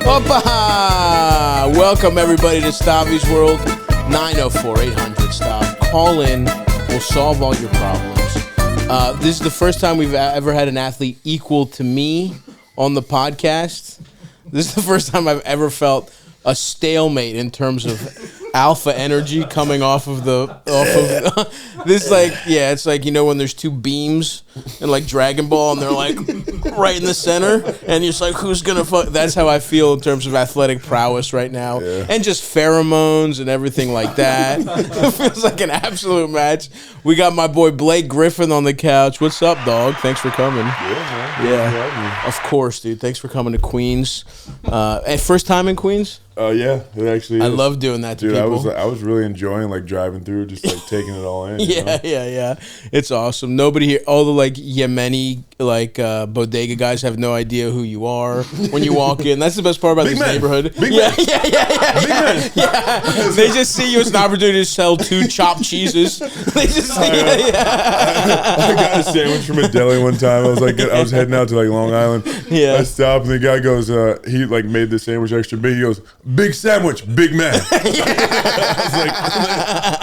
Opa! Welcome everybody to Stavvy's World. 904-800-STAV. Call in. We'll solve all your problems. This is the first time we've ever had an athlete equal to me on the podcast. This is the first time I've ever felt a stalemate in terms of alpha energy coming off of this. Like, yeah, it's like, you know, when there's two beams in like Dragon Ball and they're like right in the center and you're just like, who's gonna fuck? That's how I feel in terms of athletic prowess right now. Yeah. And just pheromones and everything like that. It feels like an absolute match. We got my boy Blake Griffin on the couch. What's up, dog? Thanks for coming. Yeah, man. Yeah, of course, dude. Thanks for coming to Queens. And first time in Queens? Yeah, it actually is. I love doing that to people. I was really enjoying like driving through, just like taking it all in. Yeah. It's awesome. Nobody here, all the like Yemeni like bodega guys have no idea who you are when you walk in. That's the best part about this neighborhood. Yeah. They just see you as an opportunity to sell 2 chopped cheeses. They just see, I got a sandwich from a deli one time. I was heading out to like Long Island. Yeah. I stopped and the guy goes, he like made the sandwich extra big. He goes, "Big sandwich, big man." I was like,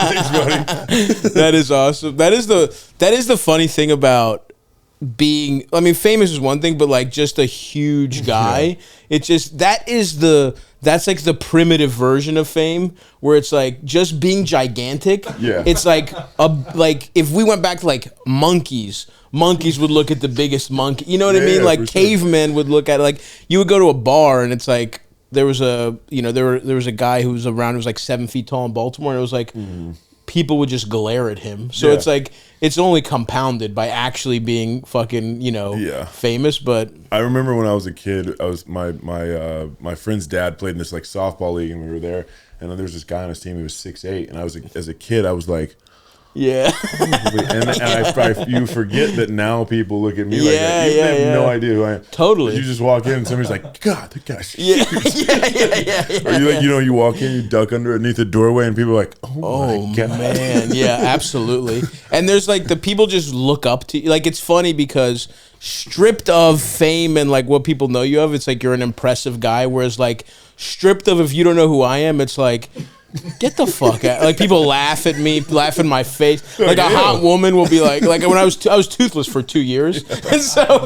"Thanks, buddy." That is awesome. That is the funny thing about being, I mean, famous is one thing, but like just a huge guy. Yeah. It's just that's like the primitive version of fame, where it's like just being gigantic. Yeah. It's like if we went back to like monkeys would look at the biggest monkey. You know what I mean? Like cavemen would look at it. Like you would go to a bar and it's like there was a guy who was around who was like 7 feet tall in Baltimore, and it was like people would just glare at him. So it's like it's only compounded by actually being fucking, famous. But I remember when I was a kid, my friend's dad played in this like softball league, and we were there, and there was this guy on his team who was 6'8", and as a kid I was like, yeah. And you forget that now people look at me like that. You have no idea who I am. Totally. You just walk in and somebody's like, God, that guy's huge. Or you like, you walk in, you duck underneath a doorway, and people are like, oh my God. Man. Yeah, absolutely. And there's like the people just look up to you. Like it's funny because stripped of fame and like what people know you of, it's like you're an impressive guy. Whereas like stripped of if you don't know who I am, it's like, get the fuck out. Like people laugh at me, laugh in my face. Like a hot woman will be like when I was toothless for 2 years. And so,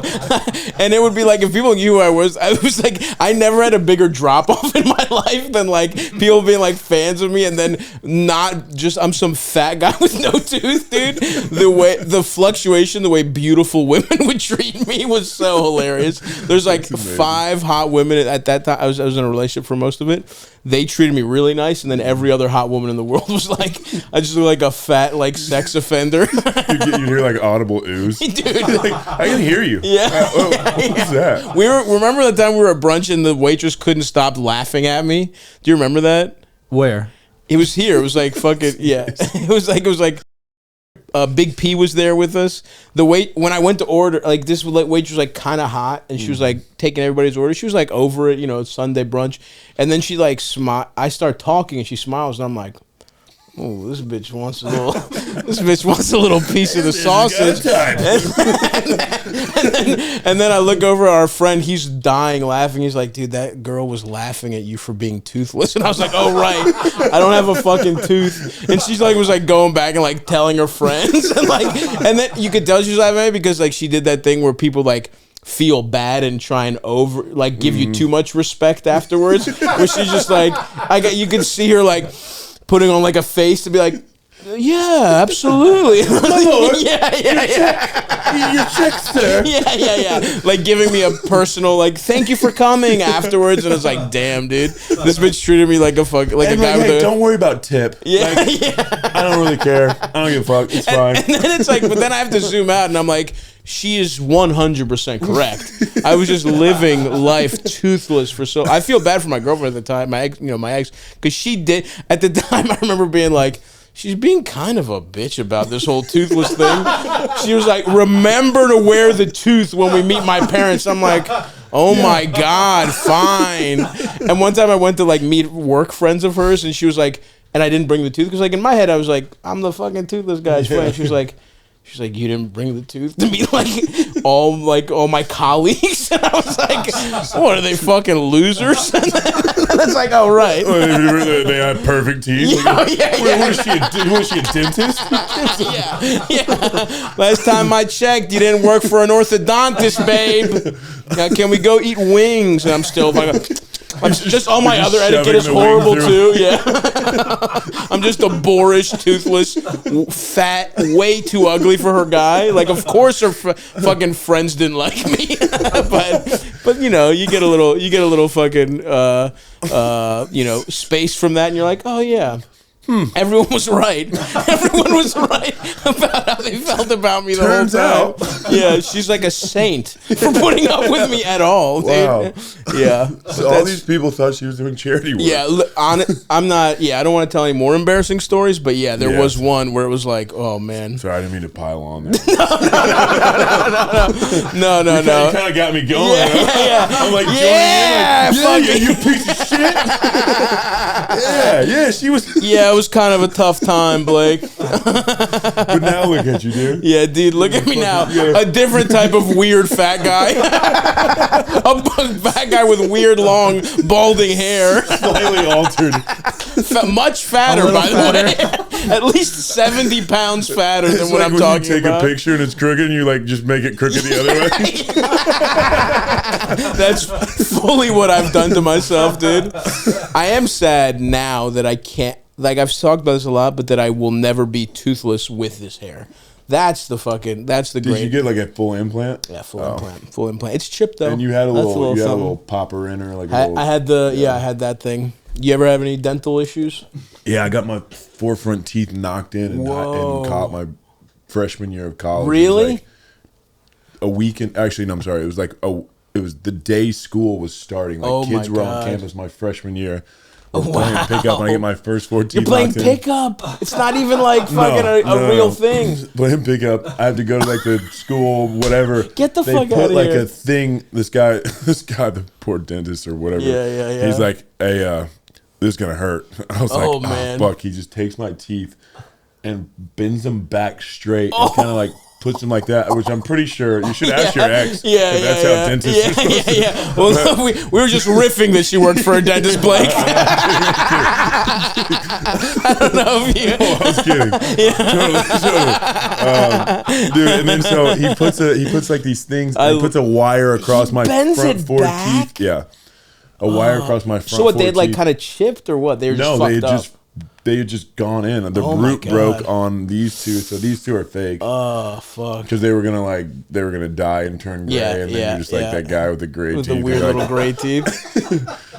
and it would be like, if people knew who I was like, I never had a bigger drop off in my life than like people being like fans of me, and then not just, I'm some fat guy with no tooth, dude. The fluctuation, the way beautiful women would treat me was so hilarious. There's like 5 hot women at that time. I was in a relationship for most of it. They treated me really nice, and then every other hot woman in the world was like, I just look like a fat, like, sex offender. You hear, like, audible ooze. Dude. Like, I can hear you. Yeah. What was that? Remember the time we were at brunch and the waitress couldn't stop laughing at me? Do you remember that? Where? It was here. It was like fucking, yeah. It was like Big P was there with us. When I went to order, like this waitress was like kind of hot, and she was like taking everybody's order. She was like over it, it's Sunday brunch, and then she like I start talking and she smiles, and I'm like, oh, this bitch wants a little piece of the sausage. And then I look over at our friend. He's dying laughing. He's like, dude, that girl was laughing at you for being toothless. And I was like, oh, right. I don't have a fucking tooth. And she's like, was like going back and like telling her friends. And then you could tell she was laughing at me because like she did that thing where people like feel bad and try and give you too much respect afterwards. Where she's just like, you could see her like putting on like a face to be like, yeah, absolutely. Yeah. Your check, sir. Yeah. Like giving me a personal, like, thank you for coming afterwards. And it's like, damn, dude, this bitch treated me like a fuck, like and a guy with a... Don't worry about tip. Yeah, I don't really care. I don't give a fuck. It's fine. And then it's like, but then I have to zoom out and I'm like, she is 100% correct. I was just living life toothless for so... I feel bad for my girlfriend at the time, my ex, because she did... At the time, I remember being like, she's being kind of a bitch about this whole toothless thing. She was like, remember to wear the tooth when we meet my parents. I'm like, oh my God, fine. And one time I went to like meet work friends of hers, and she was like, and I didn't bring the tooth, because like in my head I was like, I'm the fucking toothless guy's friend. She was like, you didn't bring the tooth to me. Like, all my colleagues, and I was like, "What are they, fucking losers?" And it's like, "Oh right, they had perfect teeth." Was she a dentist? yeah. Last time I checked, you didn't work for an orthodontist, babe. Now, can we go eat wings? And I'm still like. I'm just all my other etiquette is horrible too. Yeah, I'm just a boorish, toothless, fat, way too ugly for her guy. Like, of course, her fucking friends didn't like me, but you know, you get a little fucking space from that, and you're like, oh yeah. Everyone was right. Everyone was right about how they felt about me the whole time. Yeah, she's like a saint for putting up with me at all, dude. Wow. Yeah. So all these people thought she was doing charity work. Yeah, I'm not. Yeah, I don't want to tell any more embarrassing stories, but yeah, there was one where it was like, oh man. Sorry, I didn't mean to pile on there. No. You kind of got me going. Yeah. I'm like, yeah, you piece of shit. yeah, she was. Yeah, it was kind of a tough time, Blake. But now look at you, dude. Yeah, dude, look at me now. A different type of weird fat guy. A fat guy with weird, long, balding hair. Slightly altered. Much fatter, by the way. At least 70 pounds fatter than what I'm talking about. You take a picture and it's crooked and you like just make it crooked the other way. That's fully what I've done to myself, dude. I am sad now that I can't. Like, I've talked about this a lot, but that I will never be toothless with this hair. That's the great. Did you get like a full implant? Yeah, full implant. It's chipped though. And you had a little popper in or like I had I had that thing. You ever have any dental issues? Yeah, I got my 4 front teeth knocked in and caught my freshman year of college. Really? It was like a weekend. Actually, no, I'm sorry. It was like it was the day school was starting. Like kids were on campus my freshman year. Playing pickup when I get my first 4 teeth. You're playing pickup. It's not even like fucking a real thing. Playing pickup. I had to go to like the school, whatever. Get the fuck out of here. They put like a thing. This guy, the poor dentist or whatever. Yeah. He's like, hey, this is gonna hurt. I was like, man. Fuck. He just takes my teeth and bends them back straight and kind of like puts them like that, which I'm pretty sure you should ask your ex. That's how dentists are supposed to. Well, we were just riffing that she worked for a dentist, Blake. I don't know if you. I was kidding. Totally. Dude, and then so he puts like these things. He puts a wire across my front 4 teeth. Yeah, a wire across my front. So what? They had like kind of chipped or what? They were just fucked up. They had just gone in. The root broke on these two, so these two are fake. Oh fuck! Because they were gonna die and turn gray, and then you're just like that guy with the gray teeth, the weird little gray teeth.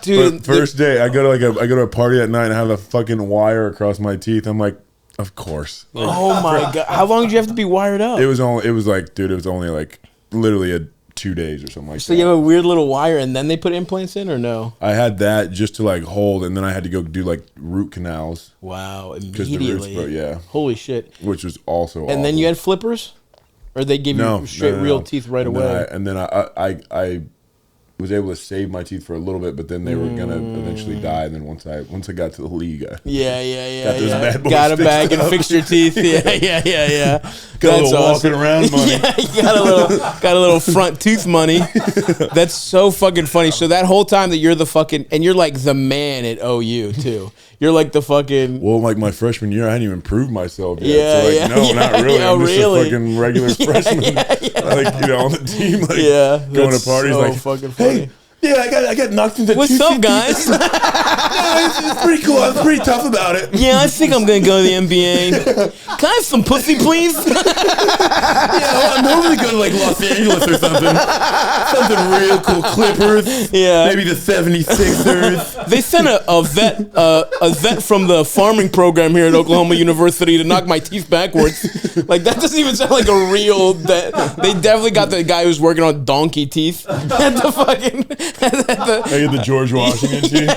Dude, but first day I go to a party at night and I have a fucking wire across my teeth. I'm like, of course. Like, oh my god! How long did you have to be wired up? It was only like literally 2 days or something like that. So you have a weird little wire, and then they put implants in, or no? I had that just to like hold, and then I had to go do like root canals. Wow! Immediately, Holy shit! Which was also. And then you had flippers, or they gave you straight real teeth right away. And then I was able to save my teeth for a little bit, but then they were gonna eventually die. And then once I got to the league, got those bad boys got a bag and fixed your teeth. Yeah. Got a little walking around money. Yeah, you got a little front tooth money. That's so fucking funny. So that whole time that you're the fucking, and you're like the man at OU too. You're like the fucking. Well, like my freshman year, I hadn't even proved myself yet. Not really. I'm just a fucking regular freshman. Like, on the team, like going to parties, so like fucking funny. Hey, yeah, I got knocked into. What's up, guys? No, it's pretty cool. I was pretty tough about it. Yeah, I think I'm gonna go to the NBA. Can I have some pussy, please? I'm normally going to like Los Angeles or something. Something real cool. Clippers. Yeah. Maybe the 76ers. They sent a vet from the farming program here at Oklahoma University to knock my teeth backwards. Like, that doesn't even sound like a real. They definitely got the guy who's working on donkey teeth at the fucking. I get the George Washington teeth.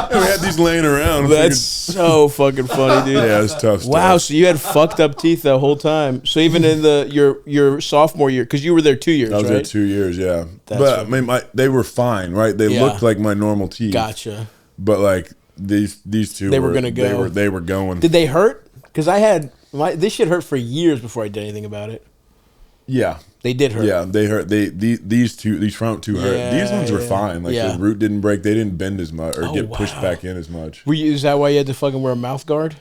We had these laying around. That's so fucking funny, dude. Yeah, it's tough stuff. Wow, so you had fucked up teeth the whole time. So even in your sophomore year, because you were there 2 years, right? I was there 2 years, yeah. But I mean, they were fine, right? They looked like my normal teeth. Gotcha. But like these two, they were gonna go. They were going. Did they hurt? Because I had this shit hurt for years before I did anything about it. Yeah. They did hurt. Yeah, they hurt. These front two hurt. Yeah, these ones were fine. Like the root didn't break. They didn't bend as much or get pushed back in as much. Is that why you had to fucking wear a mouth guard?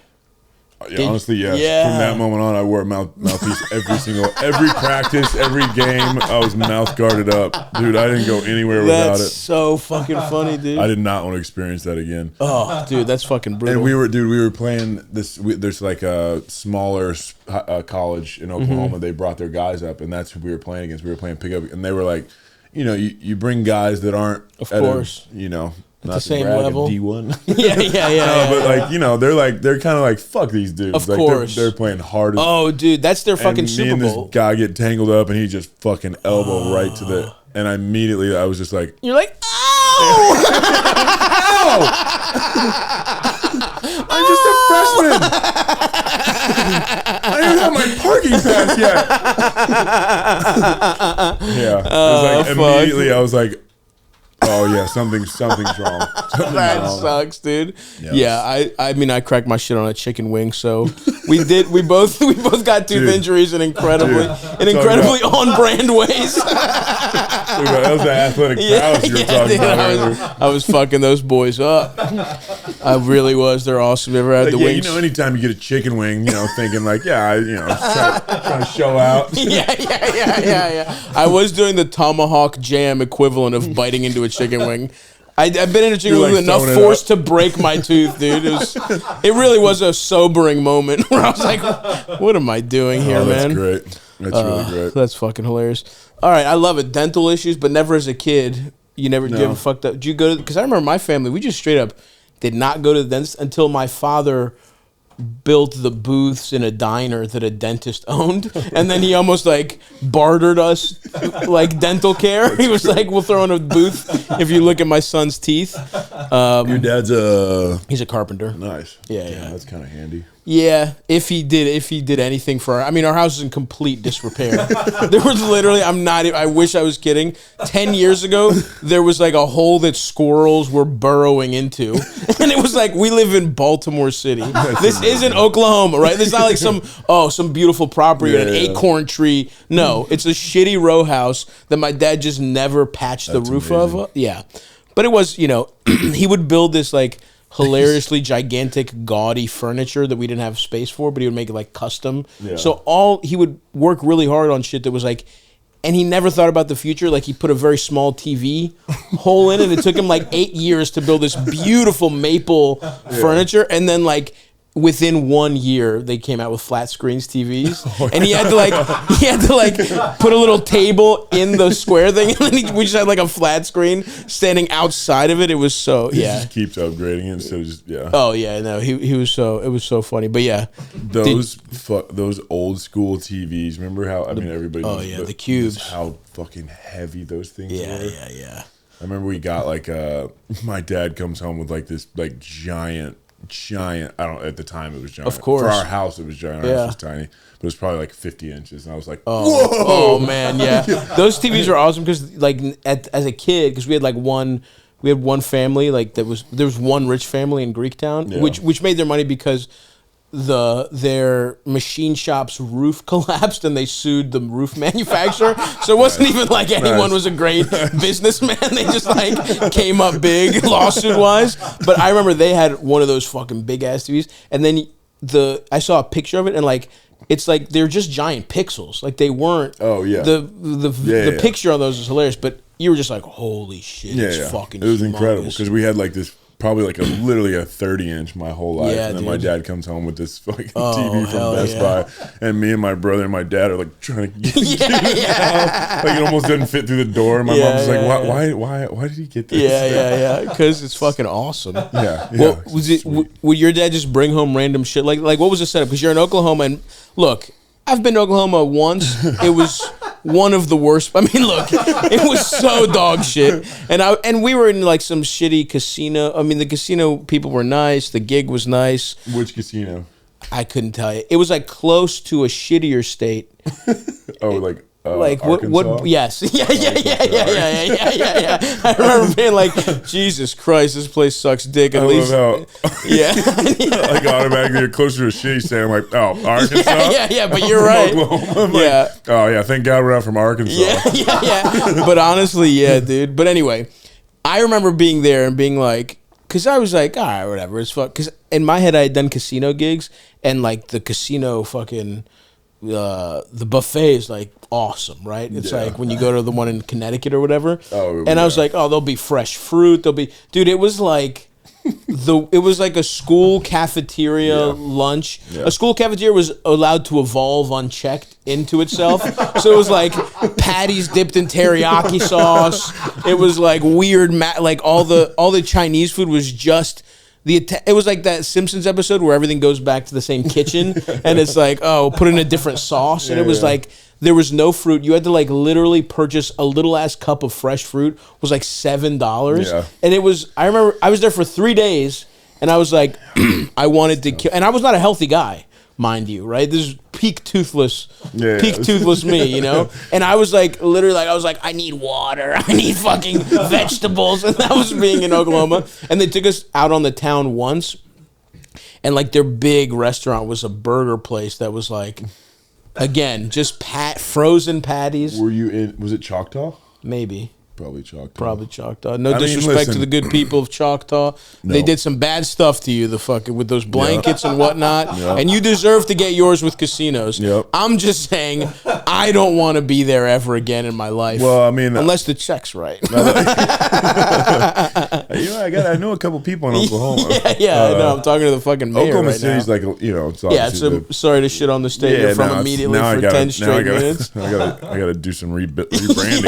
Yeah, honestly, yes. Yeah. From that moment on, I wore a mouthpiece every practice, every game. I was mouth guarded up, dude. I didn't go anywhere without it. That's so fucking funny, dude. I did not want to experience that again. Oh, dude, that's fucking brutal. And we were playing this. There's like a smaller college in Oklahoma. They brought their guys up, and that's who we were playing against. We were playing pickup, and they were like, you bring guys that aren't, of course, not the same level. D1. yeah. But like, they're kind of like, fuck these dudes. Of like, course. They're playing hard as. Oh, dude, that's their fucking Super Bowl. Me and this guy get tangled up, and he just fucking elbow right to the. And I was just like, you're like, ow! Ow! I'm just a freshman. I don't have my parking pass yet. Yeah, it was like immediately. I was like, oh yeah, something's wrong. That sucks, dude. Yeah, I mean, I cracked my shit on a chicken wing, so we both got tooth injuries in incredibly on brand ways. That was the athletic prowess you were talking about. I was fucking those boys up. I really was. They're awesome. Ever had the wings? Anytime you get a chicken wing, thinking like, trying to show out. Yeah. I was doing the tomahawk jam equivalent of biting into a chicken wing. I've been in a chicken wing with enough force to break my tooth, dude. It really was a sobering moment where I was like, what am I doing here, man? That's great. That's really great. That's fucking hilarious. All right, I love it. Dental issues, but never as a kid. You ever fucked up? Did you go to, because I remember my family, we just straight up did not go to the dentist until my father built the booths in a diner that a dentist owned, and then he almost like bartered us like dental care. He was like, we'll throw in a booth if you look at my son's teeth. Your dad's he's a carpenter. Nice. Yeah. That's kind of handy. Yeah, if he did anything for our house is in complete disrepair. There was literally, I wish I was kidding. 10 years ago, there was like a hole that squirrels were burrowing into. And it was like, we live in Baltimore City. This isn't Oklahoma, right? This is not like some beautiful property with an acorn tree. No, it's a shitty row house that my dad just never patched the roof of. Yeah. But it was, he would build this like hilariously gigantic, gaudy furniture that we didn't have space for, but he would make it like custom. Yeah. So he would work really hard on shit that was like, and he never thought about the future. Like he put a very small TV hole in it. It took him like 8 years to build this beautiful maple furniture, and then like within 1 year they came out with flat screens TVs, and he had to like put a little table in the square thing, and then we just had like a flat screen standing outside of it. It was so he just keeps upgrading it instead of just Oh yeah, no, he was so, it was so funny. But yeah, those old school TVs. Remember how everybody knows, the cubes, how fucking heavy those things were. Yeah. I remember we got like my dad comes home with like this like giant. At the time it was giant. Of course. For our house it was giant. Our house was tiny. But it was probably like 50 inches. And I was like, whoa! Oh man, yeah. Those TVs were awesome because like as a kid, because we had one family, like there was one rich family in Greektown, which made their money because their machine shop's roof collapsed and they sued the roof manufacturer. So it wasn't even like anyone was a great businessman. They just like came up big lawsuit wise. But I remember they had one of those fucking big ass TVs, and then I saw a picture of it, and like it's like they're just giant pixels. Like they weren't. Oh yeah. The picture on those was hilarious, but you were just like, holy shit, it's fucking. It was incredible because we had like this. Probably like literally a 30-inch my whole life, and then my dad comes home with this fucking TV from Best Buy, and me and my brother and my dad are like trying to get it like it almost doesn't fit through the door. My mom's like, why did he get this? Yeah, because it's fucking awesome. Well, would your dad just bring home random shit? Like what was the setup? Because you're in Oklahoma, and look, I've been to Oklahoma once. It was one of the worst. I mean, look, it was so dog shit. And we were in like some shitty casino. I mean, the casino people were nice. The gig was nice. Which casino? I couldn't tell you. It was like close to a shittier state. Like Arkansas? what? Yes, yeah. I remember being like, Jesus Christ, this place sucks dick. At least, love how like automatically you're closer to shitty state. I'm like, oh, Arkansas. Yeah. But you're right. I'm like, oh yeah, thank God we're not from Arkansas. Yeah. But honestly, yeah, dude. But anyway, I remember being there and being like, because I was like, all right, whatever, it's fuck. Because in my head, I had done casino gigs, and like the casino fucking. The buffet is like awesome, right? It's like when you go to the one in Connecticut or whatever. I was like, oh, there'll be fresh fruit. Dude, it was like it was like a school cafeteria lunch. A school cafeteria was allowed to evolve unchecked into itself. So it was like patties dipped in teriyaki sauce. It was like weird, like all the Chinese food was just. It was like that Simpsons episode where everything goes back to the same kitchen, and it's like, oh, put in a different sauce, and it was like there was no fruit. You had to like literally purchase a little ass cup of fresh fruit. It was like $7, and it was. I remember I was there for 3 days, and I was like, I wanted to kill, and I was not a healthy guy, mind you, right? This is peak toothless me, you know? And I was like, literally, like, I was like, I need water. I need fucking vegetables. And that was being in Oklahoma. And they took us out on the town once. And like their big restaurant was a burger place that was like, again, just frozen patties. Were you in, was it Choctaw? Maybe. Probably Choctaw. No disrespect to the good people of Choctaw. No. They did some bad stuff to you, with those blankets and whatnot. And you deserve to get yours with casinos. I'm just saying, I don't want to be there ever again in my life. Well, I mean, unless the check's right. I know a couple people in Oklahoma. I know. I'm talking to the fucking mayor Oklahoma right City's now. like, it's so sorry to shit on the state you're from immediately for 10 straight minutes. I gotta do some rebranding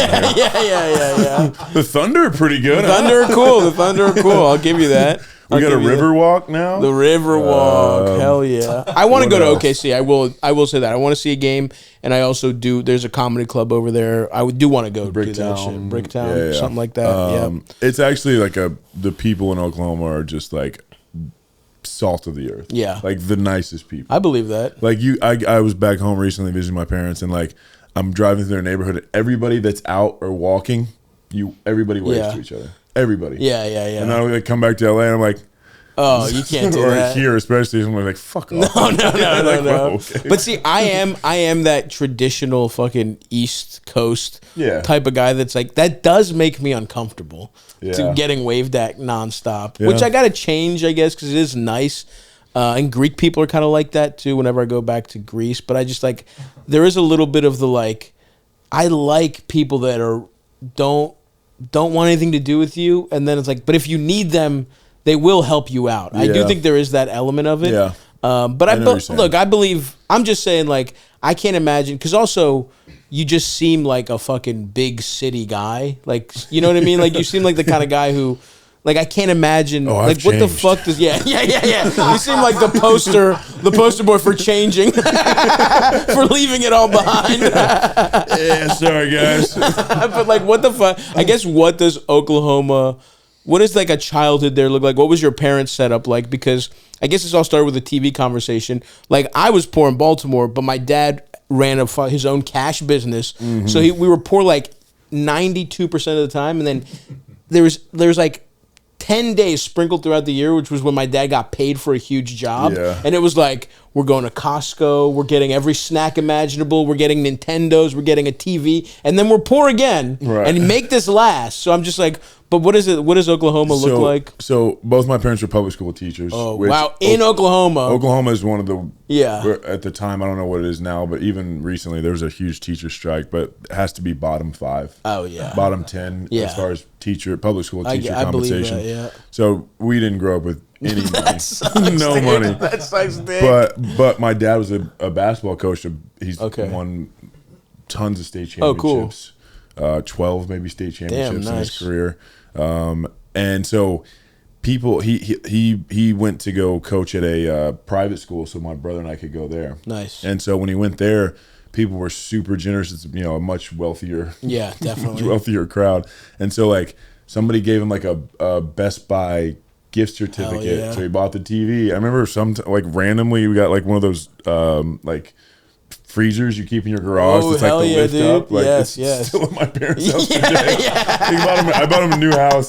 here. Yeah. The Thunder are pretty good. The Thunder are cool. I'll give you that. We got a river walk now. The river walk, hell yeah! I want to go to OKC. I will say that. I want to see a game, and I also do. There's a comedy club over there. I do want to go do that shit. Bricktown, something like that. It's actually like the people in Oklahoma are just like salt of the earth. Yeah, like the nicest people. I believe that. Like I was back home recently visiting my parents, and like I'm driving through their neighborhood. Everybody that's out or walking. Everybody waves to each other. Everybody. Yeah. And then I come back to LA and I'm like, oh, you can't do that. Or here especially, I'm like, fuck off. No. Okay. But see, I am that traditional fucking East Coast type of guy that's like, that does make me uncomfortable to getting waved at nonstop, which I got to change, I guess, because it is nice. And Greek people are kind of like that too whenever I go back to Greece. But I just like, there is a little bit of the like, I like people that don't want anything to do with you, and then it's like, but if you need them, they will help you out. I do think there is that element of it. But I believe. I'm just saying, like, I can't imagine, because also you just seem like a fucking big city guy. Like, you know what I mean? Like, you seem like the kind of guy who. Like, I can't imagine. Like, what the fuck does? Yeah. You seem like the poster boy for changing, for leaving it all behind. Sorry guys. But like, what the fuck? I guess what does Oklahoma? What does like a childhood there look like? What was your parents' setup like? Because I guess this all started with a TV conversation. Like, I was poor in Baltimore, but my dad ran his own cash business, so we were poor like 92% of the time, and then there was like 10 days sprinkled throughout the year, which was when my dad got paid for a huge job. And it was like, we're going to Costco, we're getting every snack imaginable, we're getting Nintendos, we're getting a TV, and then we're poor again. And make this last. So I'm just like, but what is it? What does Oklahoma look like? So both my parents were public school teachers. Oh, wow. In Oklahoma. Oklahoma is one of the, at the time, I don't know what it is now, but even recently there was a huge teacher strike, but it has to be bottom 5. Oh, yeah. Bottom 10 as far as public school teacher compensation. I believe that, So we didn't grow up with any money. No money. That sucks dick. But my dad was a basketball coach. He's won tons of state championships. 12 maybe state championships in his career. And so he went to go coach at a private school so my brother and I could go there. Nice. And so when he went there, people were super generous. It's, a much wealthier, definitely wealthier crowd. And so like somebody gave him like a Best Buy gift certificate, so he bought the TV. I remember randomly we got like one of those like freezers you keep in your garage. Oh, it's like the lift dude. up. Like Yes, it's still at my parents' house today. I bought them a new house.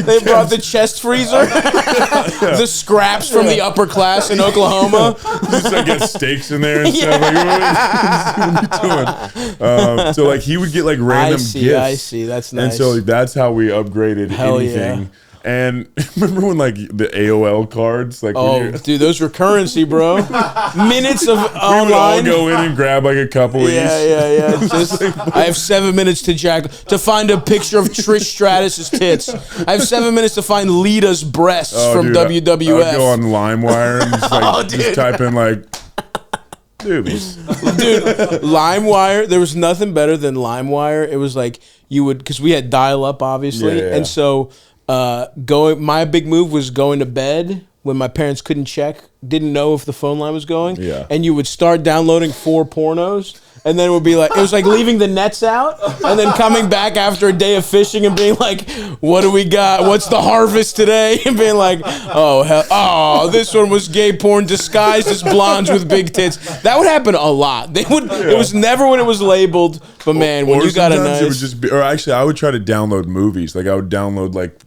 They brought the chest freezer, the scraps from the upper class in Oklahoma. Just like get steaks in there and stuff. Like, what are you doing? So like he would get like random gifts. I see. That's nice. And so like, that's how we upgraded anything. Yeah. And remember when like the AOL cards, like dude, those were currency, bro. Minutes of online. We would all go in and grab like a couple each. Yeah. Just, I have 7 minutes to find a picture of Trish Stratus's tits. I have 7 minutes to find Lita's breasts from WWF. I would go on LimeWire and just type in like boobies. Dude, LimeWire. There was nothing better than LimeWire. It was like you would, because we had dial-up, obviously, and so. My big move was going to bed when my parents couldn't check, didn't know if the phone line was going, and you would start downloading 4 pornos, and then it was like leaving the nets out, and then coming back after a day of fishing and being like, what do we got? What's the harvest today? And being like, this one was gay porn disguised as blondes with big tits. That would happen a lot. It was never when it was labeled, but man, when you got a nice. It would just be, or actually, I would try to download movies. Like I would download like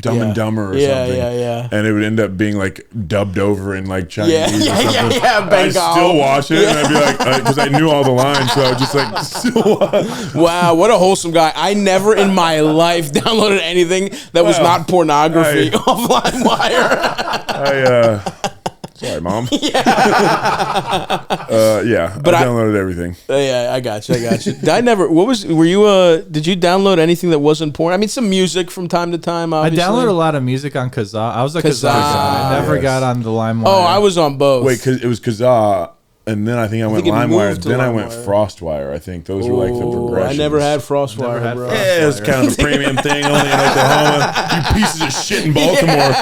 Dumb and Dumber or something. Yeah. And it would end up being like dubbed over in like Chinese or something. I'd still watch it and I'd be like, because I knew all the lines, so I would just like still watch. Wow, what a wholesome guy. I never in my life downloaded anything that was not pornography off LimeWire. Sorry, Mom. But I downloaded everything. I got you. Did you download anything that wasn't porn? I mean, some music from time to time, obviously. I downloaded a lot of music on Kazaa. I was a Kazaa guy. I never got on the LimeWire. Oh, I was on both. Wait, because it was Kazaa. And then I think I went LimeWire. Then I went FrostWire. I think those were like the progressions. I never had FrostWire, bro. Yeah, it was kind of a premium thing only in Oklahoma. You pieces of shit in Baltimore.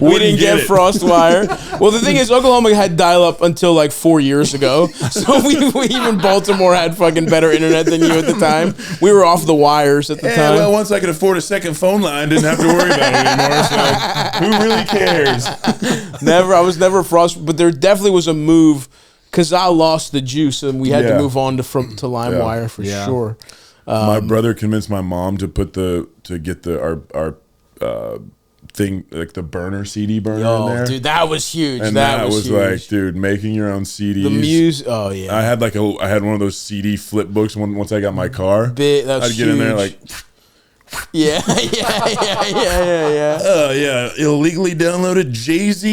We didn't get FrostWire. Well, the thing is, Oklahoma had dial-up until like 4 years ago. So we even Baltimore had fucking better internet than you at the time. We were off the wires at the time. Well, once I could afford a second phone line, didn't have to worry about it anymore. So who really cares? I was never Frost, but there definitely was a move. Because I lost the juice, and we had to move on to LimeWire for sure. My brother convinced my mom to get our thing, like the burner CD burner in there. Dude, that was huge. And that was huge. Like, dude, making your own CDs. The music. Oh yeah. I had one of those CD flip books once I got my car. I'd get in there like. Yeah. Illegally downloaded Jay-Z.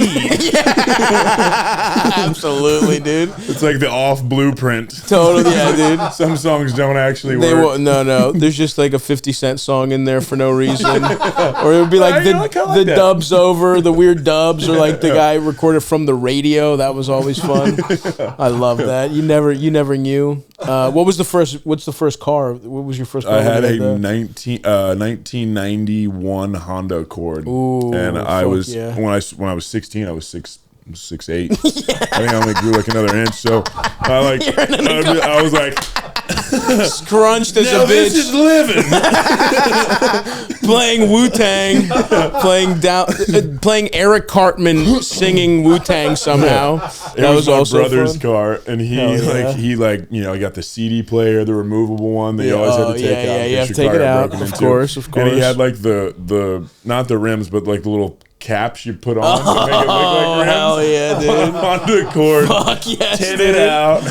Absolutely, dude. It's like the off blueprint. Totally, dude. Some songs don't actually work. No. There's just like a 50 Cent song in there for no reason. Or it would be like the dubs over, the weird dubs, or like the guy recorded from the radio. That was always fun. I love that. You never knew. What's the first car? What was your first car? I had a 1991 Honda Accord. Ooh, and I was when I was 16, I was 6'8". I think I only grew like another inch. So I was like scrunched as a bitch. This is living. Playing Wu-Tang, playing Eric Cartman singing Wu-Tang somehow. That was also my brother's car, and he got the CD player, the removable one that you always had to take out. Yeah, you have to take it out. Of course. And he had like the not the rims, but like the little caps you put on to make it look like rims. Hell yeah, dude. Honda Accord. Fuck yes, tinted out.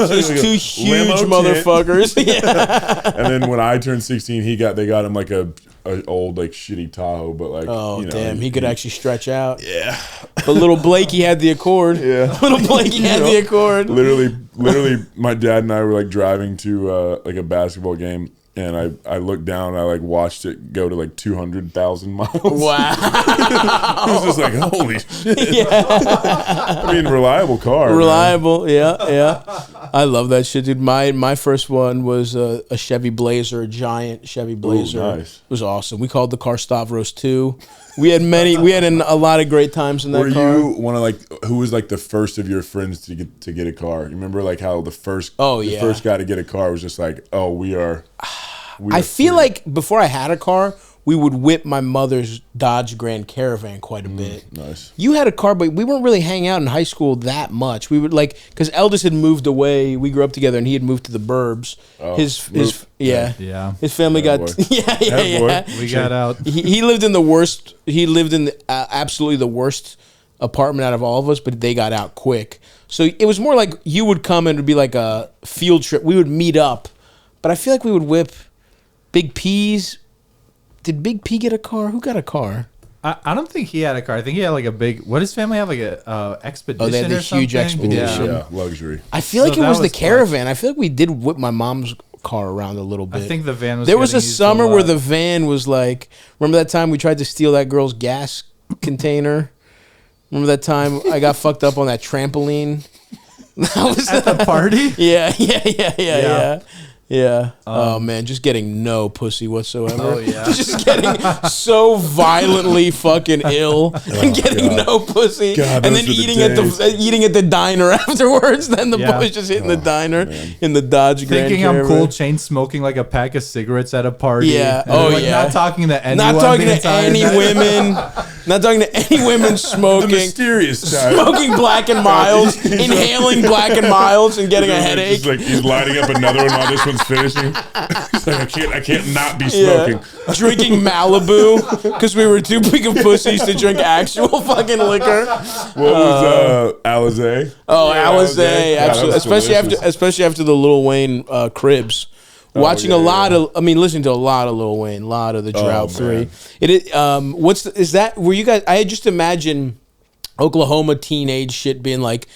Just two huge motherfuckers. And then when I turned 16, they got him like a old like shitty Tahoe, but like damn, he could actually stretch out. Yeah. But little Blakey had the Accord. Yeah. Little Blakey had the Accord. Literally, my dad and I were like driving to like a basketball game. And I looked down and I like watched it go to like 200,000 miles. Wow. I was just like, holy shit. Yeah. I mean, reliable car. Reliable, man. Yeah. I love that shit, dude. My first one was a Chevy Blazer, a giant Chevy Blazer. Ooh, nice. It was awesome. We called the car Stavros 2. We had a lot of great times in that car. Were you one of who was like the first of your friends to get a car? You remember like how the first guy to get a car was just like, oh, I feel like before I had a car, we would whip my mother's Dodge Grand Caravan quite a bit. Nice. You had a car, but we weren't really hanging out in high school that much. We would like, because Eldest had moved away. We grew up together, and he had moved to the burbs. Oh, His family got boy. yeah. We got out. He lived in the worst. He lived in absolutely the worst apartment out of all of us, but they got out quick. So it was more like you would come and it would be like a field trip. We would meet up, but I feel like we would whip Big P's. Did Big P get a car? Who got a car? I don't think he had a car. I think he had like a big. What does family have? Like a expedition? Oh, they had the huge expedition. Yeah, luxury. I feel like So it was the was caravan. I feel like we did whip my mom's car around a little bit. I think the van was. There was a getting used summer lot. where the van was like. Remember that time we tried to steal that girl's gas container? Remember that time I got fucked up on that trampoline? That was at the party. Yeah. Oh man, just getting no pussy whatsoever. Oh yeah. Just getting so violently fucking ill and getting no pussy, God, and then eating at the diner afterwards. Then the boys just hitting the diner in the Dodge Grand Thinking I'm Caravan. cool, chain smoking like a pack of cigarettes at a party. Yeah. And Oh, like, yeah. Not talking to anyone. Not talking the to entire any night. women. Not talking to any women The smoking. mysterious type. Smoking Black and Milds, inhaling Black and Milds, and getting a headache. Just like he's lighting up another one while this one's finishing. He's like, I can't not be smoking. Yeah. Drinking Malibu because we were too big of pussies to drink actual fucking liquor. What was Alizé? Oh, Yeah, Alizé, God, absolutely. that was delicious. Especially after the Lil Wayne cribs. Watching yeah, a lot of, listening to a lot of Lil Wayne, a lot of the Drought man. 3. Is that, were you guys, I just imagine Oklahoma teenage shit being like,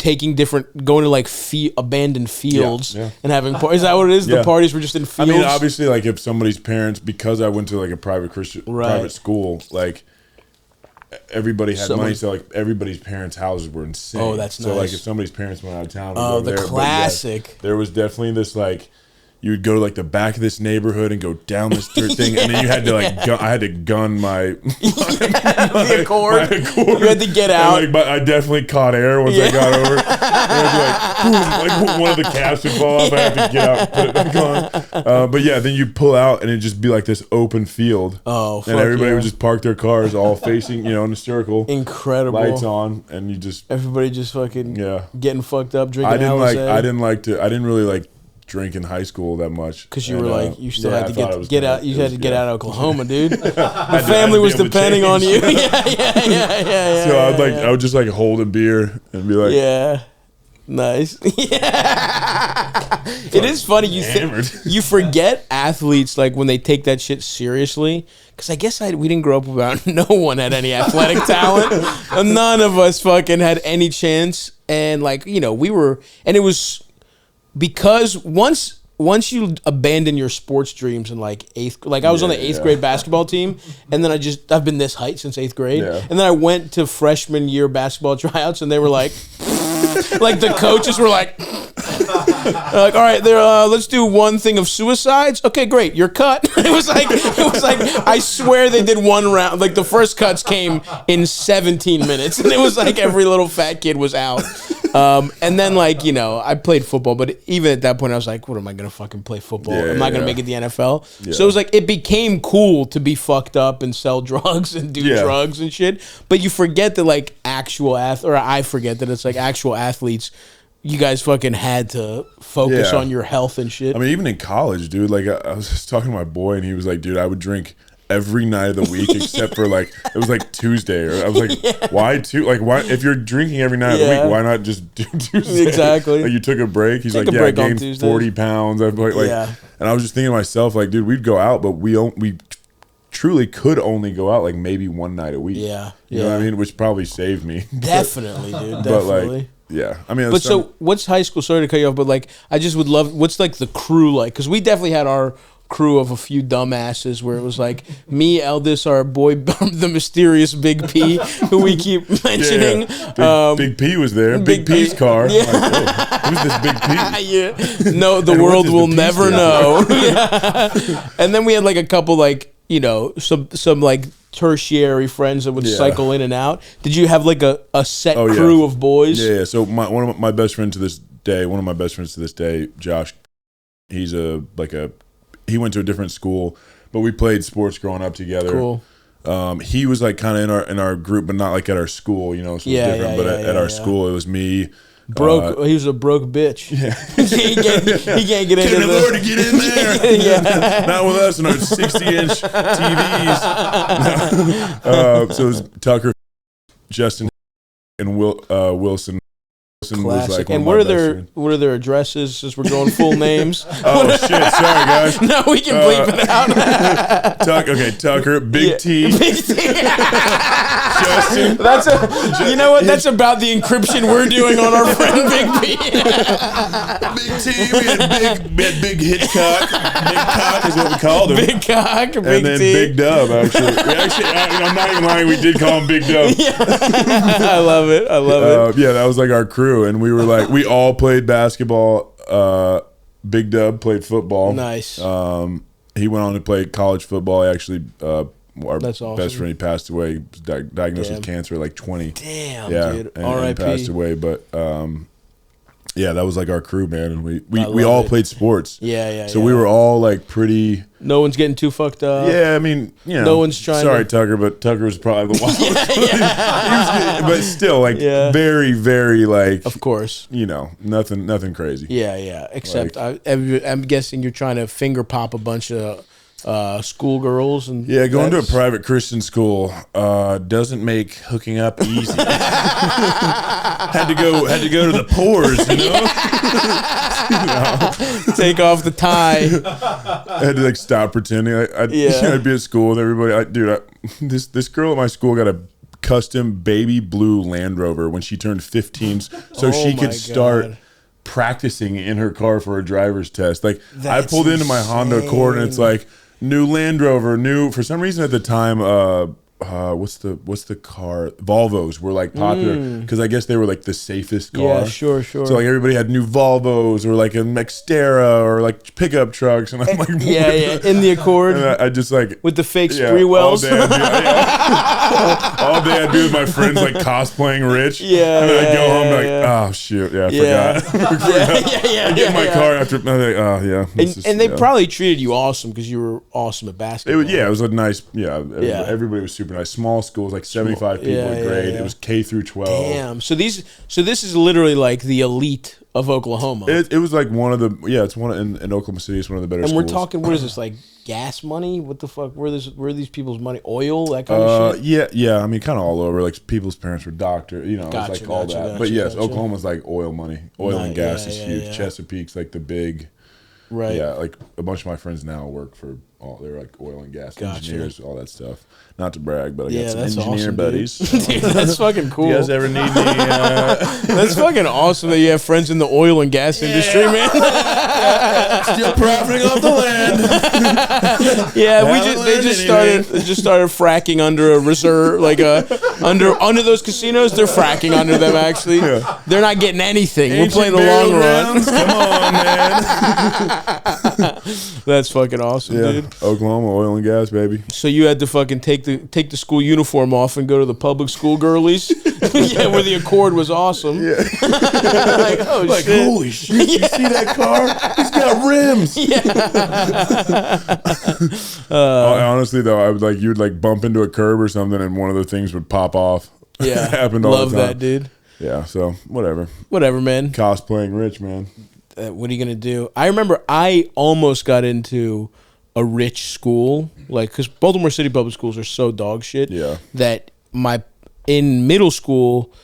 going to like abandoned fields and having parties. Is that what it is? Yeah. The parties were just in I fields? mean, obviously, like if somebody's parents, because I went to like a private private school, like everybody had money, so like everybody's parents' houses were insane. Oh, that's so nice. like if somebody's parents went out of town, Oh, we'd go the there. But, classic. there was definitely this like. You would go to like the back of this neighborhood and go down this dirt thing, and then you had to like I had to gun my the Accord. You had to get out. And, like, but I definitely caught air once I got over. And I'd be like, boom, like one of the caps would fall off. I had to get out and put it back on. But yeah, then you pull out and it'd just be like this open field. Oh, and everybody would just park their cars all facing, in a circle. Incredible. Lights on, and you just everybody just fucking getting fucked up, drinking. I didn't really like drink in high school that much because you were like you still had to get out. You had to get out of Oklahoma, dude. The the family was depending on you. Yeah. So I would just like hold a beer and be like, yeah, nice. Yeah, it is funny. You forget athletes like when they take that shit seriously. Because I guess we didn't grow up without no one had any athletic talent. None of us fucking had any chance, and like we were, and it was. Because once you abandon your sports dreams in like I was on the 8th grade basketball team, and then I've been this height since 8th grade, and then I went to freshman year basketball tryouts, and they were like, like the coaches were like, all right, let's do one thing of suicides. Okay, great, you're cut. It was like I swear they did one round. Like the first cuts came in 17 minutes, and it was like every little fat kid was out. And then I played football, but even at that point I was like, what am I gonna fucking play football? I'm not gonna make it the NFL. Yeah. So it was like it became cool to be fucked up and sell drugs and do drugs and shit. But you forget that like I forget that it's like actual athletes. You guys fucking had to focus on your health and shit. I mean, even in college, dude, like I was just talking to my boy and he was like, dude, I would drink every night of the week except for like it was like Tuesday, or I was like, why if you're drinking every night of the week, why not just do Tuesday? Exactly. Like you took a break. He's like, I gained 40 pounds. I'm like, and I was just thinking to myself, like, dude, we'd go out, but we truly could only go out like maybe one night a week. Yeah. You know what I mean? Which probably saved me. Definitely, dude. But like, yeah, I mean, but so what's high school? Sorry to cut you off, but like, I just would love. What's like the crew like? Because we definitely had our crew of a few dumbasses where it was like me, Eldest, our boy, the mysterious Big P, who we keep mentioning. Big P was there. Big P's car. Yeah. Like, who's this Big P? No, the world will never know. And then we had like a couple like some like tertiary friends that would cycle in and out. Did you have like a set crew of boys? Yeah. So one of my best friends to this day, Josh, he's he went to a different school, but we played sports growing up together. Cool. He was like kind of in our group, but not like at our school, so it's different. But at our school, it was me. He was a broke bitch. Yeah. he can't get into Can't afford to get in there. Yeah. Not with us and our 60-inch TVs. So it was Tucker, Justin, and Wilson. Classic. And what are their addresses? Since we're going full names. Oh shit! Sorry guys. No, we can bleep it out. Tucker, Big T. Big T. Justin. You know what? That's about the encryption we're doing on our friend Big P. Big T. We had Big Hitchcock. Big Cock is what we called him. Big Cock. Big and then T. Big Dub. I'm not even lying. We did call him Big Dub. Yeah. I love it. Yeah, that was like our crew. And we were like, we all played basketball. Big Dub played football. Nice. He went on to play college football. Actually, our That's awesome. best friend, he passed away, diagnosed with cancer at like 20. Damn, dude. And passed away. But yeah, that was like our crew, man. And we all played sports. Yeah. So we were all like pretty. No one's getting too fucked up. Yeah, I mean, no one's trying. Sorry, Tucker, but Tucker was probably the wildest. But still, like, very, very, like, of course, nothing crazy. Yeah. Except I'm guessing you're trying to finger pop a bunch of schoolgirls and going to a private Christian school doesn't make hooking up easy. had to go to the pores, Take off the tie. I had to like stop pretending. I'd be at school with everybody. This girl at my school got a custom baby blue Land Rover when she turned 15, so she could start practicing in her car for a driver's test. Like I pulled into my Honda Accord and it's like new Land Rover, for some reason at the time, what's the car? Volvos were like popular because I guess they were like the safest car. Yeah, sure. So like everybody had new Volvos or like a Xterra or like pickup trucks, and I'm like, in the Accord. And I just like with the fake spree wells. All day I'd be with my friends like cosplaying rich. Yeah, and then I'd go home and like, oh shit, I forgot. I get in my car after. I'm like, oh yeah. And they probably treated you awesome because you were awesome at basketball. It was a nice. Everybody was super nice. Small schools, like 75 people a grade. It was K through 12. Damn. So this is literally like the elite of Oklahoma. It was like one of the it's one in Oklahoma City. It's one of the better schools. And we're talking, what is this, like gas money? What the fuck? Where are these people's money? Oil, that kind of shit. Yeah. I mean, kind of all over. Like people's parents were doctors. It's like all that. But yes, Oklahoma's like oil money. Oil and gas is huge. Chesapeake's like the big. Right. Yeah, like a bunch of my friends now work for they're like oil and gas engineers, all that stuff. Not to brag, but I got some engineer buddies. Dude, that's fucking cool. You guys ever need me? That's fucking awesome that you have friends in the oil and gas industry, man. Still profiting off the land. They just started fracking under a reserve, like under those casinos. They're fracking under them. Actually, they're not getting anything. We're playing the long run. Come on, man. That's fucking awesome, dude. Oklahoma oil and gas, baby. So you had to fucking take the school uniform off and go to the public school girlies. Where the Accord was awesome. Yeah. Like, shit. Holy shit, you see that car? It's got rims. Honestly though, I would you'd like bump into a curb or something and one of the things would pop off. Yeah. It happened all the time. Love that, dude. Yeah, so whatever, man. Cosplaying rich, man. What are you gonna do? I remember I almost got into a rich school, like, because Baltimore City public schools are so dog shit. Yeah. That in middle school,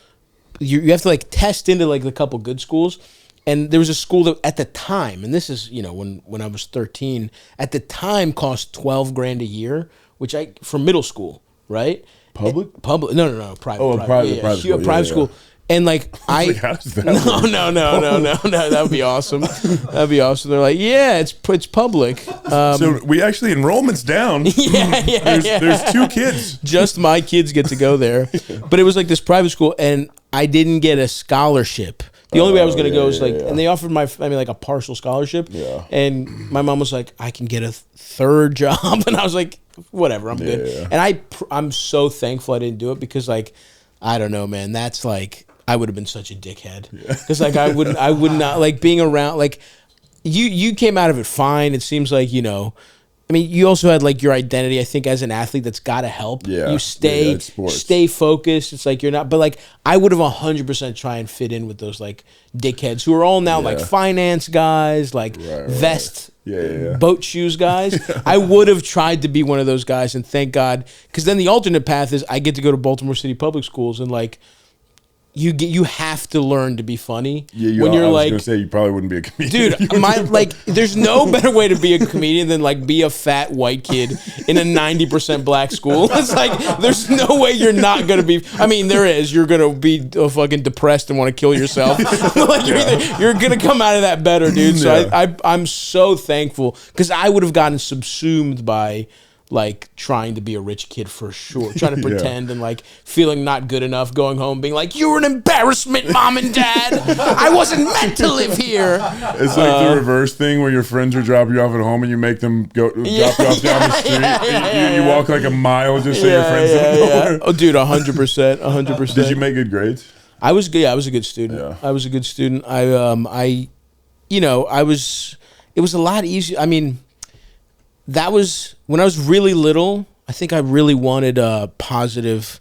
you have to like test into like a couple good schools, and there was a school that at the time, and this is when I was 13, at the time cost $12,000 a year, which for middle school, right? Public, no, private. Oh, private school. Private school. And like how does that no, that would be awesome. That'd be awesome. They're like, yeah, it's public. So we actually enrollment's down. There's 2 kids. Just my kids get to go there, but it was like this private school, and I didn't get a scholarship. The only way I was going to go was and they offered like a partial scholarship. Yeah. And my mom was like, I can get a third job, and I was like, whatever, I'm good. Yeah. And I'm so thankful I didn't do it because like, I don't know, man. That's like. I would have been such a dickhead because like I would not like being around like you came out of it fine. It seems like, you know, I mean, you also had like your identity, I think, as an athlete that's got to help. Yeah. You stay focused. It's like you're not, but like I would have 100% try and fit in with those like dickheads who are all now like finance guys, like vest, boat shoes guys. I would have tried to be one of those guys, and thank God, because then the alternate path is I get to go to Baltimore City Public Schools, and like you have to learn to be funny. Yeah, when you're I was like, gonna say you probably wouldn't be a comedian. Dude, like, there's no better way to be a comedian than like be a fat white kid in a 90% black school. It's like there's no way you're not gonna be. I mean, there is. You're gonna be fucking depressed and want to kill yourself. Like you're gonna come out of that better, dude. So I'm so thankful, because I would have gotten subsumed by like trying to be a rich kid for sure, trying to pretend and like feeling not good enough, going home being like, "You're an embarrassment, mom and dad. I wasn't meant to live here." It's like the reverse thing where your friends are dropping you off at home and you make them drop you off down the street. You walk like a mile just so your friends don't know. Oh, dude, 100%, 100%. Did you make good grades? I was good. Yeah, I was a good student. Yeah. I was a good student. It was a lot easier. I mean, that was when I was really little. I think I really wanted a positive,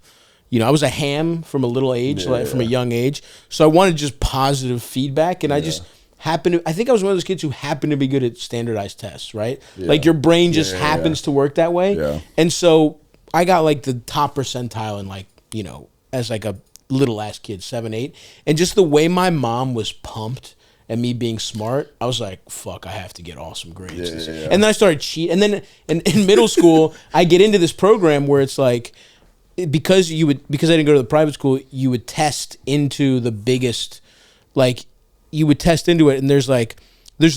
you know, I was a ham from a little age, from a young age. So I wanted just positive feedback. And I just happened to, I think I was one of those kids who happened to be good at standardized tests, right? Yeah. Like your brain just happens to work that way. Yeah. And so I got like the top percentile in like, you know, as like a little ass kid, 7, 8. And just the way my mom was pumped and me being smart, I was like, fuck, I have to get awesome grades. And then I started cheating. And then in middle school, I get into this program where it's like, because I didn't go to the private school, you would test into the biggest, like, you would test into it. And there's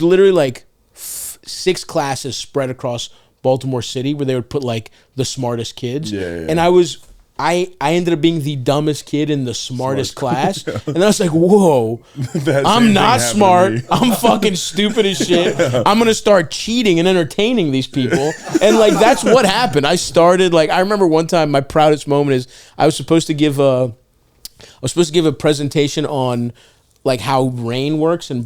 literally like 6 classes spread across Baltimore City where they would put like the smartest kids. And I ended up being the dumbest kid in the smartest class. And I was like, whoa, I'm not smart. I'm fucking stupid as shit. I'm going to start cheating and entertaining these people. And like, that's what happened. I started like, I remember one time my proudest moment is I was supposed to give a presentation on like how rain works in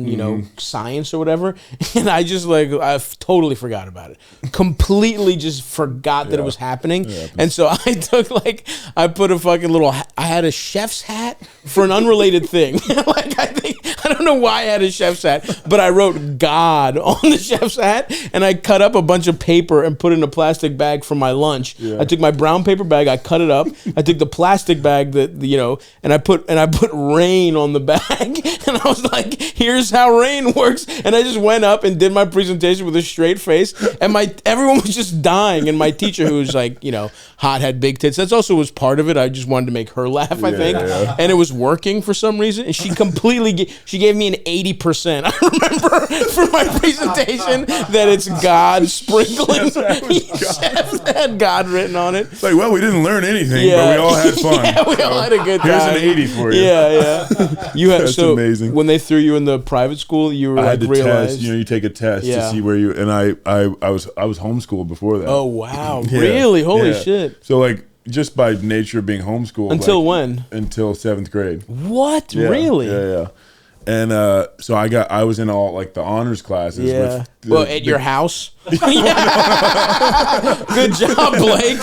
you know, science or whatever. And I just like, I totally forgot about it. Completely just forgot that it was happening. And so I took like, I put a fucking I had a chef's hat for an unrelated thing. Like I don't know why I had a chef's hat, but I wrote God on the chef's hat, and I cut up a bunch of paper and put it in a plastic bag for my lunch. I took my brown paper bag, I cut it up. I took the plastic bag that, you know, and I put rain on the bag. And I was like, here's how rain works. And I just went up and did my presentation with a straight face. And everyone was just dying. And my teacher, who was like, you know, hot, had big tits. That's also was part of it. I just wanted to make her laugh, I think. And it was working for some reason. And she completely, she gave me an 80%. I remember for my presentation that it's God sprinkling. Chefs had God written on it. It's like, well, we didn't learn anything, but we all had fun. We all had a good time. Here's an 80 for you. You had, That's so amazing. When they threw you in the private school, you were I like had to realized, test. You know, you take a test to see where you. And I was homeschooled before that. Oh wow, really? Holy shit! So like, just by nature of being homeschooled. Until when? Until 7th grade. What? Really? Yeah. And so I was in all like the honors classes. Yeah. With at your house. Good job, Blake.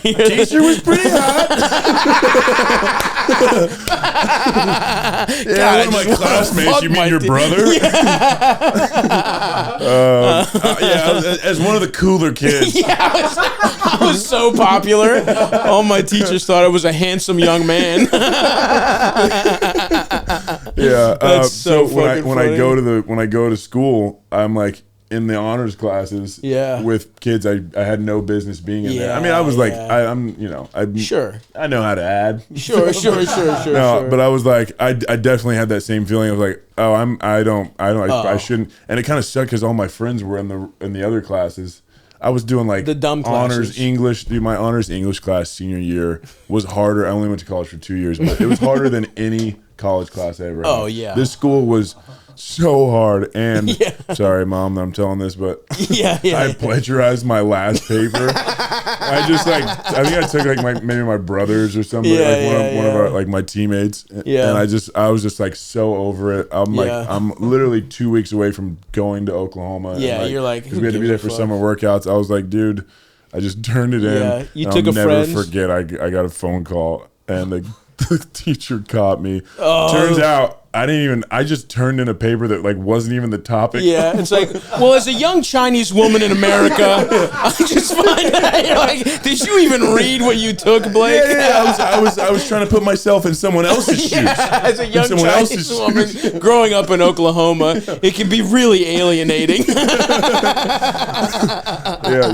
Teacher was pretty hot. God, one of my classmates. You mean your brother? As one of the cooler kids. I was so popular. All my teachers thought I was a handsome young man. That's so when I go to school, I'm like in the honors classes with kids I had no business being in there. I mean, I was like, I'm sure I know how to add. Sure. But I was like, I definitely had that same feeling of like, oh, I shouldn't. And it kind of sucked because all my friends were in the other classes. I was doing like the dumb honors classes. English. Dude, my honors English class senior year was harder. I only went to college for 2 years, but it was harder than any college class I ever had. Oh yeah. This school was so hard. And sorry, Mom, that I'm telling this, but I plagiarized my last paper. I just like, I think I took like maybe my brothers or something, one of our, like my teammates. And I was just like so over it. I'm like, I'm literally 2 weeks away from going to Oklahoma. Yeah, and you're like, because we had to be there for summer workouts. I was like, dude, I just turned it in. Yeah, you took I'll a friend. never forget. I got a phone call and the teacher caught me. Turns out I just turned in a paper that like wasn't even the topic. Yeah, it's like, well, as a young Chinese woman in America, I just find that you're like, did you even read what you took, Blake? I was trying to put myself in someone else's shoes. As a young Chinese woman growing up in Oklahoma, it can be really alienating.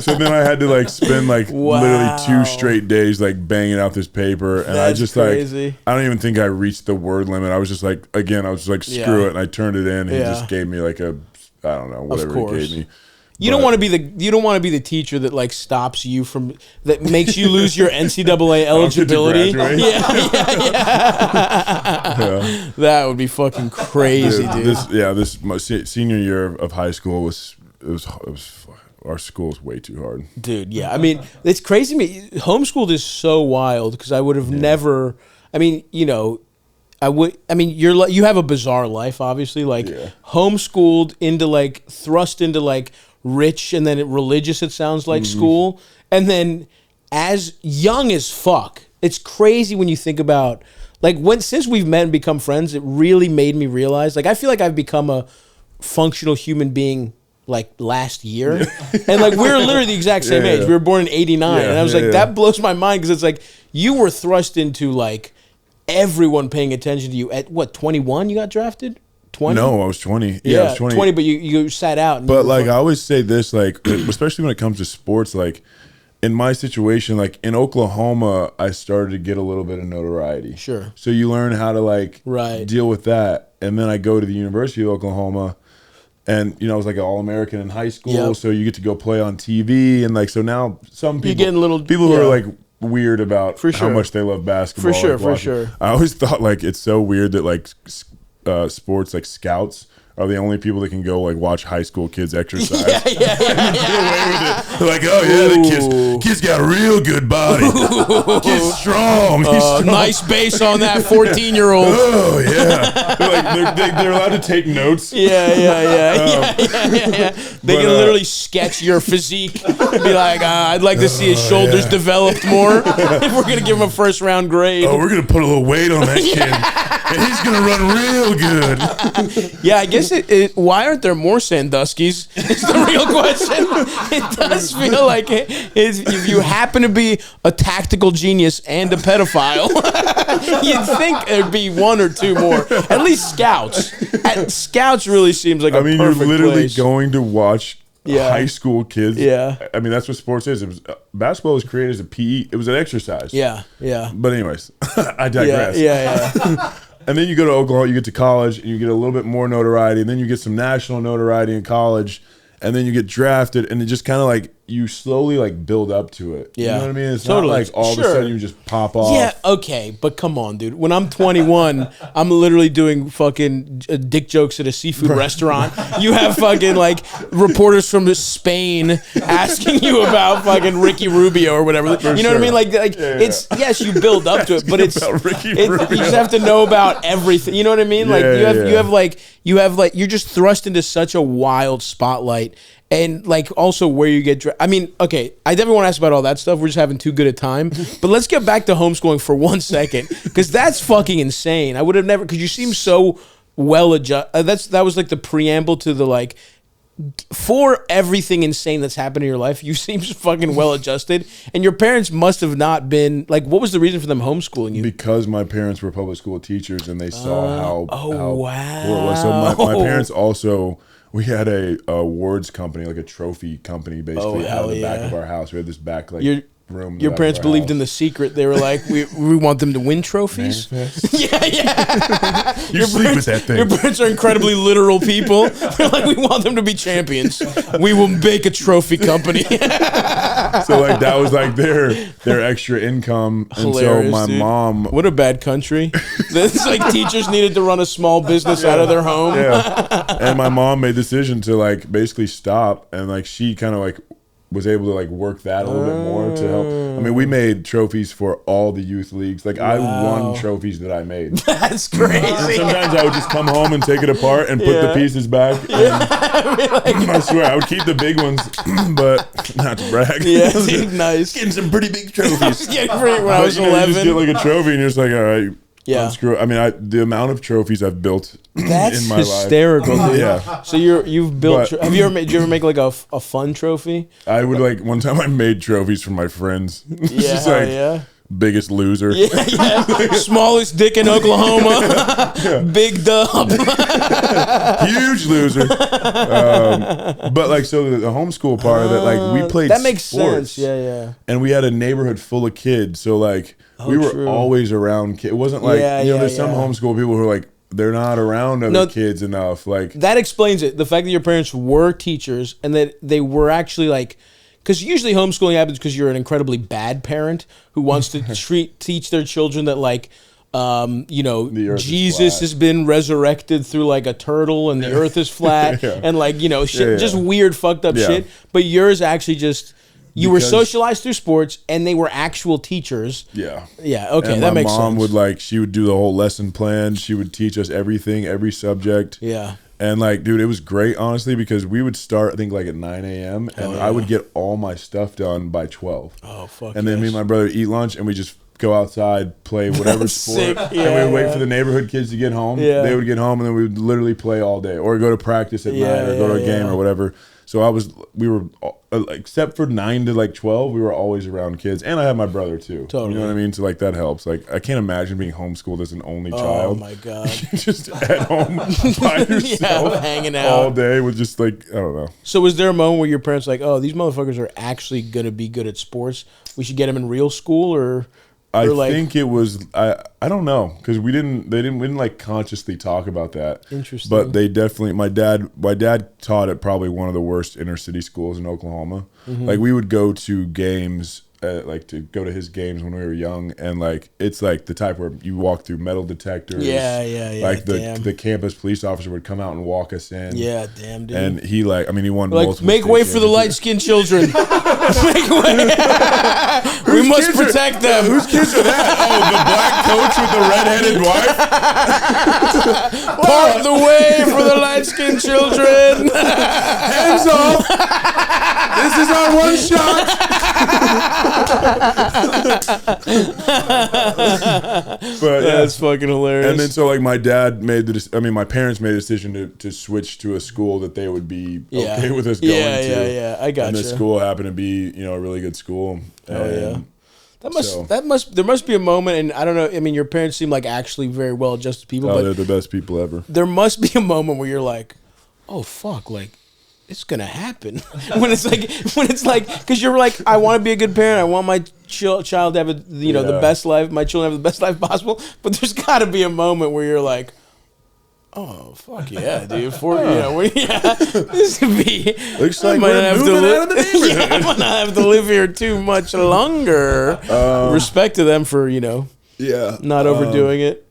So then I had to like spend like literally 2 straight days like banging out this paper, and That's I just crazy. like I don't even think I reached the word limit. I was just like, again, I was like, screw it, and I turned it in. He just gave me like a, I don't know, whatever he gave me. You don't want to be the teacher that like stops you from, that makes you lose your NCAA eligibility. That would be fucking crazy, dude. This my senior year of high school was our school is way too hard, dude. I mean, it's crazy to me. Homeschooled is so wild because I would have never. I mean, you know, you have a bizarre life, obviously. Like homeschooled into like thrust into like rich and then religious. It sounds like school, and then as young as fuck. It's crazy when you think about like since we've met and become friends. It really made me realize. Like I feel like I've become a functional human being like last year, and like we're literally the exact same age. We were born in '89, and I was like, that blows my mind because it's like you were thrust into like everyone paying attention to you at what 21 you got drafted. 20? No, I was 20. Yeah, I was 20, but you sat out. And but like I always say this, like especially when it comes to sports, like in my situation, like in Oklahoma, I started to get a little bit of notoriety. Sure. So you learn how to like deal with that, and then I go to the University of Oklahoma. And, you know, I was like an All-American in high school, so you get to go play on TV. And, like, so now some people, people who are, like, weird about how much they love basketball. For sure. I always thought, like, it's so weird that, like, sports, like, scouts are the only people that can go, like, watch high school kids exercise. Get away with it. They're like, oh, yeah, the kid's got a real good body. Kid's strong. He's strong. Nice base on that 14-year-old. Oh, yeah. They're allowed to take notes. Yeah. They can literally sketch your physique. Be like, I'd like to see his shoulders developed more. If we're going to give him a first-round grade. Oh, we're going to put a little weight on that kid. And he's going to run real good. Yeah, I guess why aren't there more Sandusky's? Is the real question. It does feel like if you happen to be a tactical genius and a pedophile, you'd think there'd be 1 or 2 more. At least Scouts. Scouts really seems like a perfect you're literally place. going to watch high school kids. I mean, that's what sports is. It was basketball was created as a PE. It was an exercise. Yeah. But anyways, I digress. And then you go to Oklahoma, you get to college, and you get a little bit more notoriety, and then you get some national notoriety in college, and then you get drafted, and it just kind of like you slowly like build up to it. You know what I mean? It's not like all of a sudden you just pop off. Yeah, okay, but come on, dude. When I'm 21, I'm literally doing fucking dick jokes at a seafood restaurant. You have fucking like reporters from Spain asking you about fucking Ricky Rubio or whatever. You know what I mean? Like it's yes, you build up to it, but it's you just have to know about everything. You know what I mean? Like you have you're just thrust into such a wild spotlight. And like also where you get, I mean, okay, I definitely want to ask about all that stuff. We're just having too good a time. But let's get back to homeschooling for 1 second, because that's fucking insane. I would have never, because you seem so well adjusted. That was like the preamble to the like, for everything insane that's happened in your life, you seem fucking well adjusted. And your parents must have not been, like, what was the reason for them homeschooling you? Because my parents were public school teachers and they saw how wow. poor it was. So my parents also... We had a awards company, like a trophy company, basically out of the back of our house. We had this back, like room. Your parents believed in the secret. They were like, we want them to win trophies. Yeah. You sleep with that thing. Your parents are incredibly literal people. They're like, we want them to be champions. We will make a trophy company. So like that was like their extra income. Hilarious, and so my dude. mom. What a bad country. It's like teachers needed to run a small business out of their home. Yeah. And my mom made the decision to like basically stop, and like she kind of like was able to like work that a little bit more to help. I mean, we made trophies for all the youth leagues. Like I won trophies that I made. That's crazy. And sometimes I would just come home and take it apart and put the pieces back. I swear I would keep the big ones, but not to brag. Yeah, nice. Getting some pretty big trophies. When I was 11. You just get like a trophy and you're just like, all right. Yeah. Unscrew. I mean, the amount of trophies I've built That's in my hysterical, life. dude. Yeah. So you've built. But- Did you ever make like a fun trophy? I would like one time I made trophies for my friends. It's Yeah, just like yeah. biggest loser. Yeah. Smallest dick in Oklahoma. Big dub. Huge loser. But like so the homeschool part of it, like we played That makes sports, sense. Yeah. and we had a neighborhood full of kids. So like we were true. always around kids. It wasn't like there's some homeschool people who are like they're not around other kids enough. Like That explains it. The fact that your parents were teachers and that they were actually like, because usually homeschooling happens because you're an incredibly bad parent who wants to teach their children that like, Jesus has been resurrected through like a turtle and the earth is flat and like, shit, just weird fucked up shit. But yours actually just, you were socialized through sports and they were actual teachers. Yeah. Yeah. Okay. And that makes my mom sense. would like, she would do the whole lesson plan. She would teach us everything, every subject. Yeah. And like, dude, it was great, honestly, because we would start, I think, like at 9 a.m. and I would get all my stuff done by 12. Oh, fuck. And then me and my brother eat lunch and we just go outside, play whatever sport. Sick. And we would wait for the neighborhood kids to get home. Yeah. They would get home and then we would literally play all day or go to practice at night or go to a game or whatever. So we were, except for 9 to like 12, we were always around kids. And I had my brother too. Totally. You know what I mean? So like that helps. Like I can't imagine being homeschooled as an only child. Oh my God. Just at home by yourself hanging out all day with just like, I don't know. So was there a moment where your parents were like, oh, these motherfuckers are actually going to be good at sports? We should get them in real school or I like, think it was I don't know because we didn't like consciously talk about that. Interesting. But they definitely my dad taught at probably one of the worst inner city schools in Oklahoma. Mm-hmm. Like we would go to games like to go to his games when we were young, and like it's like the type where you walk through metal detectors. Yeah. Like the campus police officer would come out and walk us in. Yeah, damn, dude. And he like, I mean, he won like, multiple make state way for the championships. light-skinned children. Make way. We must protect them. Whose kids are that? Oh, the black coach with the redheaded wife? Part the way for the light-skinned children. Hands off! This is our one shot! But That's fucking hilarious. and then so like my parents made a decision to switch to a school that they would be okay with us going to. Yeah. I got And you. the school happened to be, a really good school. And There must be a moment, and I don't know. I mean, your parents seem like actually very well-adjusted people, but they're the best people ever. there must be a moment where you're like, oh fuck, like it's gonna happen. when it's like, because you're like, I want to be a good parent. I want my child to have the best life. My children have the best life possible. But there's got to be a moment where you're like, oh fuck yeah, dude! This could be. Looks like we're moving out of the neighborhood. I might not have to live here too much longer. Respect to them for not overdoing it.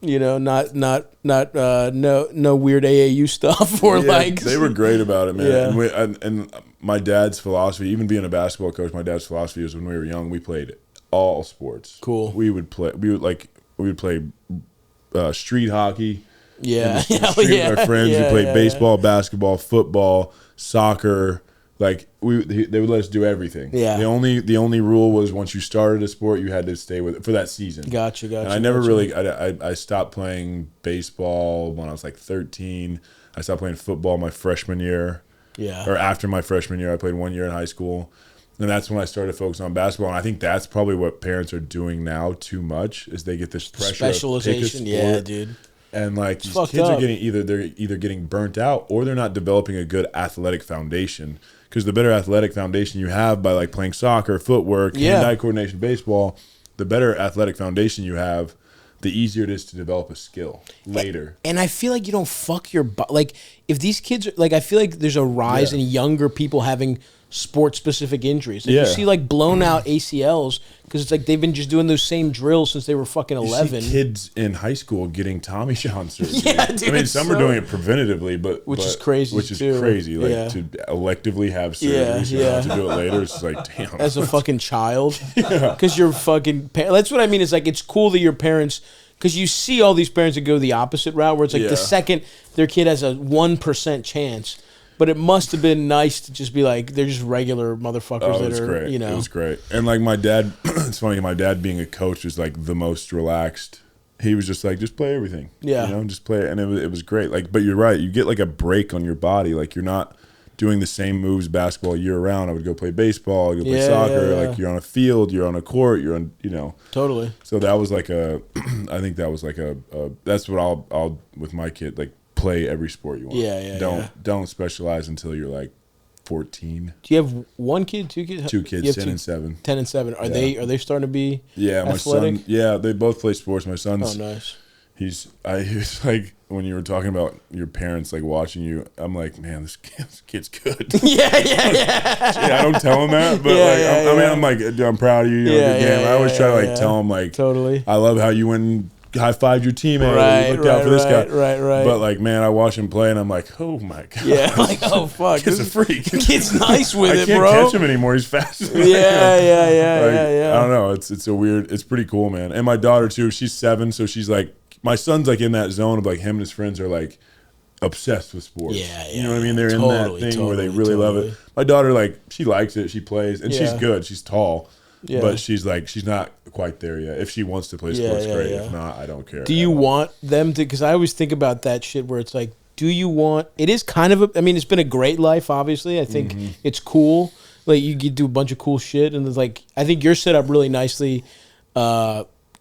Not no weird AAU stuff or like. They were great about it, man. Yeah. And my dad's philosophy, even being a basketball coach, my dad's philosophy was when we were young, we played all sports. Cool. We would play street hockey. Yeah, Our friends who played baseball, basketball, football, soccer. Like they would let us do everything. Yeah. The only rule was once you started a sport, you had to stay with it for that season. Gotcha. And I never really. I stopped playing baseball when I was like 13. I stopped playing football my freshman year. Yeah. Or after my freshman year, I played 1 year in high school. And that's when I started focusing on basketball. And I think that's probably what parents are doing now too much is they get this pressure Specialization. of pick a sport. Yeah, dude. And like these kids up. are getting they're either getting burnt out or they're not developing a good athletic foundation. Because the better athletic foundation you have by like playing soccer, footwork, hand-eye coordination, baseball, the better athletic foundation you have, the easier it is to develop a skill later. And I feel like you don't fuck your like if these kids are, like I feel like there's a rise in younger people having sport specific injuries. Like you see like blown out ACLs because it's like they've been just doing those same drills since they were fucking 11. You see kids in high school getting Tommy John surgery. Yeah, dude, I mean, some are doing it preventatively, which is crazy. Which is crazy. Like to electively have surgery, to do it later. It's like, damn. As a fucking child, because you're fucking. That's what I mean. Is like it's cool that your parents. Because you see all these parents that go the opposite route, where it's like the second their kid has a 1% chance. But it must have been nice to just be like, they're just regular motherfuckers that are, great. you know. It was great. And like my dad, it's funny, my dad being a coach was like the most relaxed. He was just like, just play everything. Yeah. You know, just play it. And it was great. Like, but you're right. You get like a break on your body. Like you're not doing the same moves basketball year round. I would go play baseball, I'd go play soccer. Like you're on a field, you're on a court, you're on, you know. Totally. So that was like I think that was like that's what I'll with my kid, like, play every sport you want. Don't specialize until you're like 14. Do you have one kid, two kids? 2 kids, 10 and 7. 10 and 7. Are they starting to be my athletic? son. They both play sports. My son's nice. He's like when you were talking about your parents like watching you, I'm like, man, this kid's good. I don't tell him that, but I mean, I'm like, dude, I'm proud of you. Good game. I always try to like tell him like, totally. I love how you went and high-fived your teammate. Right, looked out for this guy. Right. But like, man, I watch him play and I'm like, oh my god. Yeah, like, oh fuck. Kid's a freak. Kid's nice with it, bro. I can't catch him anymore. He's fast. Yeah. I don't know. It's a weird. It's pretty cool, man. And my daughter too. She's 7, so she's like, my son's like in that zone of like him and his friends are like obsessed with sports. You know what I mean? They're in that thing where they really love it. My daughter, like, she likes it. She plays, and she's good. She's tall. But she's like, she's not quite there yet. If she wants to play sports, great. If not, I don't care. Do you want them to? Because I always think about that shit where it's like, do you want? It is kind of. I mean, it's been a great life. Obviously, I think it's cool. Like you do a bunch of cool shit, and it's like I think you're set up really nicely.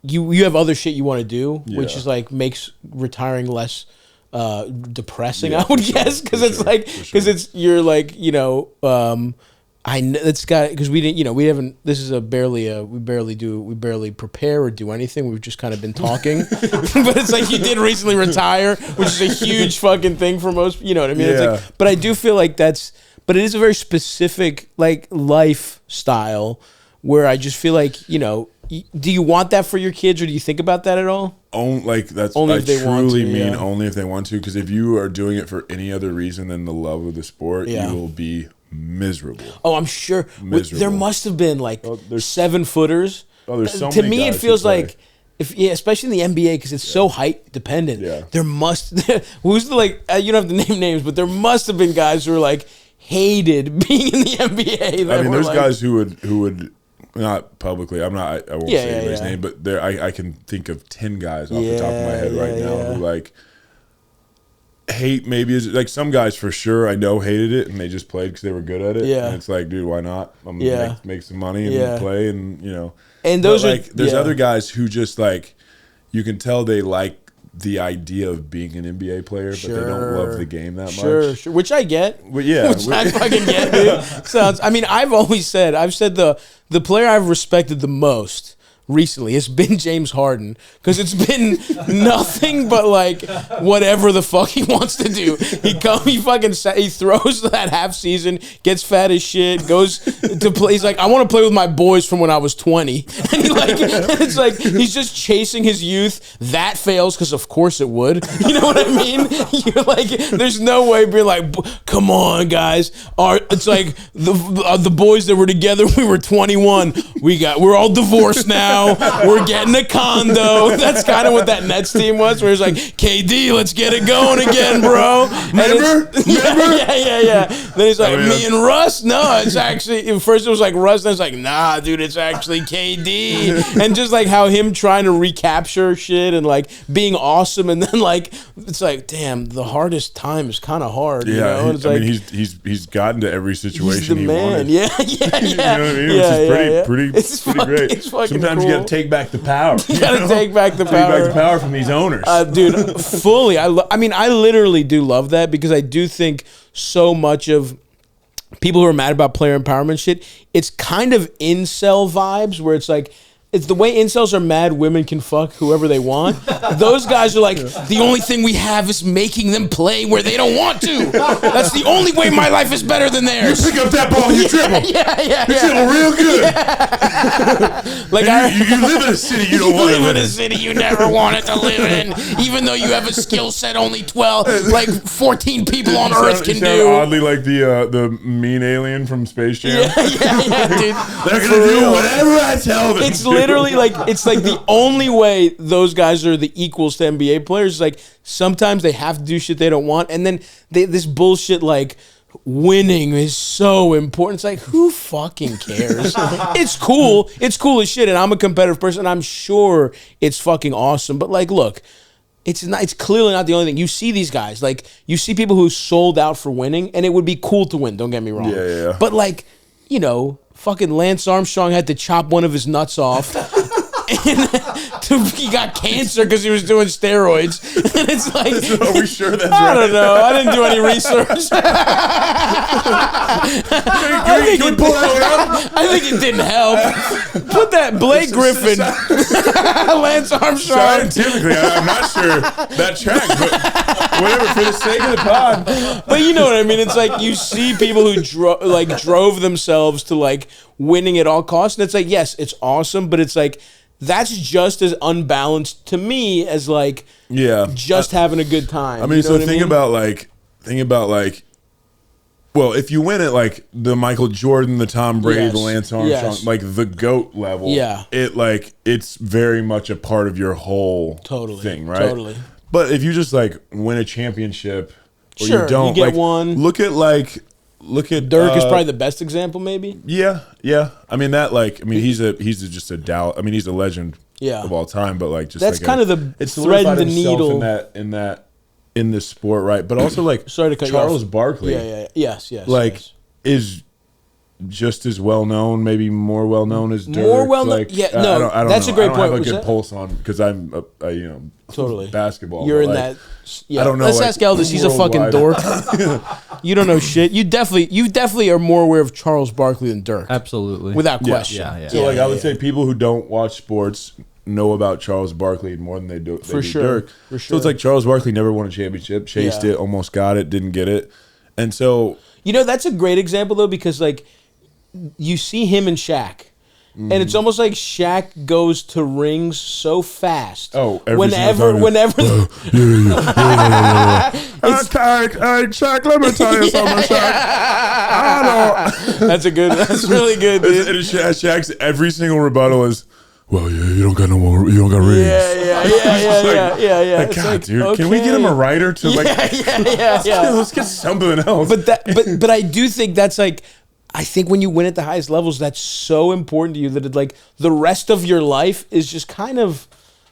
You have other shit you want to do, which is like makes retiring less depressing. I would guess because it's like it's you're like I know it's got because we didn't we haven't this is we barely prepare or do anything. We've just kind of been talking, but it's like you did recently retire, which is a huge fucking thing for most. You know what I mean? It's like, but I do feel like but it is a very specific like lifestyle where I just feel like do you want that for your kids or do you think about that at all? Only if they want to. Only if they want to, because if you are doing it for any other reason than the love of the sport, you will be miserable. Oh, I'm sure. There must have been like 7-footers. Oh, there's so to many me, guys it feels who play. like especially in the NBA because it's so height dependent. Yeah. There must who's the like you don't have to name names, but there must have been guys who were like hated being in the NBA. I mean, there's guys who would. Not publicly. I won't say anybody's name, but I can think of 10 guys off the top of my head right now who like hate. Maybe is like some guys for sure I know hated it and they just played because they were good at it. Yeah, and it's like, dude, why not? I'm gonna make some money and play and And those are like there's other guys who just like you can tell they like the idea of being an NBA player, but they don't love the game that much. Sure, which I get. But which I fucking get, dude. I mean, I've said the player I've respected the most recently has been James Harden because it's been nothing but like whatever the fuck he wants to do. He throws that half season, gets fat as shit, goes to play. He's like, I want to play with my boys from when I was 20, and it's like he's just chasing his youth. That fails because of course it would. You know what I mean? You're like, there's no way being like, come on, guys. It's like the boys that were together. We were 21. We're all divorced now. We're getting a condo. That's kind of what that Nets team was, where it's like, KD, let's get it going again, bro. Remember? Yeah. Then he's like, me and Russ? No, it's actually, at first it was like Russ, then it's like, nah, dude, it's actually KD. And just like how him trying to recapture shit and like being awesome, and then like, it's like, damn, the hardest time is kind of hard. Yeah, you know? He's gotten to every situation he wanted. Yeah. You know what I mean? Which is pretty great. It's fucking Sometimes cool. you got to take back the power. You got to take back the power. Take back the power from these owners. Dude, fully. I mean, I literally do love that because I do think so much of people who are mad about player empowerment shit, it's kind of incel vibes where it's like, it's the way incels are mad women can fuck whoever they want. Those guys are like, the only thing we have is making them play where they don't want to. That's the only way my life is better than theirs. You pick up that ball and you dribble. Yeah. You're feeling real good. Like you live in a city you don't want to live in. You live in a city you never wanted to live in, even though you have a skill set only 14 people on Earth can do. Oddly like the mean alien from Space Jam. Yeah, dude. They're going to do whatever I tell them. It's literally like, it's like the only way those guys are the equals to NBA players is like sometimes they have to do shit they don't want, and then this bullshit like winning is so important. It's like, who fucking cares? It's cool as shit, and I'm a competitive person. I'm sure it's fucking awesome, but like, look, it's clearly not the only thing. You see these guys, like you see people who sold out for winning, and it would be cool to win, don't get me wrong. Yeah. But like, you know, fucking Lance Armstrong had to chop one of his nuts off. And he got cancer because he was doing steroids. And it's like, are we sure that's I don't know. I didn't do any research. I think it didn't help. Put that Blake Griffin, Lance Armstrong. Scientifically, I'm not sure that track, but whatever, for the sake of the pod. But you know what I mean? It's like you see people who drove themselves to like winning at all costs. And it's like, yes, it's awesome, but it's like, that's just as unbalanced to me as like just having a good time. I mean, so think about like, well, if you win at like the Michael Jordan, the Tom Brady, the Lance Armstrong, like the GOAT level, it's very much a part of your whole thing, right? Totally. But if you just like win a championship or you don't, you get like, one. Look at Dirk is probably the best example, maybe. Yeah. I mean he's just a Dow. I mean he's a legend of all time. But like just that's like kind of the thread in the needle in this sport, right? But also like sorry to cut Charles you off. Barkley, yes, is just as well known, maybe more well known as Dirk. More well known, like, I don't that's know. a great point. I don't have a good pulse on because I'm totally basketball. You're in like, that. Yeah. I don't know. Let's ask Eldis. He's a fucking dork. You don't know shit. You definitely are more aware of Charles Barkley than Dirk. Absolutely, without question. Yeah. So I would say people who don't watch sports know about Charles Barkley more than they do Dirk. For sure. So it's like Charles Barkley never won a championship, chased it, almost got it, didn't get it, and so that's a great example though because like you see him and Shaq. And it's almost like Shaq goes to rings so fast. Oh, whenever. Shaq, let me tell you something, Shaq. That's really good, dude. And Shaq's every single rebuttal is, well, you don't got rings. Yeah. Like, God, dude, okay. Can we get him a writer to like? Let's get something else. But I do think that's like. I think when you win at the highest levels, that's so important to you that it, like the rest of your life is just kind of,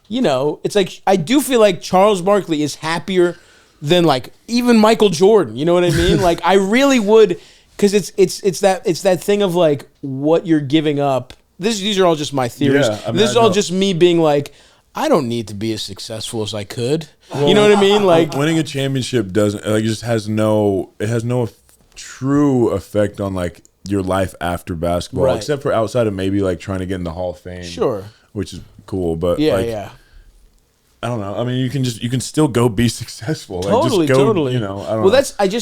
it's like I do feel like Charles Barkley is happier than like even Michael Jordan. You know what I mean? Like I really would, because it's that thing of like what you're giving up. These are all just my theories. Yeah, I mean, this is all just me being like, I don't need to be as successful as I could. Well, you know what I mean? Like winning a championship doesn't like it just has no true effect on like your life after basketball, except for outside of maybe like trying to get in the Hall of Fame, which is cool. But I don't know. I mean, you can still go be successful. Totally. I don't know. Well, that's what I'm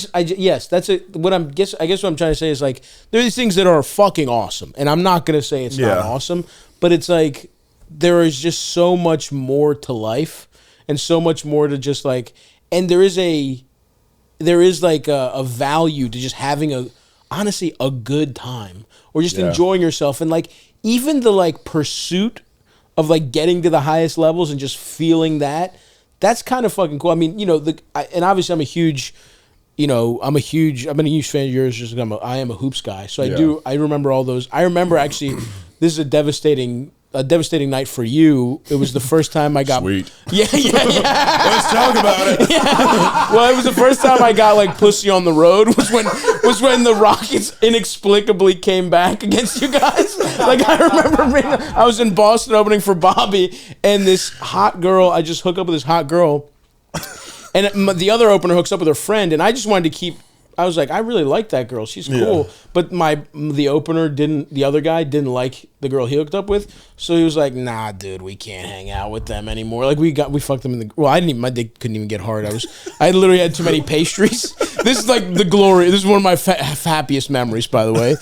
trying to say is like there are these things that are fucking awesome, and I'm not gonna say it's not awesome, but it's like there is just so much more to life, and so much more to just like, and there is like a value to just having honestly a good time or just enjoying yourself, and like even the like pursuit of like getting to the highest levels and just feeling that's kind of fucking cool. I mean, and obviously I'm a huge I've been a huge fan of yours just because I am a hoops guy. So I remember all those. I remember actually this is a devastating a devastating night for you. It was the first time I got. Sweet. Yeah. Let's talk about it. Yeah. Well, it was the first time I got like pussy on the road. Was when the Rockets inexplicably came back against you guys. Like I remember I was in Boston opening for Bobby, and this hot girl. I just hook up with this hot girl, and the other opener hooks up with her friend, and I just wanted to keep. I was like, I really like that girl. She's cool. Yeah. But the opener the other guy didn't like the girl he hooked up with. So he was like, nah, dude, we can't hang out with them anymore. Like we fucked them in the, my dick couldn't even get hard. I literally had too many pastries. This is like the glory. This is one of my happiest memories, by the way.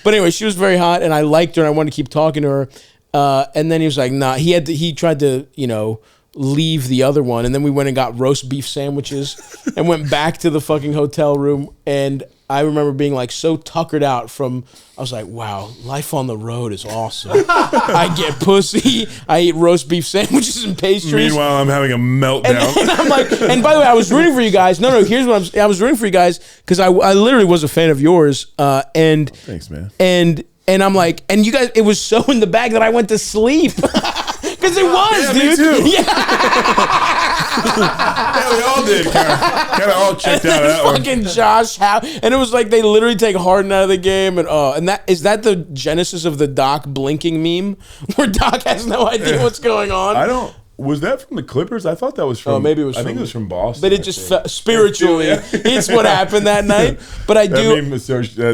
But anyway, she was very hot and I liked her and I wanted to keep talking to her. And then he was like, nah, he tried to, leave the other one, and then we went and got roast beef sandwiches and went back to the fucking hotel room, and I remember being like so tuckered out I was like, wow, life on the road is awesome. I get pussy, I eat roast beef sandwiches and pastries. Meanwhile, I'm having a meltdown. And I'm like, and by the way, I was rooting for you guys. No, here's what I was rooting for you guys because I literally was a fan of yours. And thanks, man. And I'm like, and you guys, it was so in the bag that I went to sleep. Because it was, dude. Me too. Yeah. Yeah, we all did. Kind of all checked out of that one. Fucking Josh Howe. And it was like they literally take Harden out of the game. And is that the genesis of the Doc blinking meme? Where Doc has no idea what's going on? Was that from the Clippers? I thought that was from. Oh, maybe it was. I think it was from Boston. But it just spiritually, it's what happened that night. But I do.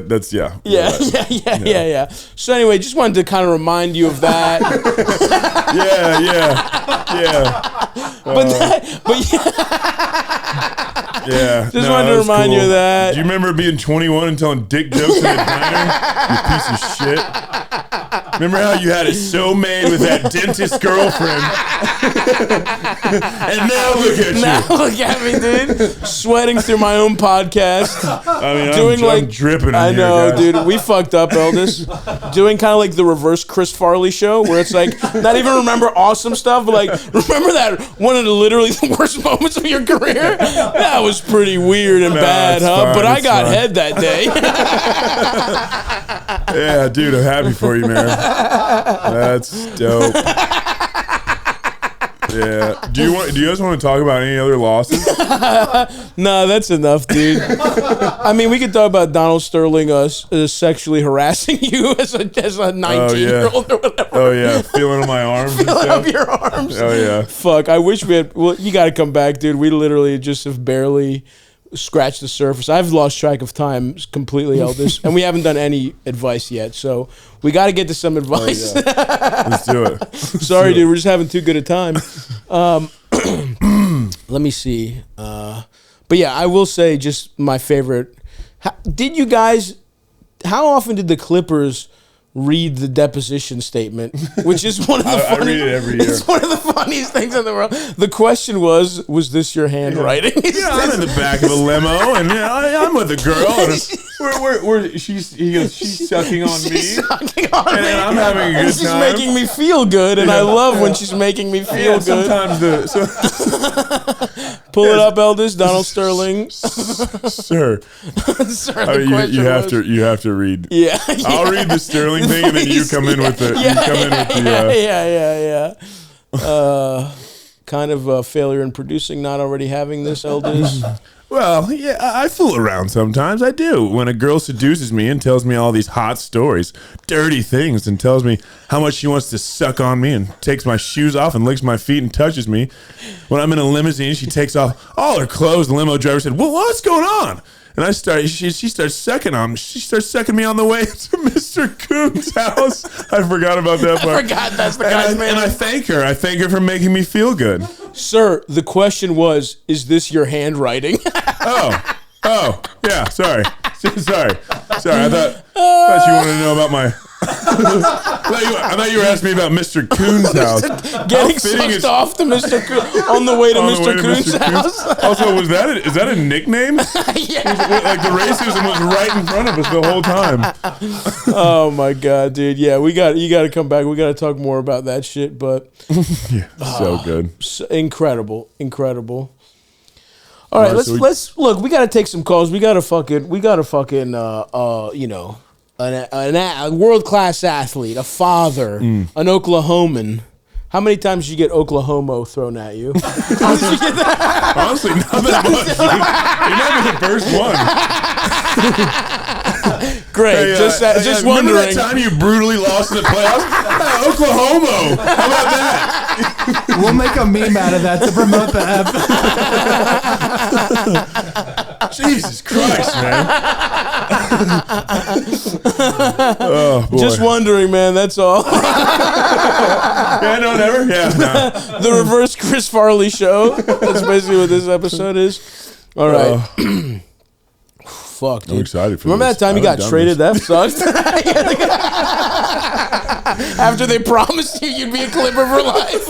That's yeah. Yeah. So anyway, just wanted to kind of remind you of that. Yeah. Just wanted to remind you of that. Do you remember being 21 and telling dick jokes in the diner? You piece of shit. Remember how you had it so made with that dentist girlfriend? And now look at you. Now look at me, dude. Sweating through my own podcast. I mean, I'm dripping in I know, here, dude. We fucked up, Eldest. Doing kind of like the reverse Chris Farley show, where it's like, not even remember awesome stuff, but like, remember that one of the literally the worst moments of your career? That was pretty weird and bad, huh? Fine, but I got head that day. Yeah, dude, I'm happy for you, man. That's dope. Yeah. Do you guys want to talk about any other losses? Nah, that's enough, dude. I mean, we could talk about Donald Sterling sexually harassing you as a 19-year-old or whatever. Oh yeah, feeling on my arms. Feeling up your arms. Oh yeah. Fuck, I wish we had. Well, you got to come back, dude. We literally just have barely scratched the surface. I've lost track of time completely, Eldest, and we haven't done any advice yet. So we got to get to some advice. Oh, yeah. Let's do it. Sorry, dude. We're just having too good a time. Let me see. But yeah, I will say just my favorite. Did you guys? How often did the Clippers read the deposition statement, which is one of the I read it every year. It's one of the funniest things in the world. The question was this your handwriting? Yeah, I'm in the back of a limo, and I'm with a girl, and she's sucking on me. Sucking on me. And I'm having a good she's time. Making me feel good, and I love when she's making me feel good. Sometimes Pull it up, Eldest. Donald Sterling. Sir. Sir, I mean, you have to read. Yeah. I'll read the Sterling thing, and then you come in with the. Kind of a failure in producing, not already having this, Eldest. Well, yeah, I fool around sometimes. I do. When a girl seduces me and tells me all these hot stories, dirty things, and tells me how much she wants to suck on me and takes my shoes off and licks my feet and touches me. When I'm in a limousine, she takes off all her clothes. The limo driver said, well, what's going on? And she starts sucking on me. She starts sucking me on the way to Mr. Coon's house. I forgot about that part. I forgot that's the guy's name. And I thank her. I thank her for making me feel good. Sir, the question was, is this your handwriting? Oh, yeah, sorry. Sorry. I thought you wanted to know about my... I thought you were asking me about Mr. Coon's house. Getting sucked off to Mr. Coon on the way to Mr. Coon's house. Also, is that a nickname? Yeah. Like the racism was right in front of us the whole time. Oh my god, dude. Yeah, you got to come back. We got to talk more about that shit. But yeah, so good, incredible. All right, let's look. We got to take some calls. We got to fucking a world-class athlete, a father, an Oklahoman. How many times did you get Oklahoma thrown at you? Honestly, not that much. You're not the first one. Great. Hey, just remember wondering. that time you brutally lost in the playoffs? Oklahoma. How about that? We'll make a meme out of that to promote the app. Jesus Christ, man. Oh, boy. Just wondering, man. That's all. Yeah, no, never. Yeah, no. The reverse Chris Farley show. That's basically what this episode is. All right. Fuck, dude. I'm excited for Remember this. that time you I got haven't traded? done That sucked. After they promised you'd be a Clipper for life.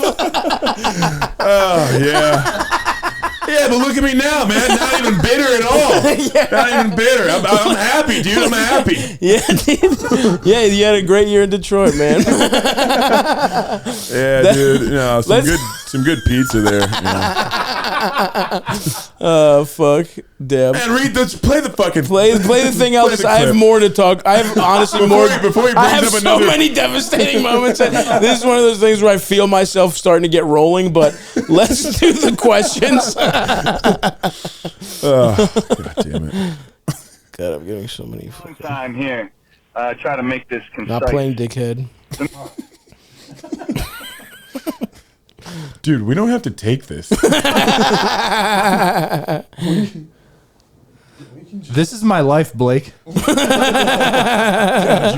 Oh, yeah. Yeah, but look at me now, man. Not even bitter at all. Not even bitter. I'm happy, dude. I'm happy. Yeah, dude. Yeah, you had a great year in Detroit, man. Yeah, dude. No, some good pizza there. You know. Fuck. Damn. Man, play the fucking Play the thing else. the I have clip. more to talk. I have honestly more. Before he I brings have up so another. many devastating moments. This is one of those things where I feel myself starting to get rolling. But let's do the questions. Oh, God damn it. God, I'm getting so many. Time here. Try to make this concise. Not playing dickhead. Dude, we don't have to take this. This is my life, Blake. God,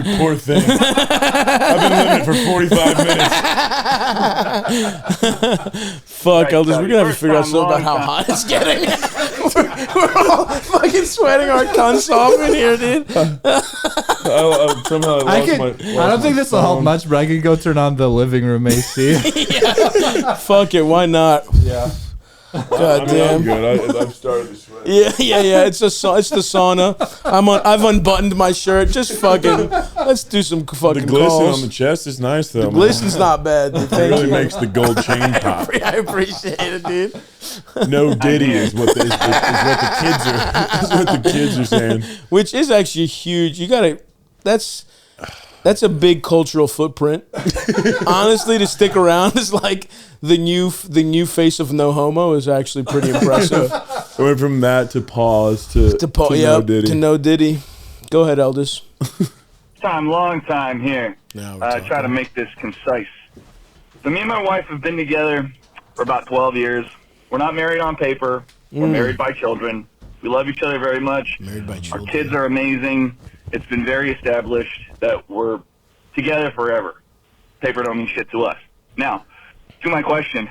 you poor thing. I've been living it for 45 minutes. Fuck, Right, Elders, we're gonna have to first figure out time, something about long how time. hot it's getting. we're all fucking sweating our cunts off in here, dude. Somehow I don't think this will help much, but I could go turn on the living room AC. Fuck it, why not? Yeah. God I'm damn. good. I've started to sweat. Yeah. It's the sauna. I've unbuttoned my shirt. Just fucking. Let's do some The fucking glisten calls. on the chest is nice, though. The glisten's not bad. Dude. It Thank really you. makes the gold chain pop. I appreciate it, dude. No Diddy is what the kids are saying. Which is actually huge. You gotta. That's a big cultural footprint. Honestly, to stick around is like the new face of no homo is actually pretty impressive. I went from that to pause to no Diddy. To no Diddy. Go ahead, Elders. Long time here. Now we're Try to make this concise. So me and my wife have been together for about 12 years. We're not married on paper. We're married by children. We love each other very much. Married by children. Our kids are amazing. It's been very established that we're together forever. Paper don't mean shit to us. Now, to my question.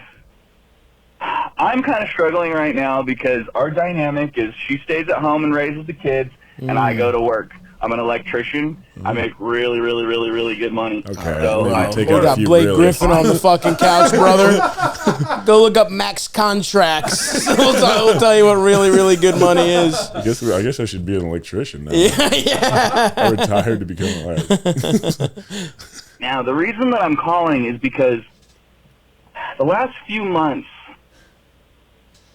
I'm kind of struggling right now because our dynamic is she stays at home and raises the kids, and I go to work. I'm an electrician. I make really, really, really, really good money. Okay, So maybe I take We out a got few Blake really. Griffin on the fucking couch, brother. Go look up max contracts. we'll tell you what really, really good money is. I guess I should be an electrician now. Yeah. I retired to become an electrician. Now, the reason that I'm calling is because the last few months,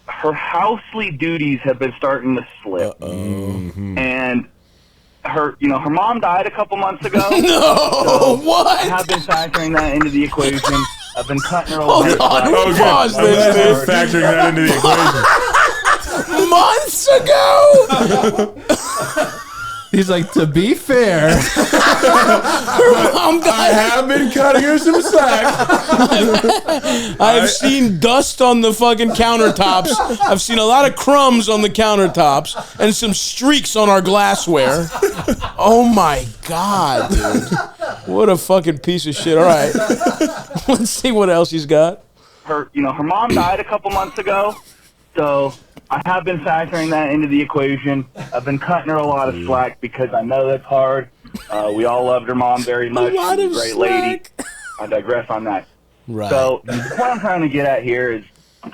her housely duties have been starting to slip. And her mom died a couple months ago. No, what? I have been factoring that into the equation. I've been cutting her a lot. Hold on, Oh, good. pause I'm glad this, you're factoring that into the equation. dude. Months ago? He's like, to be fair, Mom I died. have been cutting her some slack. I've seen dust on the fucking countertops. I've seen a lot of crumbs on the countertops and some streaks on our glassware. Oh my God, dude. What a fucking piece of shit. All right. Let's see what else he's got. Her mom died a couple months ago, so I have been factoring that into the equation. I've been cutting her a lot of slack because I know that's hard. We all loved her mom very much. lot She's of a great slack. lady. I digress on that. Right. So the point I'm trying to get at here is,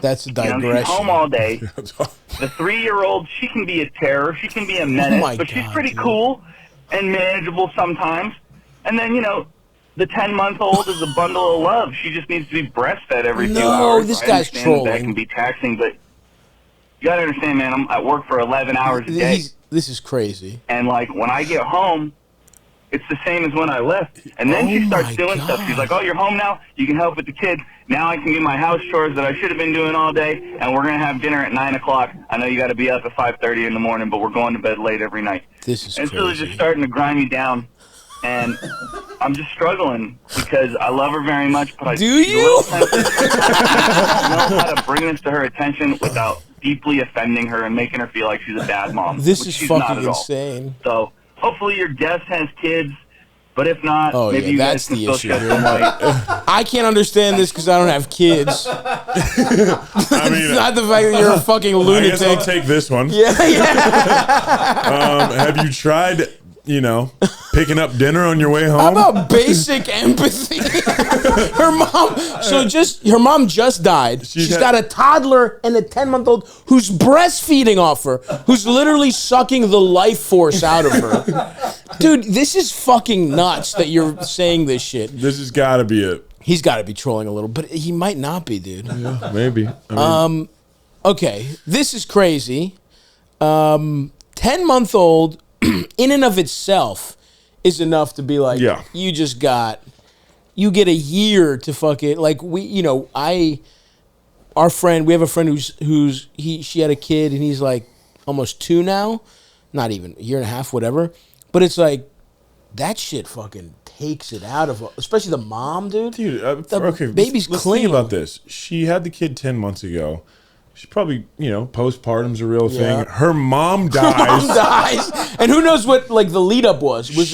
That's a she's home digression. all day. The 3-year-old, she can be a terror. She can be a menace, my but she's God, pretty dude. cool and manageable sometimes. And then, the 10-month-old is a bundle of love. She just needs to be breastfed every few No, hours. this I guy's understand that trolling. can be taxing, but you gotta understand, man, I'm at work for 11 hours a day. This is crazy. And, when I get home, it's the same as when I left. And then she starts doing stuff. She's like, oh, you're home now? You can help with the kids. Now I can do my house chores that I should have been doing all day, and we're going to have dinner at 9 o'clock. I know you got to be up at 5:30 in the morning, but we're going to bed late every night. This is and crazy. so they're just starting to grind me down. And I'm just struggling because I love her very much, but she's a little sensitive. I don't know how to bring this to her attention without deeply offending her and making her feel like she's a bad mom. This is she's fucking not at all. insane. So hopefully your guest has kids, but if not, maybe you that's guys can the still issue. shed some light. I can't understand this because I don't have kids. I mean, It's not the fact that you're a fucking I guess I'll lunatic. take this one. Yeah. Have you tried, picking up dinner on your way home? How about basic empathy? Her mom just died. She's got a toddler and a 10-month-old who's breastfeeding off her, who's literally sucking the life force out of her. Dude, this is fucking nuts that you're saying this shit. This has got to be it. He's got to be trolling a little, but he might not be, dude. Yeah, maybe. I mean, Okay, this is crazy. 10-month-old in and of itself is enough to be like, Yeah. you get a year to fuck it. Like we have a friend she had a kid and he's like almost 2 now, not even a year and a half, whatever. But it's like that shit fucking takes it out of, especially the mom, dude. dude, the baby's let's clean. think about this. She had the kid 10 months ago. She's probably, postpartum's a real Yeah. thing. Her mom dies. Mom dies, and who knows what like the lead up was? Was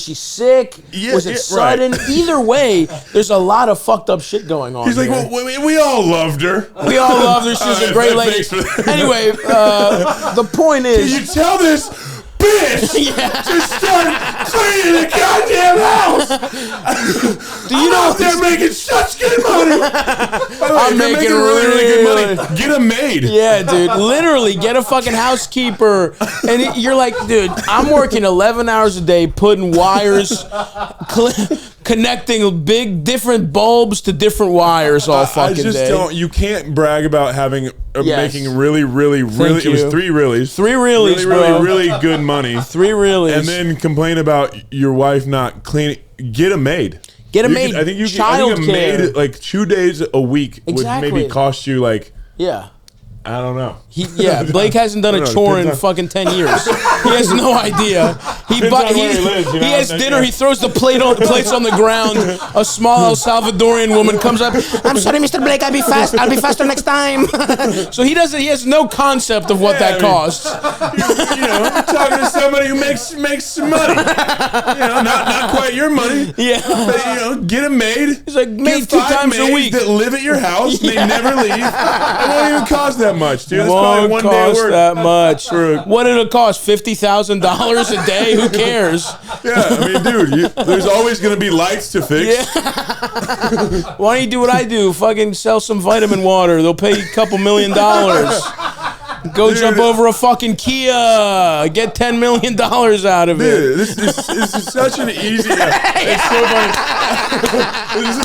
she sick? Yeah, was it yeah, sudden? right. Either way, there's a lot of fucked up shit going on. He's like, here. well, we all loved her. We all love her. She's a great lady. Thanks for that. Anyway, the point Can is, you tell this bitch to start cleaning the goddamn house? do you know They're making such good money. By the way, I'm they're making really good money. Get a maid. Yeah, dude. Literally, get a fucking housekeeper. And you're like, dude, I'm working 11 hours a day putting wires, connecting big different bulbs to different wires all fucking I just day. don't. You can't brag about having Yes. making really. It was you. 3 reallys. 3 reallys, bro. really good money. 3 reallys. And then complain about your wife not cleaning. Get a maid. Get a You maid. could- I think Child a care. maid like 2 days a week Exactly. would maybe cost you like, Yeah. I don't know. Blake hasn't done a I don't know, chore in depends on- fucking 10 years. He has no idea. He Depends on where he lives, he has dinner. He throws the plates on the ground. A small El Salvadorian woman comes up. I'm sorry, Mr. Blake. I'll be faster next time. So he has no concept of what that costs. You're talking to somebody who makes some money. Not quite your money. Yeah. But, get a maid. He's like, maid Get 2 5 times a maids week. that live at your house. They never leave. It won't even cost that much, dude. That's probably Won't 1 day of cost work. that much. What did it cost? $50,000 a day? Who cares? Yeah, I mean, dude, there's always going to be lights to fix. Yeah. Why don't you do what I do? Fucking sell some vitamin water. They'll pay you a couple $1 million. Go jump over a fucking Kia. Get $10 million out of it. Dude, this is such an easy. It's so funny.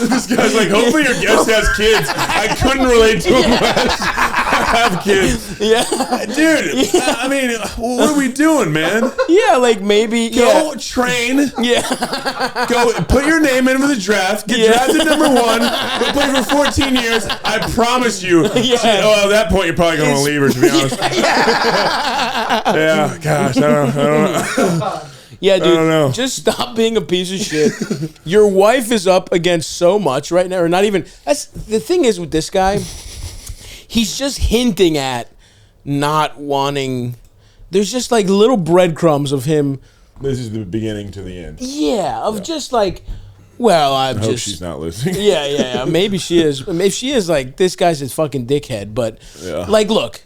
this guy's like, hopefully your guest has kids. I couldn't relate to him less. I have kids. Yeah. Dude, I mean, what are we doing, man? Yeah, like maybe. Go train. Yeah. Go put your name in for the draft. Get drafted #1. Go play for 14 years. I promise you. At that point, you're probably going to leave her, to be honest. Yeah, gosh, I don't know. Yeah, dude, I don't know. just stop being a piece of shit. Your wife is up against so much right now, or not even. That's the thing is with this guy. He's just hinting at not wanting. There's just like little breadcrumbs of him. This is the beginning to the end. Yeah, just like, well, I hope she's not listening. Yeah. Maybe she is. If she is, like, this guy's a fucking dickhead. But, like, look,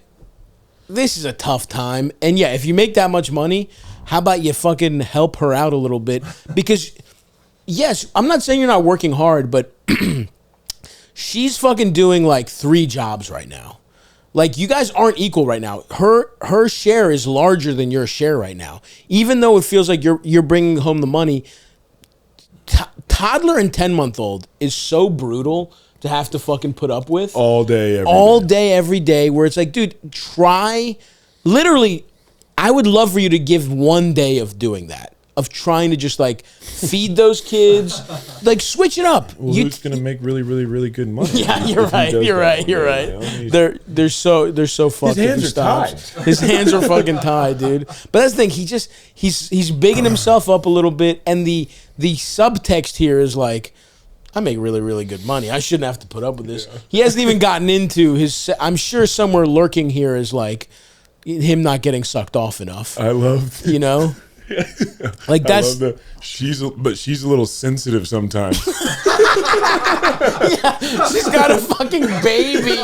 this is a tough time. And, yeah, if you make that much money, how about you fucking help her out a little bit? Because, yes, I'm not saying you're not working hard, but she's fucking doing, like, 3 jobs right now. Like, you guys aren't equal right now. Her share is larger than your share right now. Even though it feels like you're bringing home the money, toddler and 10-month-old is so brutal to have to fucking put up with. All day, every day, where it's like, dude, try. Literally, I would love for you to give 1 day of doing that. of trying to just like feed those kids, like switch it up. Well, who's gonna make really, really, really good money? Yeah, you're right. You're right. You're right. You know? They're so fucked. His hands are tied. His hands are fucking tied, dude. But that's the thing. He's bigging himself up a little bit, and the subtext here is like, I make really, really good money. I shouldn't have to put up with this. Yeah. He hasn't even gotten into his. I'm sure somewhere lurking here is like him not getting sucked off enough. I love, you know. Like that's she's a little sensitive sometimes. Yeah, she's got a fucking baby.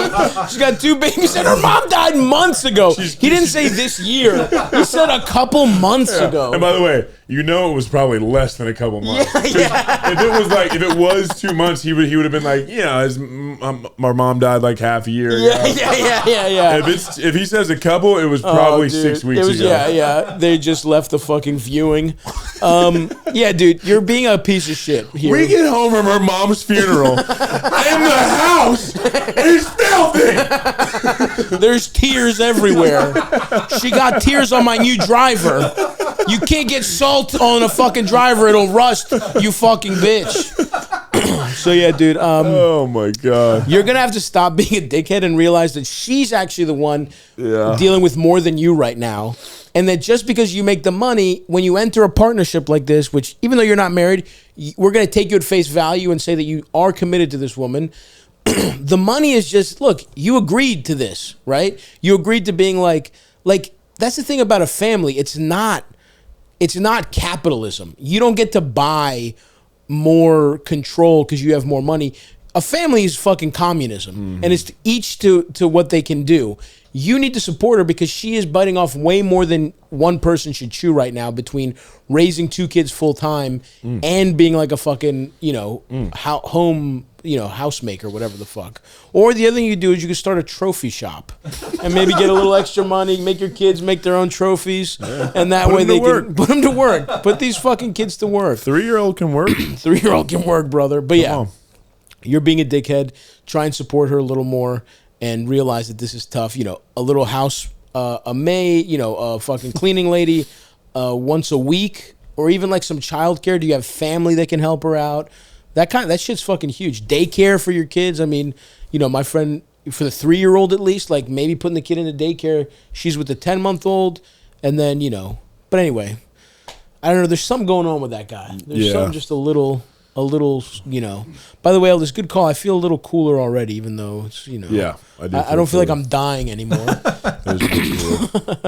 She's got 2 babies, and her mom died months ago. He didn't say this year. He said a couple months ago. And by the way, you know it was probably less than a couple months. Yeah. If it was 2 months, he would have been like, you know, our mom died like half a year ago. Yeah. If he says a couple, it was probably 6 weeks ago. Yeah. They just left the fucking viewing. Yeah, dude, you're being a piece of shit here. We get home from her mom's funeral, and the house is filthy. There's tears everywhere. She got tears on my new driver. You can't get salt on a fucking driver; it'll rust. You fucking bitch. So yeah, dude. Oh my god. You're gonna have to stop being a dickhead and realize that she's actually the one dealing with more than you right now. And that just because you make the money, when you enter a partnership like this, which even though you're not married, we're going to take you at face value and say that you are committed to this woman. The money is just, look, you agreed to this, right? You agreed to being like that's the thing about a family. It's not capitalism. You don't get to buy more control because you have more money. A family is fucking communism, and it's each to what they can do. You need to support her because she is biting off way more than one person should chew right now between raising 2 kids full time and being like a fucking, housemaker, whatever the fuck. Or the other thing you do is you can start a trophy shop and maybe get a little extra money, make your kids make their own trophies, and that way they can put them to work. Put these fucking kids to work. 3-year-old can work. 3-year-old can work, brother. But yeah, you're being a dickhead. Try and support her a little more. And realize that this is tough. You know, a little house, a maid, a fucking cleaning lady once a week, or even like some childcare. Do you have family that can help her out? That shit's fucking huge. Daycare for your kids. I mean, my friend, for the 3-year-old at least, like maybe putting the kid into daycare. She's with the 10-month-old, and then But anyway, I don't know. There's something going on with that guy. There's something just a little. By the way, Elvis, good call. I feel a little cooler already, even though it's, Yeah, I don't feel like I'm dying anymore.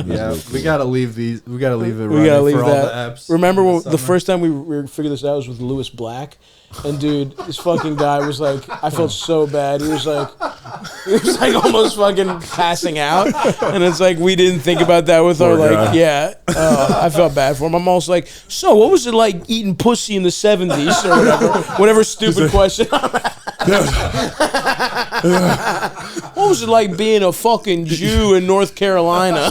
Yeah, we gotta leave these. We gotta leave it. We gotta leave for that. All the apps Remember the first time we figured this out was with Lewis Black, and dude, this fucking guy was like, I felt so bad. He was like almost fucking passing out, and it's like we didn't think about that with our I felt bad for him. I'm also like, so what was it like eating pussy in the 70s or whatever stupid question. What was it like being a fucking Jew in North Carolina?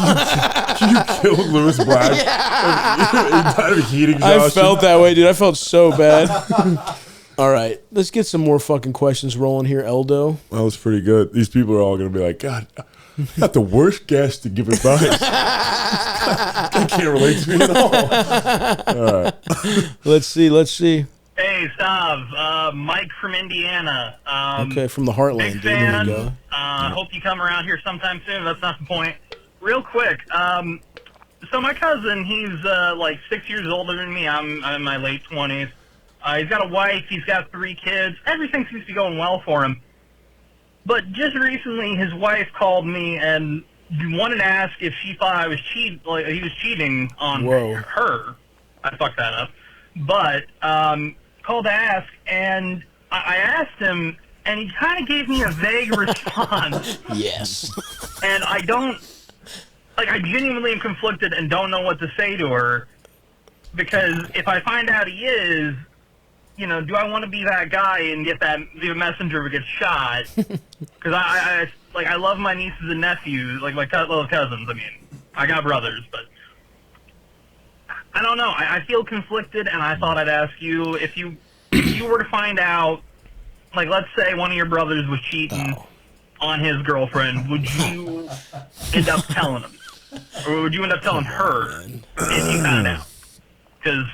You killed Lewis Black. He died of heat exhaustion. I felt that way, dude. I felt so bad. All right, let's get some more fucking questions rolling here, Eldo. That was pretty good. These people are all going to be like, God, not the worst guest to give advice. I can't relate to me at all. All right. Let's see. Hey, Stav. Mike from Indiana. Okay, from the heartland. Big fan. Hope you come around here sometime soon. That's not the point. Real quick. So my cousin, he's like 6 years older than me. I'm in my late 20s. He's got a wife. He's got 3 kids. Everything seems to be going well for him. But just recently, his wife called me and wanted to ask if she thought he was cheating on her. I fucked that up. But called to ask, and I asked him, and he kind of gave me a vague response. Yes. And I genuinely am conflicted and don't know what to say to her, because if I find out he is, do I want to be that guy and be a messenger who gets shot? Because I love my nieces and nephews, like my little cousins. I mean, I got brothers, but I don't know. I feel conflicted, and I thought I'd ask you if you were to find out, like, let's say one of your brothers was cheating on his girlfriend, would you end up telling him? Or would you end up telling her if you found out? Because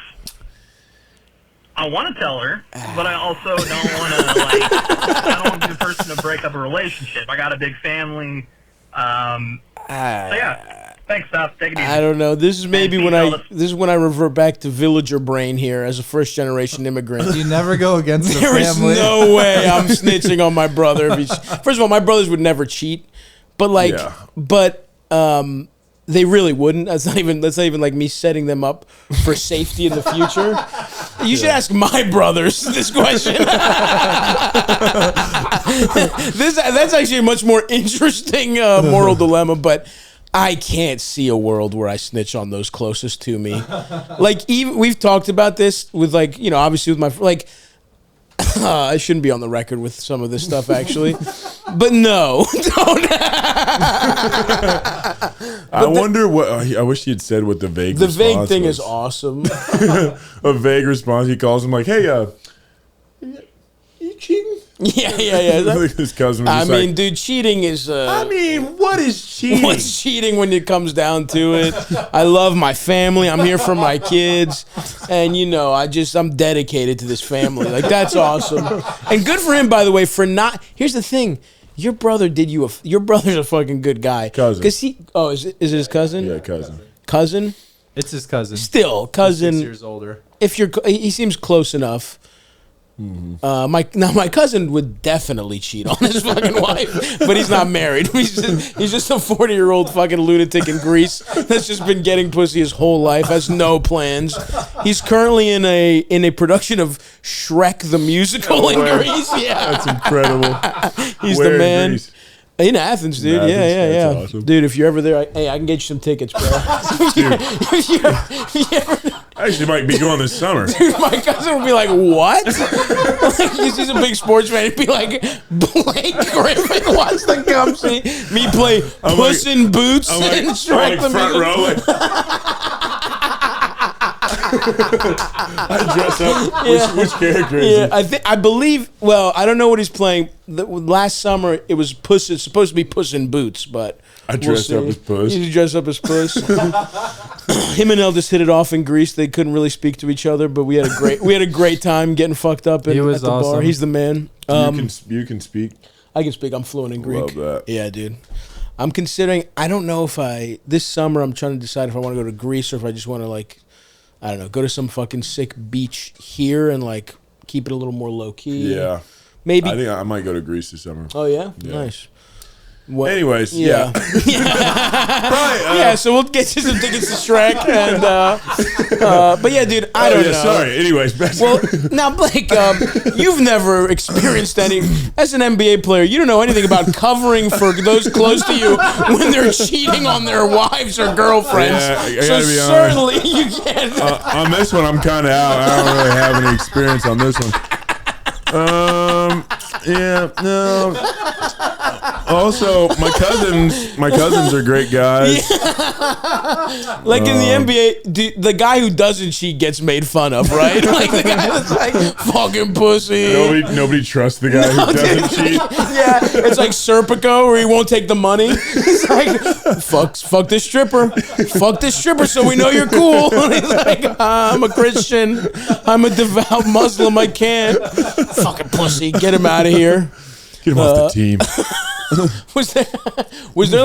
I want to tell her, but I also don't want to I don't want to be the person to break up a relationship. I got a big family. So yeah. Thanks, Stav. Take it easy. I don't know. This is maybe when I revert back to villager brain here as a first generation immigrant. You never go against the There is family. no way I'm snitching on my brother. First of all, my brothers would never cheat, but they really wouldn't. That's not even like me setting them up for safety in the future. You should ask my brothers this question. That's actually a much more interesting moral dilemma, but I can't see a world where I snitch on those closest to me. Like, even we've talked about this with, like, you know, obviously with my, like, I shouldn't be on the record with some of this stuff, actually. But no, don't. I wonder what, I wish he had said what the vague response vague thing was. is awesome. A vague response. He calls him like, hey, you cheating? Yeah. His cousin was I just mean, like, dude, cheating is. what is cheating? What's cheating when it comes down to it? I love my family. I'm here for my kids, and you know, I'm dedicated to this family. Like, that's awesome, and good for him, by the way, for not. Here's the thing. Your brother your brother's a fucking good guy. Cousin. Because is it his cousin? Yeah, cousin. Cousin? It's his cousin. Still, cousin. 6 years older. He seems close enough. Mm-hmm. My cousin would definitely cheat on his fucking wife, but he's not married. He's just a 40-year-old fucking lunatic in Greece that's just been getting pussy his whole life, has no plans. He's currently in a production of Shrek the Musical in Greece. Yeah, That's incredible. he's Where the in man. Greece? In Athens, dude. In Yeah. Athens? That's awesome. Dude, if you're ever there, I can get you some tickets, bro. If you ever- I actually might be going this summer. Dude, my cousin would be like, what? Like, he's a big sports fan. He'd be like, Blake Griffin wants to come see me play Puss in Boots I'm and like Shrek the front Musical. row. Like, I dress up. Which character is Yeah, I believe. Well, I don't know what he's playing. Last summer it was Puss. It's supposed to be Puss in Boots, but I dressed up as Puss. He dressed up as Puss. Him and Elle just hit it off in Greece. They couldn't really speak to each other, but we had a great time getting fucked up at the awesome. bar. He's the man. You can speak. I can speak. I'm fluent in Greek. Love that. Yeah, dude. I'm considering. I don't know if this summer I'm trying to decide if I want to go to Greece or if I just want to, like, I don't know, go to some fucking sick beach here and, like, keep it a little more low key. Yeah. Maybe. I think I might go to Greece this summer. Oh yeah, Yeah. nice. What? Anyways, yeah. Yeah, so we'll get you some tickets to Shrek, and but yeah, dude, I don't know. Sorry. Anyways, back to- Well, now, Blake, you've never experienced any, as an NBA player, you don't know anything about covering for those close to you when they're cheating on their wives or girlfriends. Yeah, I so gotta be honest. certainly you can't. on this one, I'm kind of out. I don't really have any experience on this one. Yeah, no. Also, my cousins are great guys. Like in the NBA, the guy who doesn't cheat gets made fun of, right? Like the guy that's like, fucking pussy. Nobody trusts the guy who doesn't cheat. Yeah, it's like Serpico where he won't take the money. He's like, fuck this stripper. Fuck this stripper so we know you're cool. And he's like, I'm a Christian. I'm a devout Muslim. I can't. Fucking pussy. Get him out of here. Get him off the team. Was there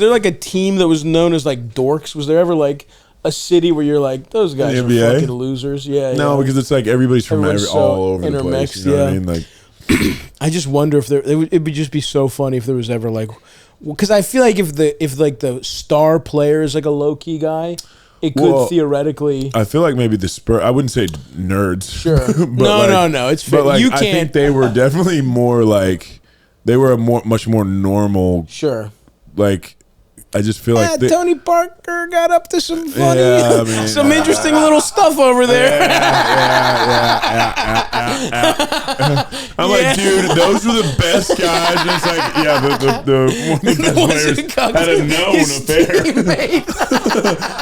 like a team that was known as like dorks? Was there ever like a city where you're like, those guys are NBA? fucking losers? Yeah. No, yeah. because it's like everybody's from Everyone's so all over the place. intermixed, You know what I yeah. mean? Like, I just wonder if it would just be so funny if there was ever like, because I feel like if the star player is like a low key guy, it could theoretically. I feel like maybe the Spurs. I wouldn't say nerds. Sure. No. It's fair. But like, You I can't. think they were definitely more like they were much more normal. Sure. Like, I just feel like Tony Parker got up to some funny, Yeah, I mean, some interesting little stuff over there. I'm like, dude, those were the best guys. And it's like, yeah, the one of the best players had a known affair.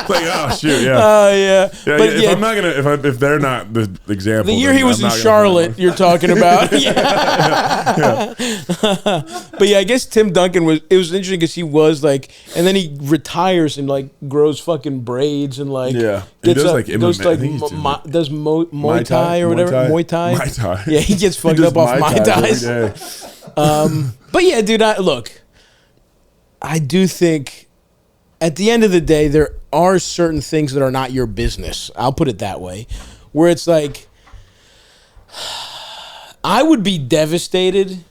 Like, oh shoot, yeah. Oh yeah. But if I'm not gonna, if they're not the example, the year then he was I'm in not gonna Charlotte, follow. you're talking about. Yeah. But yeah, I guess Tim Duncan it was interesting because he was like, and and then he retires and like grows fucking braids and like Yeah. gets He does up, like goes to MMA. I like think he's doing it. does Muay Thai or whatever, Muay Thai. Muay Thai. Yeah, he gets fucked does up off Muay Thais. every day. But yeah, dude, I do think at the end of the day, there are certain things that are not your business. I'll put it that way. Where it's like, I would be devastated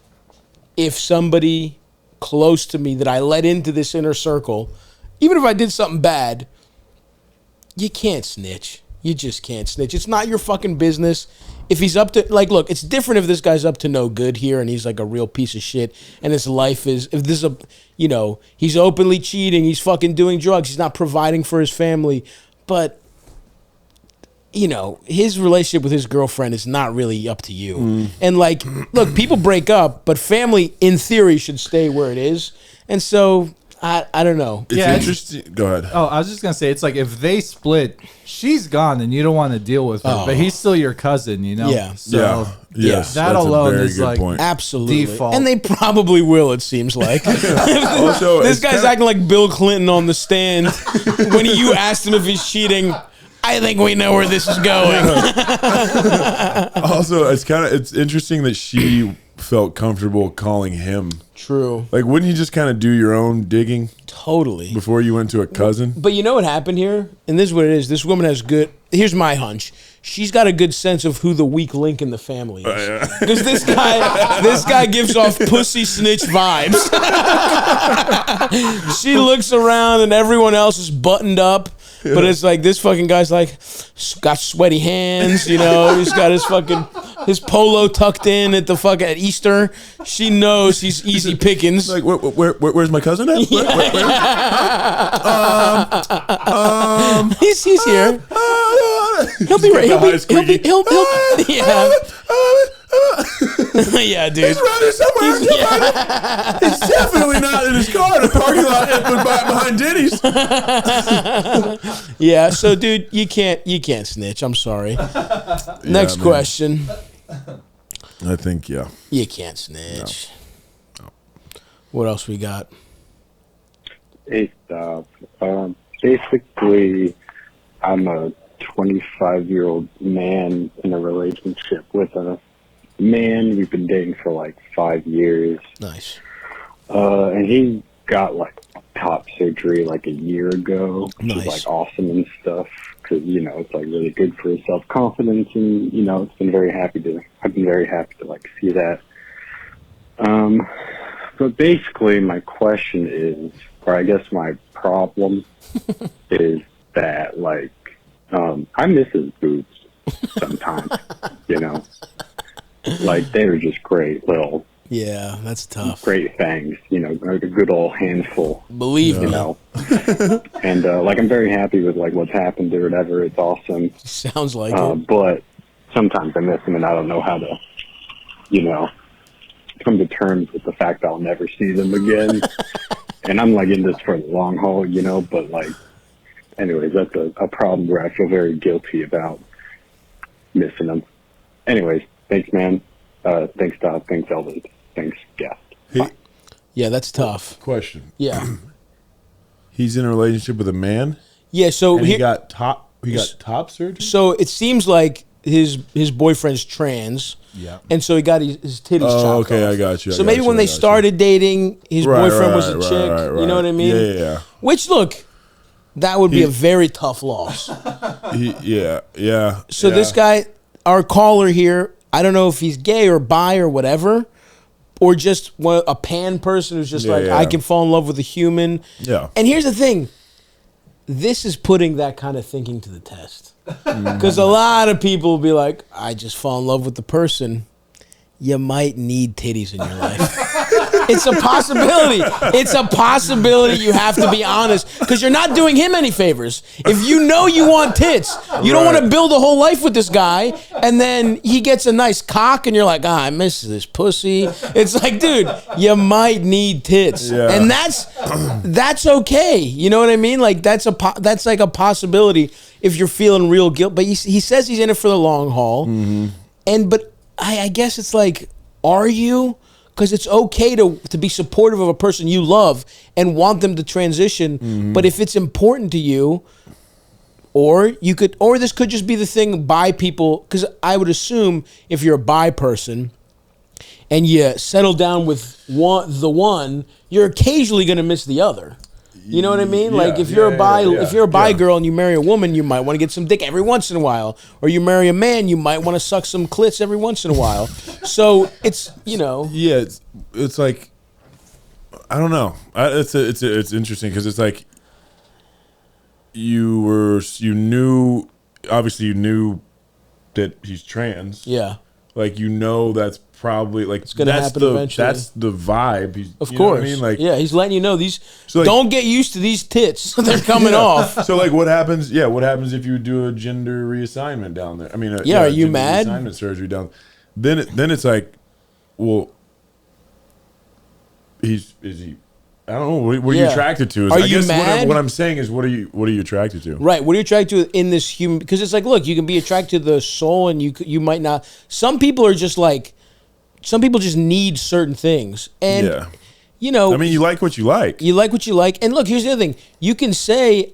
if somebody close to me that I let into this inner circle, even if I did something bad, you can't snitch. You just can't snitch. It's not your fucking business. If he's up to, like, look, it's different if this guy's up to no good here and he's like a real piece of shit and his life is, if this is a, you know, he's openly cheating, he's fucking doing drugs, he's not providing for his family. But, you know, his relationship with his girlfriend is not really up to you. And, like, look, people break up, but family, in theory, should stay where it is. And so, I don't know. It's interesting. Go ahead. Oh, I was just gonna say, it's like if they split, she's gone, and you don't want to deal with her, but he's still your cousin, you know. Yeah. So Yes, that that's a alone very is good like point. Absolutely. Default. And they probably will, it seems like. Also, This it's guy's kinda- acting like Bill Clinton on the stand when you asked him if he's cheating. I think we know where this is going. Also, it's interesting that she felt comfortable calling him. True. Like, wouldn't you just kind of do your own digging Totally. before you went to a cousin? But you know what happened here? And this is what it is. This woman has good, here's my hunch. She's got a good sense of who the weak link in the family is. Because this guy gives off pussy snitch vibes. She looks around and everyone else is buttoned up. But it's like this fucking guy's like got sweaty hands, you know. He's got his polo tucked in at the fucking at Easter. She knows he's easy pickings. Like, where's my cousin at? He's here. He'll be right. He'll yeah. Yeah, dude. He's around here somewhere. He's definitely not in his car in the parking lot behind Denny's. Yeah, so dude, you can't snitch. I'm sorry. Next man. question. I think, yeah. You can't snitch. No. What else we got? Hey, Stav. Basically, I'm a 25-year-old man in a relationship with a man. We've been dating for like 5 years. Nice. And he got like top surgery like a year ago, which Nice. is like awesome and stuff. Because, you know, it's like really good for his self-confidence, and, you know, I've been very happy to like see that. But basically my question is, or I guess my problem is that, like, I miss his boobs sometimes, you know? Like, they were just great little, Yeah, that's tough. great fangs, you know, like a good old handful, Believe you me. know? And, like, I'm very happy with, like, what's happened or whatever. It's awesome. Sounds like it. But sometimes I miss him, and I don't know how to, you know, come to terms with the fact I'll never see them again. And I'm, like, in this for the long haul, you know? But, like, anyways, that's a problem where I feel very guilty about missing them. Anyways, thanks, man. Thanks, Stav. Thanks, Elvis. Thanks, guest. Bye. Yeah, that's tough. Question. Yeah. He's in a relationship with a man, Yeah, so and he here, got top surgery? so it seems like his boyfriend's trans. Yeah. And so he got his titties chopped Oh, okay, off. I got you. So maybe when they started dating, his boyfriend was a chick. You know what I mean? Yeah. Which, look, that would be a very tough loss. Yeah. So this guy, our caller here, I don't know if he's gay or bi or whatever, or just a pan person who's just Yeah. I can fall in love with a human. Yeah. And here's the thing. This is putting that kind of thinking to the test. Because a lot of people will be like, I just fall in love with the person. You might need titties in your life. It's a possibility. It's a possibility. You have to be honest, because you're not doing him any favors. If you know you want tits, you don't want to build a whole life with this guy, and then he gets a nice cock, and you're like, I miss this pussy. It's like, dude, you might need tits, and that's okay. You know what I mean? Like that's like a possibility if you're feeling real guilt. But he says he's in it for the long haul, but I guess it's like, are you? because it's okay to be supportive of a person you love and want them to transition. But if it's important to you, or this could just be the thing bi people, because I would assume if you're a bi person and you settle down with the one, you're occasionally going to miss the other. You know what I mean? Like if you're a bi girl and you marry a woman, you might want to get some dick every once in a while. Or you marry a man, you might want to suck some clits every once in a while. So it's, Yeah, it's like, I don't know. It's interesting because it's like you knew that he's trans. Yeah. Like, that's probably like it's gonna happen eventually. That's the vibe. Of course, you know what I mean, like he's letting you know these. So don't get used to these tits; they're coming off. So like, what happens? Yeah, what happens if you do a gender reassignment down there? I mean, are you mad? Reassignment surgery down. Then it's like, well, is he? I don't know. What are you attracted to? Are you mad? What I'm saying is, what are you attracted to? Right. What are you attracted to in this human? Because it's like, look, you can be attracted to the soul, and you might not. Some people are just like. Some people just need certain things. And, I mean, you like what you like. You like what you like. And look, here's the other thing. You can say,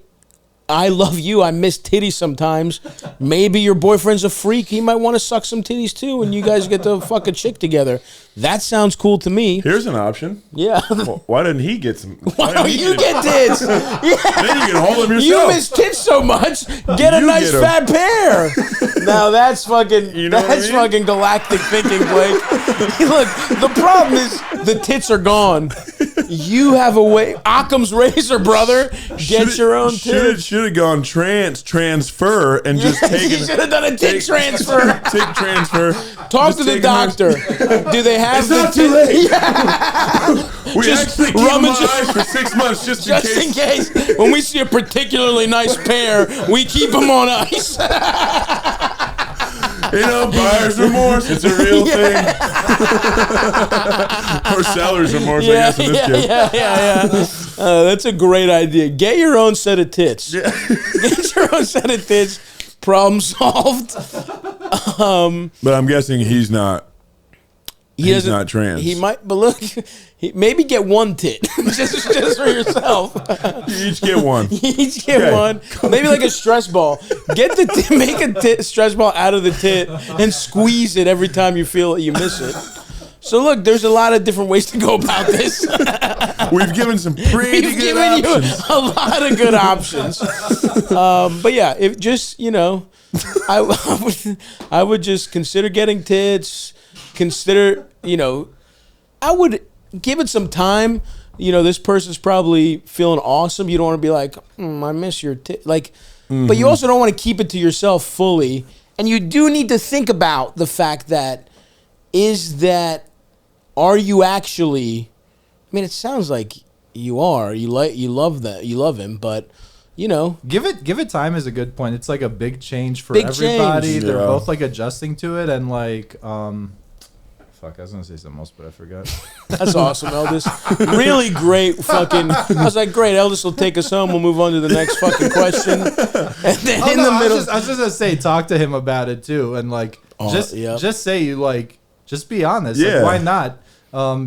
I love you. I miss titties sometimes. Maybe your boyfriend's a freak. He might want to suck some titties too, and you guys get to fuck a chick together. That sounds cool to me. Here's an option. Yeah. Well, why didn't he get some? Why don't you get tits? Then you can hold them yourself. You miss tits so much. Get a nice fat pair. Now that's fucking. Fucking galactic thinking, Blake. Look, the problem is the tits are gone. You have a way. Occam's razor, brother. Get your own tits. Should have gone transfer and just taken. You should have done a tit transfer. Tit transfer. Talk to the doctor. Do they have it's not too late. Yeah. We just actually keep them on ice for 6 months just in case. When we see a particularly nice pair, we keep them on ice. Buyer's remorse. It's a real thing. Or seller's remorse, I guess, in this case. Yeah. That's a great idea. Get your own set of tits. Yeah. Get your own set of tits. Problem solved. But I'm guessing he's not. He's not trans. He might, but look, maybe get one tit just for yourself. You each get one. You each get one. Maybe like a stress ball. Make a stress ball out of the tit and squeeze it every time you feel you miss it. So look, there's a lot of different ways to go about this. We've given some pretty good options. You a lot of good options. But yeah, if just I would just consider getting tits. Consider, I would give it some time. This person's probably feeling awesome. You don't want to be like, I miss your but you also don't want to keep it to yourself fully. And you do need to think about the fact that, are you actually, I mean, it sounds like you are. You love him, but give it time is a good point. It's like a big change for everybody. Change. They're both like adjusting to it, and like fuck, I was gonna say something else, but I forgot. That's awesome, Eldest. Really great fucking. I was like, great, Eldest will take us home. We'll move on to the next fucking question. And then the middle, I was just gonna say, talk to him about it too, and like just say you like, just be honest. Yeah. Like, why not?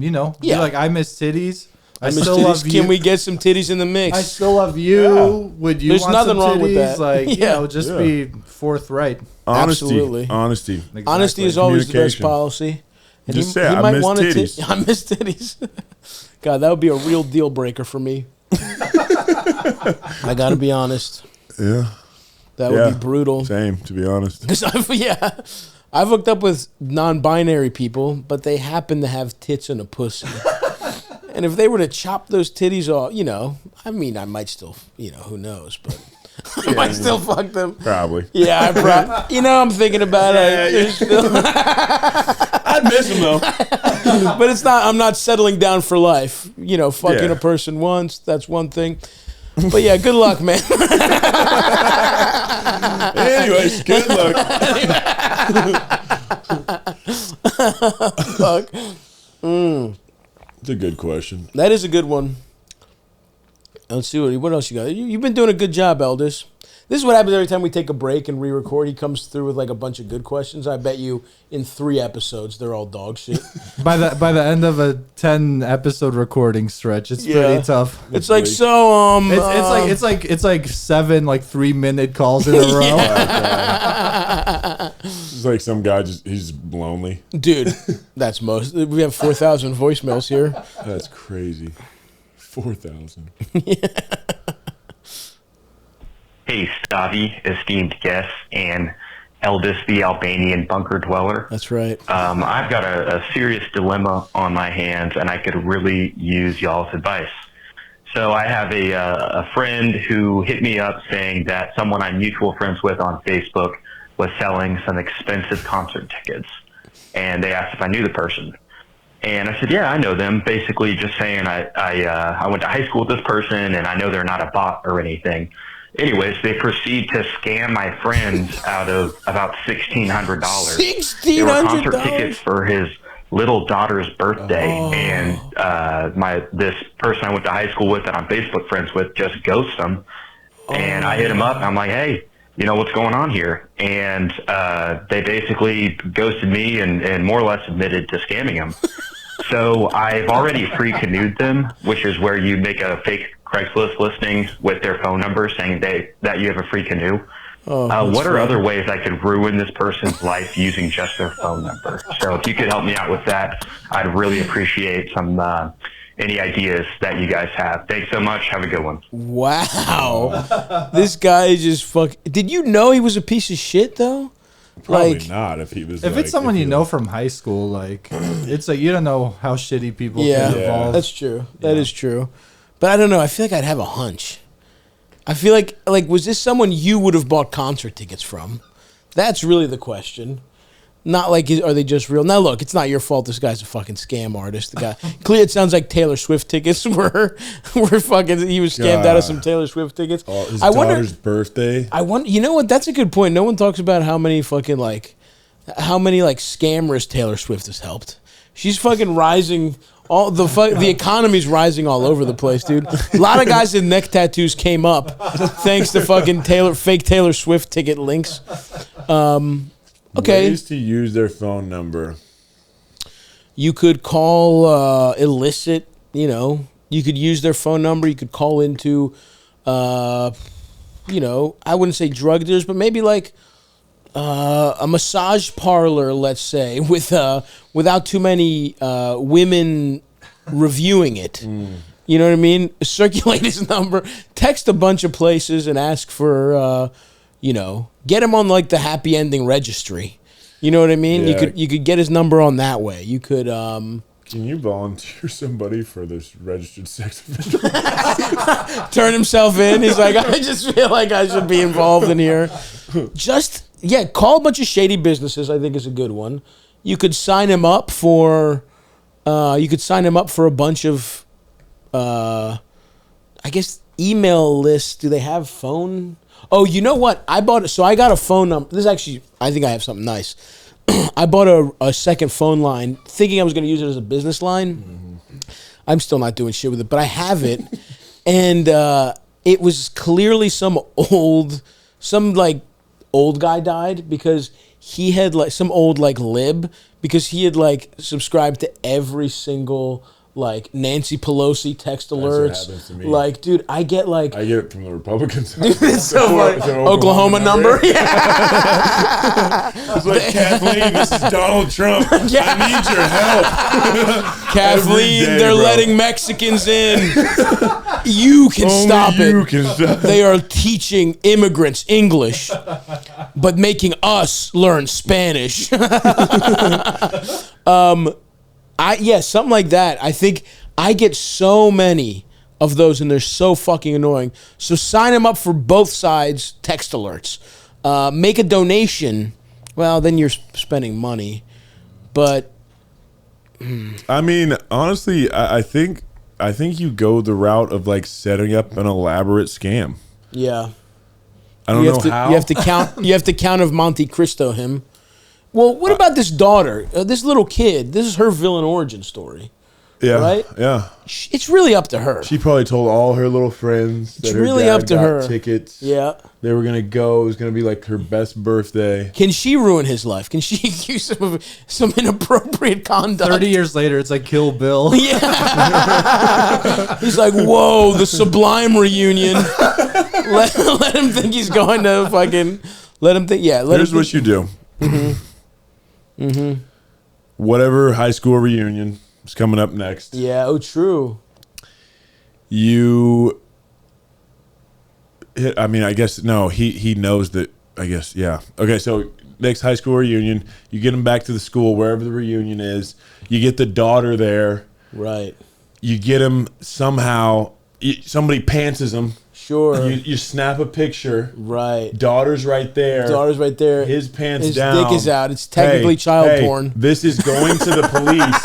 Be like, I miss titties. I still love you. Can we get some titties in the mix? I still love you. Yeah. Would you There's want nothing some wrong with titties? that. Like, just be forthright. Absolutely. Honesty. Exactly. Honesty is always the best policy. And just say, I miss titties. I miss titties. God, that would be a real deal breaker for me. I gotta be honest. Yeah. That would be brutal. Same, to be honest. Because I've hooked up with non-binary people, but they happen to have tits and a pussy. And if they were to chop those titties off, I mean, I might still, who knows, but I might still fuck them. Probably. Yeah, I'm thinking about it. I'd miss them though. But I'm not settling down for life. Fucking a person once, that's one thing. But yeah, good luck, man. Anyways, good luck. Fuck. It's a good question. That is a good one. Let's see what else you got. You've been doing a good job, Eldest. This is what happens every time we take a break and re-record. He comes through with like a bunch of good questions. I bet you in 3 episodes they're all dog shit. By the end of a 10 episode recording stretch, it's pretty tough. It's like so. It's like 7 like 3-minute calls in a row. It's like some guy he's lonely. Dude, that's most. We have 4,000 voicemails here. That's crazy. 4,000. Hey, Stavvy, esteemed guest, and Eldest the Albanian bunker dweller. That's right. I've got a serious dilemma on my hands, and I could really use y'all's advice. So I have a friend who hit me up saying that someone I'm mutual friends with on Facebook was selling some expensive concert tickets, and they asked if I knew the person. And I said, yeah, I know them. Basically just saying I went to high school with this person, and I know they're not a bot or anything. Anyways, they proceed to scam my friends out of about $1,600. They were concert tickets for his little daughter's birthday, and this person I went to high school with that I'm Facebook friends with just ghosts them. And I hit him up, and I'm like, hey, you know what's going on here? And they basically ghosted me and more or less admitted to scamming him. So I've already free-canoed them, which is where you make a fake Craigslist listing with their phone number saying that you have a free canoe. What are other ways I could ruin this person's life using just their phone number? So if you could help me out with that, I'd really appreciate some any ideas that you guys have. Thanks so much. Have a good one. Wow. This guy is just Did you know he was a piece of shit, though? Probably not if he was. If it's someone you know from high school, like it's like you don't know how shitty people can evolve. That's true. That is true. But I don't know. I feel like I'd have a hunch. I feel like was this someone you would have bought concert tickets from? That's really the question. Not like, are they just real? Now, look, it's not your fault. This guy's a fucking scam artist. The guy, clearly, it sounds like Taylor Swift tickets were fucking. He was scammed out of some Taylor Swift tickets. His daughter's birthday. I wonder. You know what? That's a good point. No one talks about how many scammers Taylor Swift has helped. She's fucking rising. All the economy's rising all over the place, dude. A lot of guys with neck tattoos came up thanks to fucking fake Taylor Swift ticket links. Okay. Ways to use their phone number. You could call illicit. You could use their phone number. You could call into, I wouldn't say drug dealers, but maybe like a massage parlor, let's say, without too many women reviewing it. You know what I mean? Circulate his number, text a bunch of places, and ask for, get him on like the happy ending registry. You know what I mean? Yeah. You could get his number on that way. You could. Can you volunteer somebody for this registered sex offender? Turn himself in. He's like, I just feel like I should be involved in here. Call a bunch of shady businesses. I think is a good one. You could sign him up for. You could sign him up for a bunch of. I guess email lists. Do they have phone? Oh, you know what? I got a phone number. This is actually. I think I have something nice. I bought a second phone line, thinking I was going to use it as a business line. Mm-hmm. I'm still not doing shit with it, but I have it, and it was clearly some old guy died because he had like some old like lib because he had like subscribed to every single like Nancy Pelosi text alerts. That's what happens to me. Like, dude, I get it from the Republicans. Dude, it's so funny. Oklahoma number. Yeah. It's like, Kathleen, this is Donald Trump. Yeah. I need your help. Kathleen, they're letting Mexicans in. You can stop it. They are teaching immigrants English, but making us learn Spanish. Something like that. I think I get so many of those, and they're so fucking annoying. So sign them up for both sides. Text alerts. Make a donation. Well, then you're spending money, but I mean, honestly, I think you go the route of like setting up an elaborate scam. Yeah, I don't know how. You have to count. You have to Count of Monte Cristo him. Well, what about this daughter, this little kid? This is her villain origin story, Yeah, right? Yeah. It's really up to her. She probably told all her little friends that It's her really dad up to got her. tickets. Yeah. They were gonna go. It was gonna be like her best birthday. Can she ruin his life? Can she accuse him of some inappropriate conduct? 30 years later, it's like Kill Bill. Yeah. He's like, whoa, the Sublime reunion. let him think he's going to fucking. Let him think. Yeah. Here's what you do. Whatever high school reunion is coming up next. Yeah. Oh, true. You. I mean, I guess no. He knows that. I guess yeah. Okay, so next high school reunion, you get him back to the school wherever the reunion is. You get the daughter there. Right. You get him somehow. Somebody pantses him. Sure. You snap a picture. Right. Daughter's right there. Daughter's right there. His pants His down. dick is out. It's technically child porn. This is going to the police,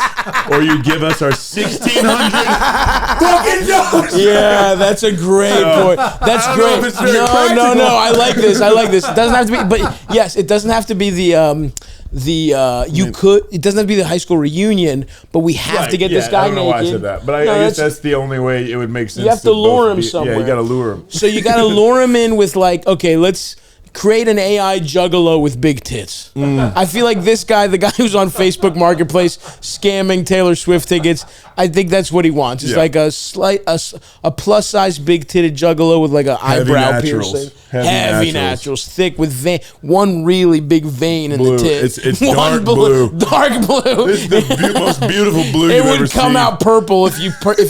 or you give us our $1,600 fucking dollars. Yeah, that's a great point. That's I don't know great. if it's very No, practical. I like this. I like this. It doesn't have to be, but yes, it doesn't have to be it doesn't have to be the high school reunion, but we have to get this guy I don't know naked. why I said that, but I guess that's the only way it would make sense. You have to lure him somewhere. Yeah, you got to lure him. So you got to lure him in with like, okay, let's create an AI juggalo with big tits. I feel like this guy, the guy who's on Facebook Marketplace scamming Taylor Swift tickets, I think that's what he wants. It's like a plus size big titted juggalo with like an eyebrow naturals. piercing. Heavy Naturals, thick with vein, one really big vein in Blue. the tit. It's One dark blue. Dark blue. It's the most beautiful blue It you've ever would come seen. out purple if you put a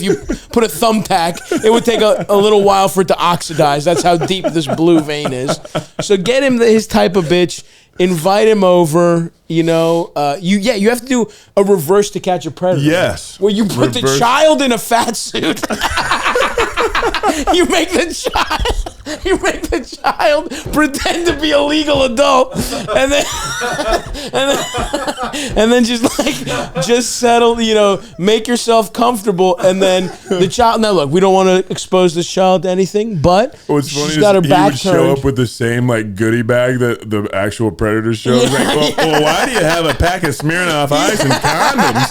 thumbtack. It would take a little while for it to oxidize. That's how deep this blue vein is. So get him his type of bitch. Invite him over. You know, you have to do a reverse To Catch a Predator. Yes. Where you put the child in a fat suit. You make the child pretend to be a legal adult, and then just settle. You know, make yourself comfortable, and then the child. Now look, we don't want to expose this child to anything, but What's funny she's got her is he back would show turned. up with the same like goodie bag that the actual Predator shows. Like, well, why do you have a pack of Smirnoff Ice and condoms?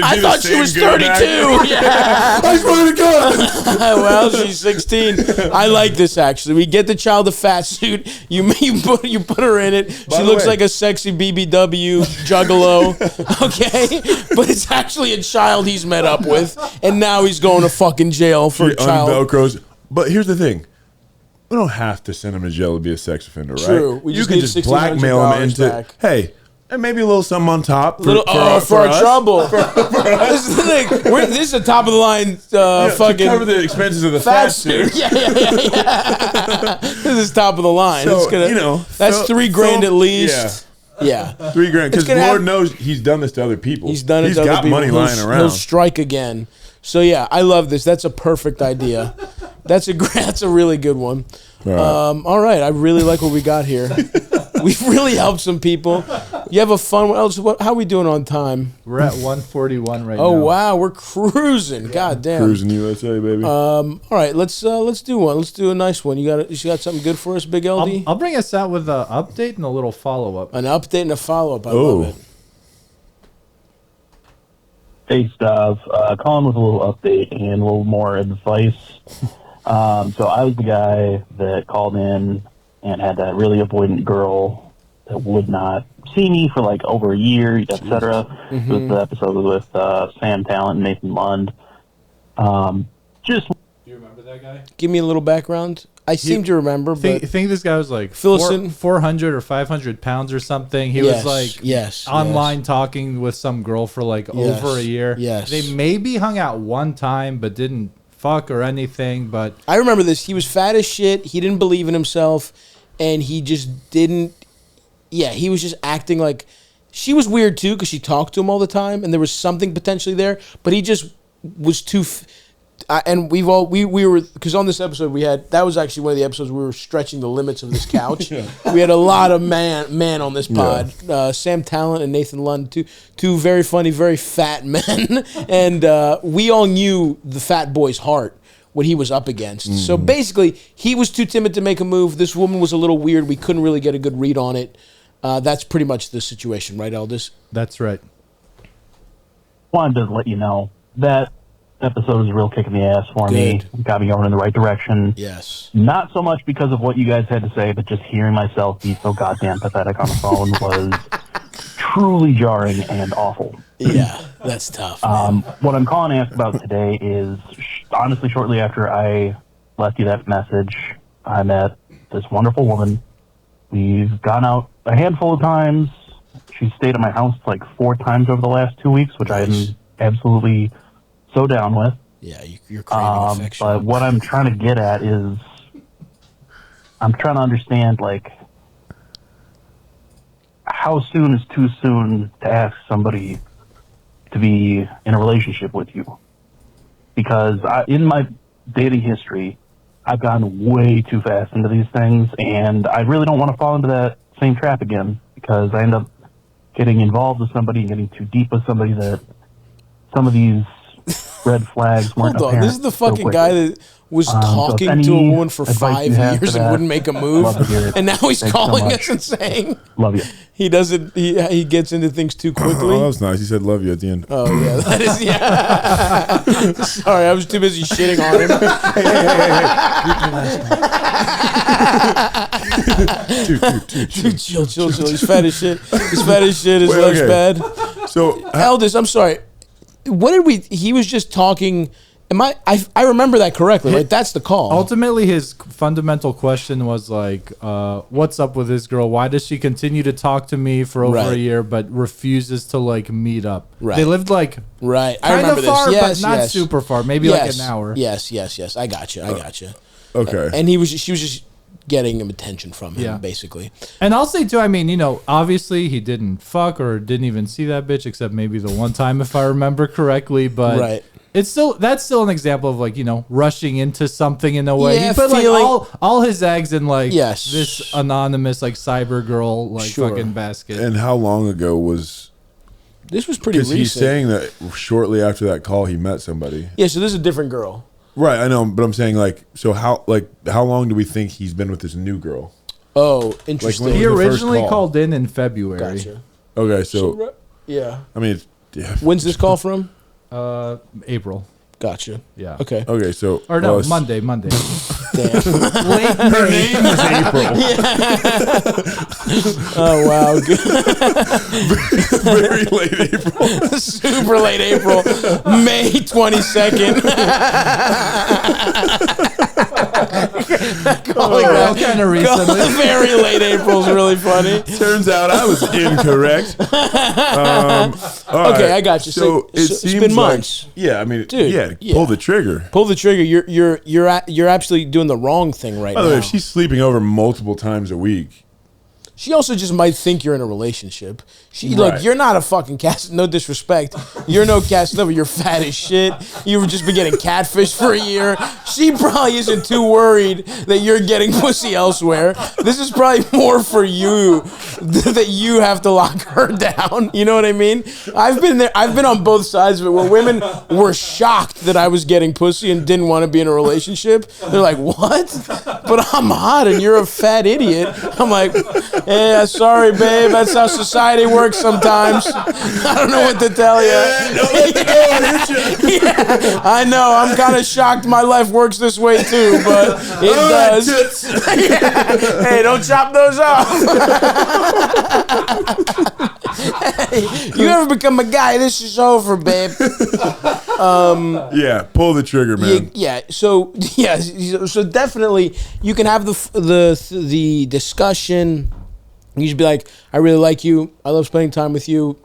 I thought she was 32. Yeah. I swear to God. Well, she's 16. I like this actually. We get the child a fat suit. You put her in it. She the looks way- like a sexy BBW juggalo. Okay, but it's actually a child he's met up with, and now he's going to fucking jail for She child. unvelcros. But here's the thing. We don't have to send him to jail to be a sex offender, right? True. We You just can need just blackmail him $1,600 into, back. hey, and maybe a little something on top for our us. trouble. This is the thing. This is a top of the line fucking to cover the expenses of the fat fat suit. suit. Yeah. This is top of the line. So, It's gonna, you know, that's $3,000 at Yeah. least. Yeah. $3,000, because gonna Lord have- knows he's done this to other people. He's done it He's to other got people. money He'll- lying around. He'll strike again. So yeah, I love this. That's a perfect idea. That's a really good one. All right, I really like what we got here. We've really helped some people. You have a fun one. How are we doing on time? We're at 141 right now. Oh wow, we're cruising. God damn. Cruising USA, baby. All right, let's do one. Let's do a nice one. You got something good for us, Big LD? I'll bring us out with an update and a little follow-up. An update and a follow up. I love it. Hey, Stav. Calling with a little update and a little more advice. So I was the guy that called in and had that really avoidant girl that would not see me for like over a year, etc. Mm-hmm. So the episode was with Sam Talent and Nathan Lund. Just Do you remember that guy? Give me a little background. I seem to remember, but I think this guy was like Fill us in. 400 or 500 pounds or something. He was like online talking with some girl for like over a year. Yes. They maybe hung out one time, but didn't fuck or anything. But I remember this. He was fat as shit. He didn't believe in himself, and he just didn't. Yeah, he was just acting like she was weird too because she talked to him all the time, and there was something potentially there. But he just was too. And we were because on this episode that was actually one of the episodes we were stretching the limits of this couch. We had a lot of man on this pod. Sam Talent and Nathan Lund, two very funny, very fat men, and we all knew the fat boy's heart, what he was up against. Mm-hmm. So basically, he was too timid to make a move. This woman was a little weird. We couldn't really get a good read on it. That's pretty much the situation, right, Eldis? that's right. wanted to let you know that episode was a real kick in the ass for me. Got me going in the right direction. Yes. Not so much because of what you guys had to say, but just hearing myself be so goddamn pathetic on the phone was truly jarring and awful. Yeah, that's tough. What I'm calling to ask about today is, honestly, shortly after I left you that message, I met this wonderful woman. We've gone out a handful of times. She stayed at my house like 4 times over the last 2 weeks, which I am absolutely so down with. Yeah, you're craving affection. But what I'm trying to get at is, I'm trying to understand, like, how soon is too soon to ask somebody to be in a relationship with you? Because in my dating history, I've gone way too fast into these things, and I really don't want to fall into that same trap again, because I end up getting involved with somebody and getting too deep with somebody that some of these red flags weren't Hold on, this is the fucking guy that was talking to a woman for 5 years and wouldn't make a move, and now he's calling us and saying, "Love you." He doesn't. He gets into things too quickly. Oh, that was nice. He said "love you" at the end. Oh yeah, that is yeah. Sorry, I was too busy shitting on him. Dude, chill. He's fat as shit. He's fat as shit. His leg's bad. So, Eldest, I'm sorry. What did we? He was just talking. I remember that correctly, right? That's the call. Ultimately, his fundamental question was like, "What's up with this girl? Why does she continue to talk to me for over a year, but refuses to like meet up?" Right. They lived like I kind remember of far, this. Yes, but not super far. Maybe like an hour. Yes. I got you. Okay. And she was just getting him attention from him, basically. And I'll say too, I mean, obviously he didn't fuck or didn't even see that bitch except maybe the one time if I remember correctly, but that's still an example of like, rushing into something in a way. He put like all his eggs in like this anonymous like cyber girl like fucking basket. And how long ago was this? Was pretty recent. He's saying that shortly after that call he met somebody. Yeah, so this is a different girl. Right, I know, but I'm saying like, so how long do we think he's been with this new girl? Oh, interesting. He originally called in February. Gotcha. Okay, so yeah. I mean, when's this call from? April. Gotcha. Yeah. Okay. Okay, so or no, Monday. Damn. Her name is April. Oh wow. Very late April. Super late April. May 22nd. Kind of recently. Very late April is really funny. Turns out I was incorrect. Okay, I got you. So it's been months. Yeah, I mean, dude, pull the trigger. Pull the trigger. You're absolutely doing the wrong thing right now. By the way, if she's sleeping over multiple times a week. She also just might think you're in a relationship. Look, you're not a fucking cast. No disrespect. You're no Casanova. You're fat as shit. You've just been getting catfish for a year. She probably isn't too worried that you're getting pussy elsewhere. This is probably more for you that you have to lock her down. You know what I mean? I've been there. I've been on both sides of it where women were shocked that I was getting pussy and didn't want to be in a relationship. They're like, what? But I'm hot and you're a fat idiot. I'm like, yeah, sorry, babe. That's how society works sometimes. I don't know what to tell you. Yeah, I know. I'm kind of shocked my life works this way too, but it does. Hey, don't chop those off. Hey, you ever become a guy? This is over, babe. Yeah, pull the trigger, man. So definitely you can have the discussion. You should be like, I really like you. I love spending time with you.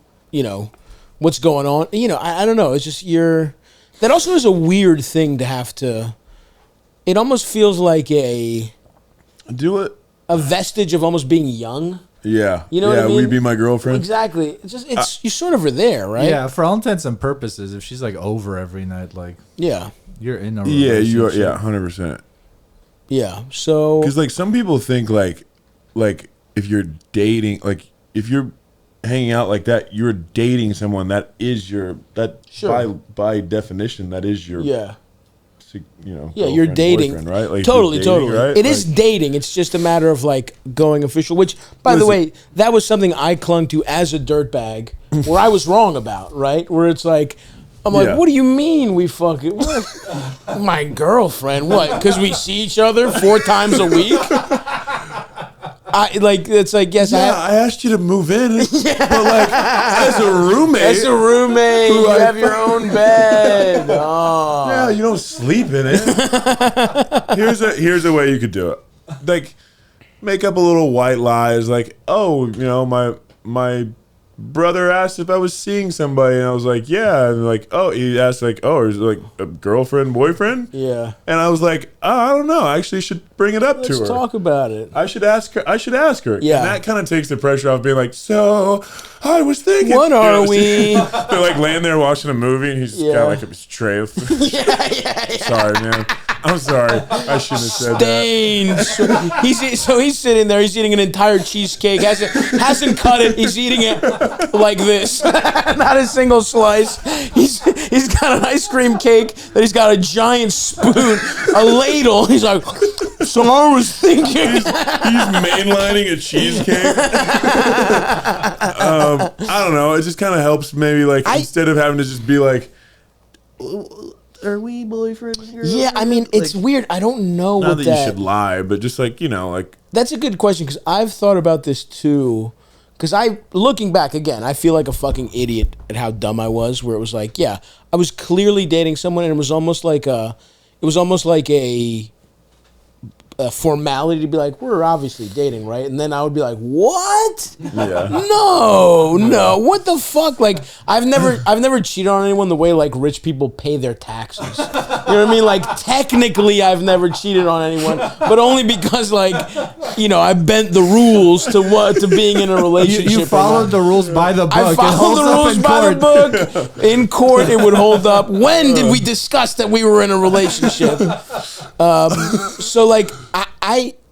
What's going on? I don't know. It's just that also is a weird thing to have to. It almost feels like a vestige of almost being young. Yeah. You know what I mean? Will you be my girlfriend? Exactly. It's you sort of are there, right? Yeah, for all intents and purposes, if she's like over every night, like you're in a relationship. Yeah, you are. Yeah, 100%. Yeah. So because like some people think like if you're dating, like if you're hanging out like that, you're dating someone that is by definition that is your you're dating, right? Like totally right? It is dating. It's just a matter of like going official, which by the way, that was something I clung to as a dirtbag where I was wrong about, right? Where it's like, I'm like, what do you mean we fucking, what? My girlfriend, what? Because we see each other 4 times a week? It's like, yes, I asked you to move in, but like, as a roommate. You have your own bed. Oh. Yeah, you don't sleep in it. Here's a way you could do it. Like, make up a little white lies, like, oh, you know, my brother asked if I was seeing somebody, and I was like, yeah. And like, oh, he asked like, oh, is it like a girlfriend, boyfriend? Yeah. And I was like, oh, I don't know. I actually should bring it up to her. Let's talk about it. I should ask her. Yeah. And that kind of takes the pressure off being like, so I was thinking. What are we? They're like laying there watching a movie, and he's got like a tray of food. Yeah. Sorry, man. I'm sorry. I shouldn't have said that. He's sitting there. He's eating an entire cheesecake. Hasn't cut it. He's eating it like this. Not a single slice. He's got an ice cream cake that he's got a giant spoon, a ladle. He's like, so I was thinking. He's mainlining a cheesecake. I don't know. It just kind of helps maybe like instead of having to just be like, are we boyfriend and girlfriend? Yeah, I mean, it's weird. I don't know not what that you should lie, but just like, you know, like. That's a good question because I've thought about this too. Because looking back again, I feel like a fucking idiot at how dumb I was. Where it was like, yeah, I was clearly dating someone, and it was almost like a formality to be like, we're obviously dating, right? And then I would be like, what? Yeah. No, what the fuck? Like, I've never cheated on anyone the way like rich people pay their taxes. You know what I mean? Like, technically, I've never cheated on anyone, but only because like, you know, I bent the rules to being in a relationship. You followed the rules by the book. I followed the rules by the book. In court, it would hold up. When did we discuss that we were in a relationship? So like,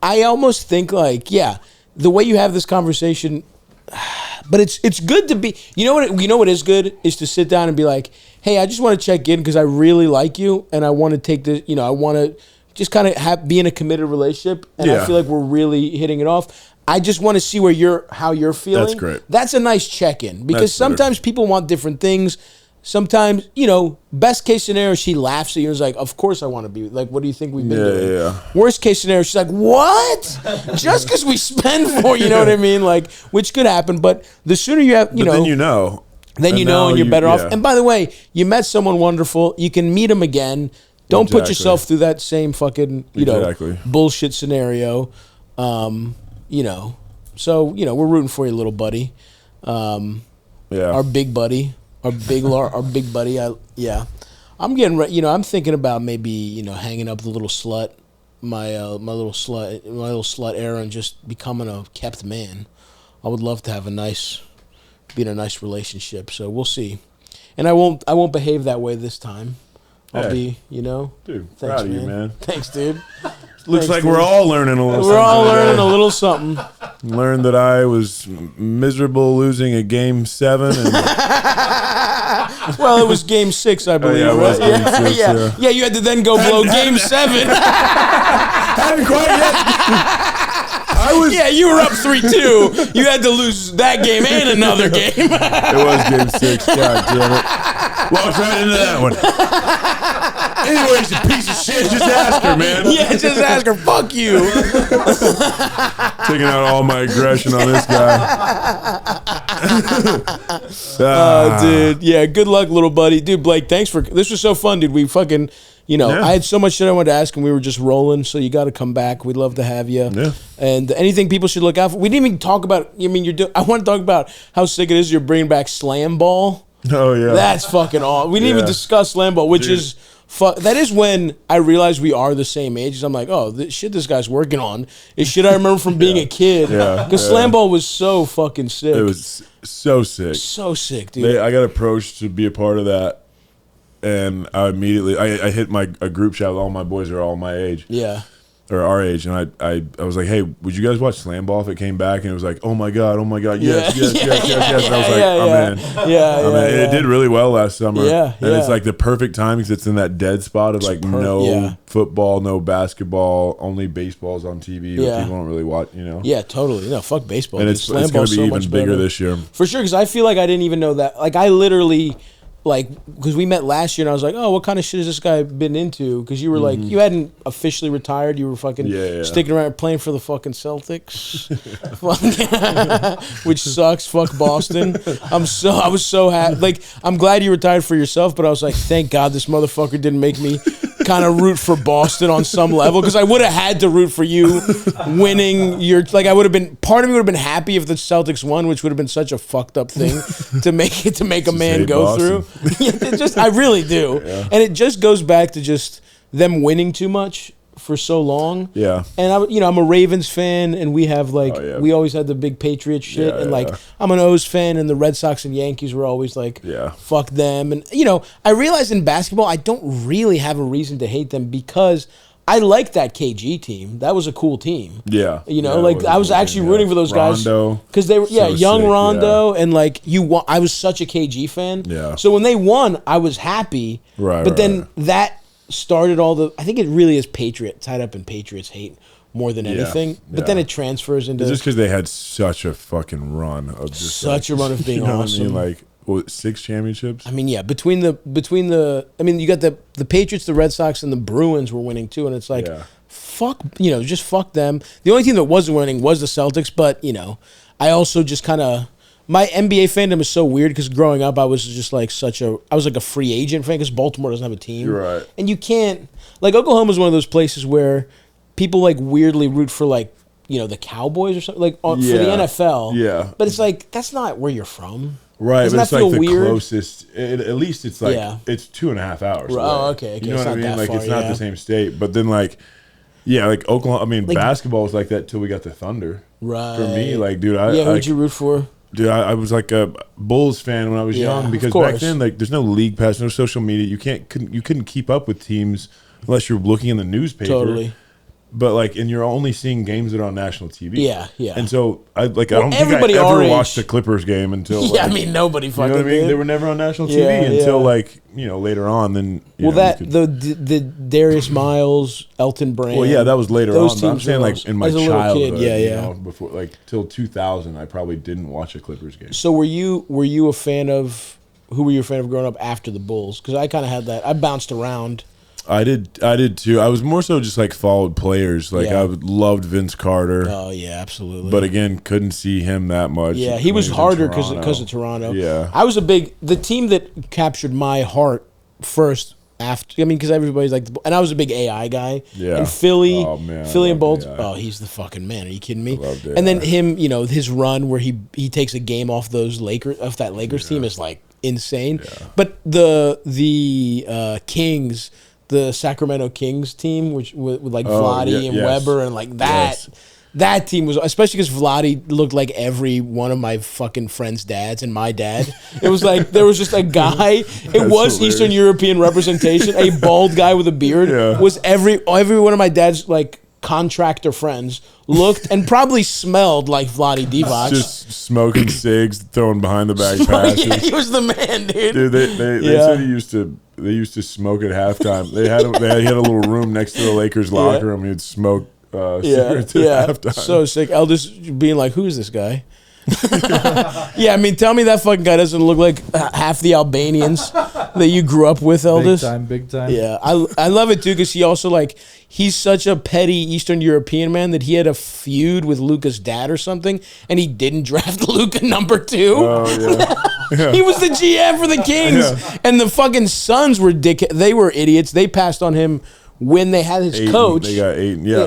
I almost think like, yeah, the way you have this conversation, but it's good to be. You know what is good is to sit down and be like, hey, I just want to check in because I really like you and I want to take this. You know, I want to just kind of be in a committed relationship, and I feel like we're really hitting it off. I just want to see how you're feeling. That's great. That's a nice check-in because sometimes people want different things. Sometimes, you know, best case scenario, she laughs at you and is like, of course I want to be. Like, what do you think we've been doing? Yeah. Worst case scenario, she's like, what? Just because we spend more, you know what I mean? Like, which could happen. But the sooner you have, then you know. Then you know and you're better off. And by the way, you met someone wonderful. You can meet them again. Don't put yourself through that same fucking, you know, bullshit scenario. You know. So, you know, we're rooting for you, little buddy. Our big buddy. Our big buddy. I'm getting ready. You know, I'm thinking about maybe, you know, hanging up the little slut, my little slut era, and just becoming a kept man. I would love to have be in a nice relationship. So we'll see. And I won't behave that way this time. I'll be, you know. Dude, thanks, proud of you, man. Thanks, dude. Looks like we're all learning a little something. We're all learning a little something. Learned that I was miserable losing a game 7. And well, it was game 6, I believe. Yeah, it was game 6, yeah, you had to then go blow game 7. Hadn't quite yet. Yeah, you were up 3-2. You had to lose that game and another game. It was game 6. God damn it. Walked right into that one. Anyways, you piece of shit. Just ask her, man. Yeah, just ask her. Fuck you. Taking out all my aggression on this guy. Dude. Yeah, good luck, little buddy. Dude, Blake, thanks for... This was so fun, dude. We fucking... You know, I had so much shit I wanted to ask, and we were just rolling, so you got to come back. We'd love to have you. Yeah. And anything people should look out for. We didn't even talk about... I mean, I want to talk about how sick it is you're bringing back slam ball. Oh, yeah. That's fucking awesome. We didn't even discuss slam ball, which is... That is when I realized we are the same age. 'Cause I'm like, oh, the shit this guy's working on is shit I remember from being a kid. Because slam ball was so fucking sick. It was so sick. So sick, dude. I got approached to be a part of that, and I immediately I hit a group chat. All my boys are all my age. Yeah. or our age, and I was like, hey, would you guys watch Slam Ball if it came back? And it was like, oh my god, yes. And I was like, I'm in. And it did really well last summer. And it's like the perfect time because it's in that dead spot of like no football, no basketball, only baseball's on TV. But people don't really watch, you know. Yeah, totally. No, fuck baseball. And it's going to be even bigger this year. For sure, because I feel like I didn't even know that. Like, I literally... Like, because we met last year and I was like, oh, what kind of shit has this guy been into? Because you were like, you hadn't officially retired. You were fucking sticking around playing for the fucking Celtics. Which sucks. Fuck Boston. I was so happy. Like, I'm glad you retired for yourself, but I was like, thank God this motherfucker didn't make me kind of root for Boston on some level. Because I would have had to root for you winning your, like, I would have been, part of me would have been happy if the Celtics won, which would have been such a fucked up thing to make a man go Boston. Through. I really do. And it just goes back to just them winning too much for so long. Yeah. And I'm a Ravens fan, and we have like we always had the big Patriots shit, and like I'm an O's fan, and the Red Sox and Yankees were always like fuck them. And I realized in basketball I don't really have a reason to hate them because I liked that KG team. That was a cool team. Yeah. I was actually rooting for those guys because they were young sick, Rondo and like I was such a KG fan. Yeah. So when they won, I was happy. Right. But then that started I think it really is tied up in Patriots hate more than anything. But then it transfers into just because they had such a fucking run of just such a run of being awesome. What I mean? Like 6 championships. I mean, between the you got the Patriots, the Red Sox, and the Bruins were winning too, and it's like fuck, just fuck them. The only team that wasn't winning was the Celtics, but I also just kind of my NBA fandom is so weird because growing up I was just like I was like a free agent fan because Baltimore doesn't have a team. You're right. And you can't Oklahoma is one of those places where people like weirdly root for like the Cowboys or something for the NFL. Yeah. But it's like that's not where you're from. Right, doesn't but it's like the weird? Closest. At least it's like it's 2.5 hours. Away. Oh, okay. You know what I mean? Like it's not the same state, but then like Oklahoma. I mean, basketball was like that till we got the Thunder. Right. For me, like, dude, who'd you root for? Dude, I was like a Bulls fan when I was young because back then, like, there's no league pass, no social media. You couldn't keep up with teams unless you're looking in the newspaper. Totally. But and you're only seeing games that are on national TV. Yeah, yeah. And so I don't think I ever watched a Clippers game until. Nobody fucking. You know what I mean? They were never on national TV until later on. Then the Darius Miles, Elton Brand. Well, that was later on. I'm saying like in my childhood, before till 2000, I probably didn't watch a Clippers game. So were you a fan of? Who were you a fan of growing up after the Bulls? Because I kind of had that. I bounced around. I did too. I was more so just like followed players. Like I loved Vince Carter. Oh yeah, absolutely. But again, couldn't see him that much. Yeah, he was harder because of Toronto. Yeah, I was the team that captured my heart first after. I mean, because everybody's like, and I was a big AI guy. Yeah, and Philly and Bolton. Oh, he's the fucking man. Are you kidding me? And then him, his run where he takes a game off that Lakers team is like insane. Yeah. But the Kings. The Sacramento Kings team, which with like Vlade and Weber and like that. Yes. That team was, especially because Vlade looked like every one of my fucking friends' dads and my dad. It was like there was just a guy. It was hilarious. Eastern European representation. A bald guy with a beard was every one of my dad's like contractor friends looked and probably smelled like Vlade Divac. Just smoking cigs, throwing behind the bag passes. Yeah, he was the man, dude. Dude, they said they used to smoke at halftime. He had a little room next to the Lakers locker room. He'd smoke cigarettes at halftime. So sick. Elders being like, "Who's this guy?" Yeah, I mean, tell me that fucking guy doesn't look like half the Albanians that you grew up with, Elders. Big time. Yeah, I love it too because he also he's such a petty Eastern European man that he had a feud with Luka's dad or something, and he didn't draft Luka number 2. Oh yeah. He was the GM for the Kings, and the fucking Suns were they were idiots. They passed on him. When they had his coach, they got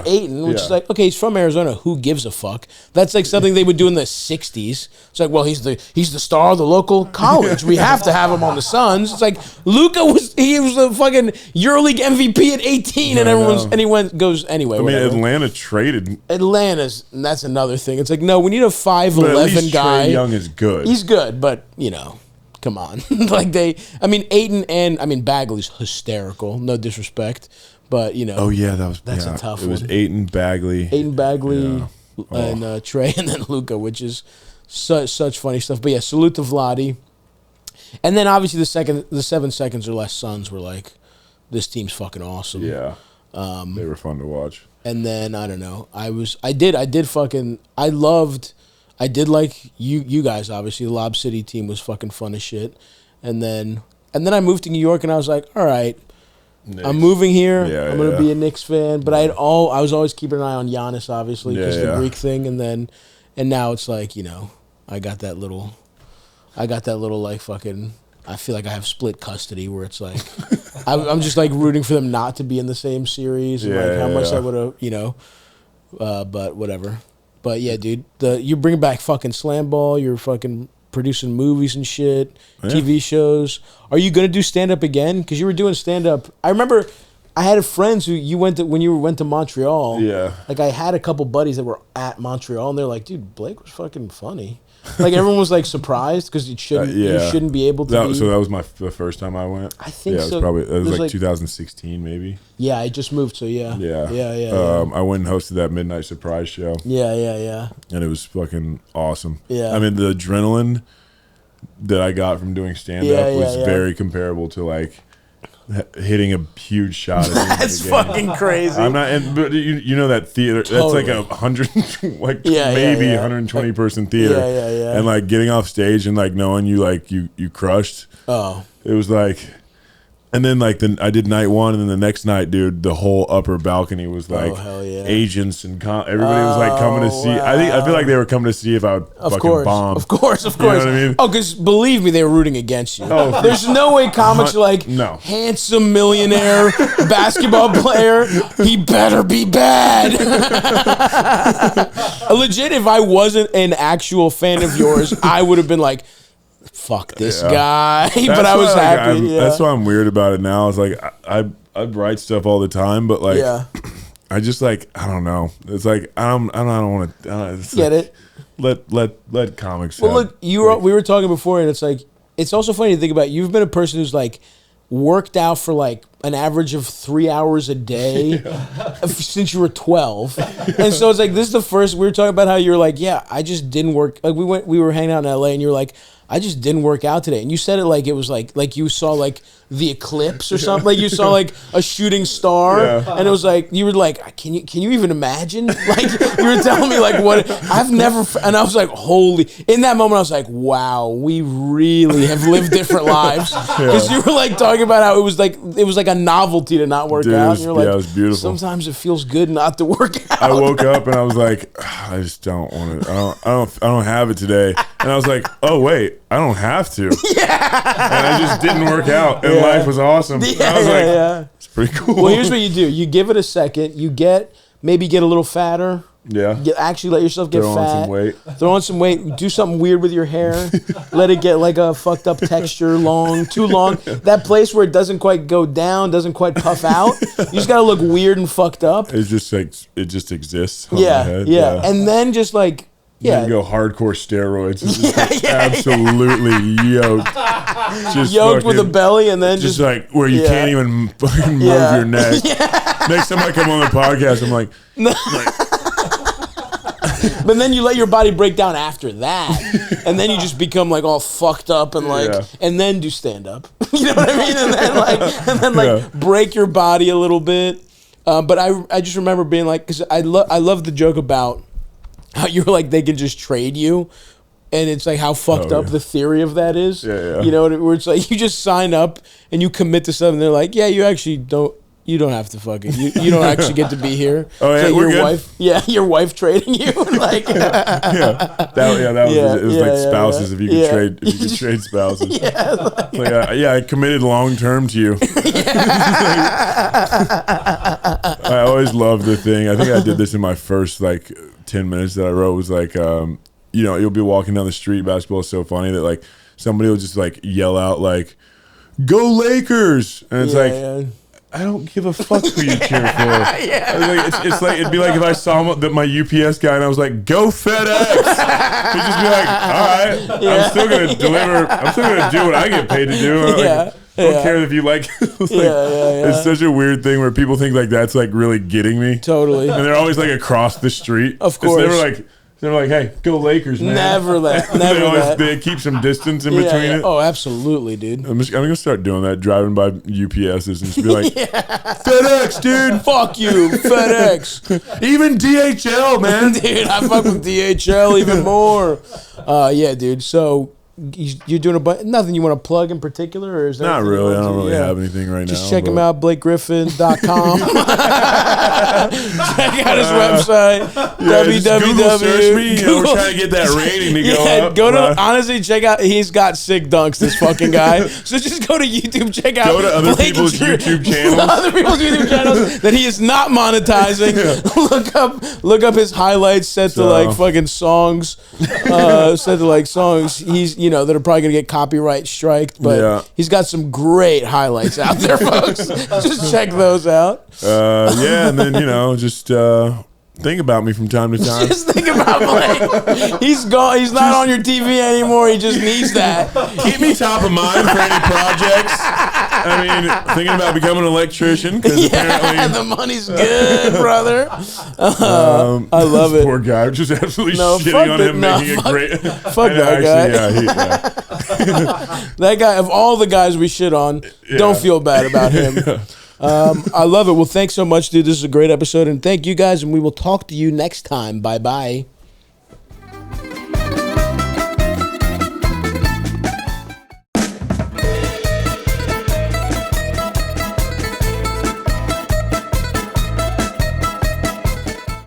Ayton, which is like, okay, he's from Arizona. Who gives a fuck? That's like something they would do in the '60s. It's like, well, he's the star of the local college. We have to have him on the Suns. It's like Luka was the fucking EuroLeague MVP at 18, and he goes anyway. I mean, Atlanta traded. And that's another thing. It's like, no, we need a 5'11" guy. Trae Young is good. He's good, but come on. Ayton and Bagley's hysterical. No disrespect. But you know, oh yeah, that's a tough one. It was Ayton Bagley, and Trey, and then Luca, which is such funny stuff. But yeah, salute to Vladi. And then obviously the 7 seconds or less Suns were like, this team's fucking awesome. Yeah, they were fun to watch. And then I don't know, I did like you guys. Obviously, the Lob City team was fucking fun as shit. And then I moved to New York, and I was like, all right, Knicks. I'm moving here. Yeah, I'm gonna be a Knicks fan. But I was always keeping an eye on Giannis, obviously, because the Greek thing. And now it's like, you know, I got that little like fucking. I feel like I have split custody where it's like I'm just like rooting for them not to be in the same series and like how much I would have, you know. But whatever. But yeah, dude, you bring back fucking slam ball. You're fucking producing movies and shit, TV shows. Are you gonna do stand up again? Because you were doing stand up. I remember I had friends who when you went to Montreal. Yeah. Like I had a couple buddies that were at Montreal, and they're like, dude, Blake was fucking funny. Like everyone was like surprised because you shouldn't be able to. So that was the first time I went. I think so. It was like 2016 maybe. Yeah, I just moved, so yeah. I went and hosted that midnight surprise show. Yeah. And it was fucking awesome. Yeah. I mean, the adrenaline that I got from doing stand up was very comparable to like hitting a huge shot. That's fucking crazy. I'm not, but you know that theater. Totally. That's like 100, like maybe 120 person theater. Yeah. And like getting off stage and like knowing you crushed. Oh, it was like. And then like I did night one, and then the next night, dude, the whole upper balcony was like agents and everybody was like coming to see. Wow. I feel like they were coming to see if I would fucking bomb. Of course. You know what I mean? Oh, because believe me, they were rooting against you. Oh, there's no way comics are like, handsome millionaire basketball player, he better be bad. Legit, if I wasn't an actual fan of yours, I would have been like, fuck this guy. But I was happy. That's why I'm weird about it now. It's like I write stuff all the time, but like I just like I don't know. It's like I don't want to get it. Let comics. Well, look, we were talking before, and it's like it's also funny to think about. You've been a person who's like worked out for like an average of 3 hours a day since you were 12. And so it's like this is the first we were talking about how you're like, yeah, I just didn't work. Like we were hanging out in LA, and you're like, I just didn't work out today. And you said it like it was like you saw like the eclipse or something. Like you saw like a shooting star. Yeah. And it was like, you were like, can you even imagine? Like you were telling me like what I've never, and I was like, holy, in that moment I was like, wow, we really have lived different lives. Because you were like talking about how it was like a novelty to not work out. And you're like, it was beautiful. Sometimes it feels good not to work out. I woke up and I was like, I just don't want to, I don't have it today. And I was like, oh wait, I don't have to. Yeah. And I just didn't work out. And life was awesome. Yeah, I was like, it's pretty cool. Well, here's what you do. You give it a second. You maybe get a little fatter. Yeah. Actually let yourself get fat. Throw on some weight. Do something weird with your hair. Let it get like a fucked up texture, too long. That place where it doesn't quite go down, doesn't quite puff out. You just gotta look weird and fucked up. It's just like it just exists. Yeah. And then just like you go hardcore steroids. Just absolutely yoked. Just yoked with a belly, and then just like where you can't even fucking move your neck. Next time I come on the podcast, I'm like but then you let your body break down after that, and then you just become like all fucked up and like, and then do stand up. You know what I mean? And then break your body a little bit. But I just remember being like, because I love the joke about how you're like they can just trade you, and it's like how fucked up the theory of that is. You know, where it's like you just sign up and you commit to something. They're like, yeah, you actually don't. You don't have to fucking. You don't actually get to be here. Oh yeah, so we're your good. wife. Yeah, your wife trading you. Like that was it. Was like spouses. If you could trade, if you could trade spouses. I committed long term to you. I always loved the thing. I think I did this in my first like 10 minutes that I wrote. Was like, you'll be walking down the street. Basketball is so funny that like somebody will just like yell out like, "Go Lakers!" And it's I don't give a fuck who you cheer for. It's like it'd be like if I saw my UPS guy and I was like, "Go FedEx." He'd just be like, "All right, I'm still gonna deliver. I'm still gonna do what I get paid to do." don't care if you like. It's such a weird thing where people think like that's like really getting me. Totally. And they're always like across the street. Of course. They're like, hey, go Lakers, man. Never that. They keep some distance in between it. Oh, absolutely, dude. I'm gonna start doing that, driving by UPSs and just be like, FedEx, dude. Fuck you, FedEx. Even DHL, man. Dude, I fuck with DHL even more. Yeah, dude. So you're doing nothing you want to plug in particular, or is that not really? I don't really have anything right now. Just check him out, BlakeGriffin.com. Check out his website, www. Search me. We're trying to get that rating to go up. Honestly, check out. He's got sick dunks. This fucking guy. So just go to YouTube. Check out. Go to other people's YouTube channels. Other people's YouTube channels that he is not monetizing. Look up his highlights set to like fucking songs. Set to like songs. He's that are probably gonna get copyright striked, but he's got some great highlights out there, folks. Just check those out. And then just think about me from time to time. Just think about Blake. He's gone. He's not on your TV anymore. He just needs that. Keep me top of mind for any projects. I mean, thinking about becoming an electrician because apparently the money's good, brother. I love it. Poor guy, just absolutely shitting on him, making a great. Fuck that guy. That guy, of all the guys we shit on, don't feel bad about him. I love it. Well, thanks so much, dude. This is a great episode, and thank you guys, and we will talk to you next time. Bye bye.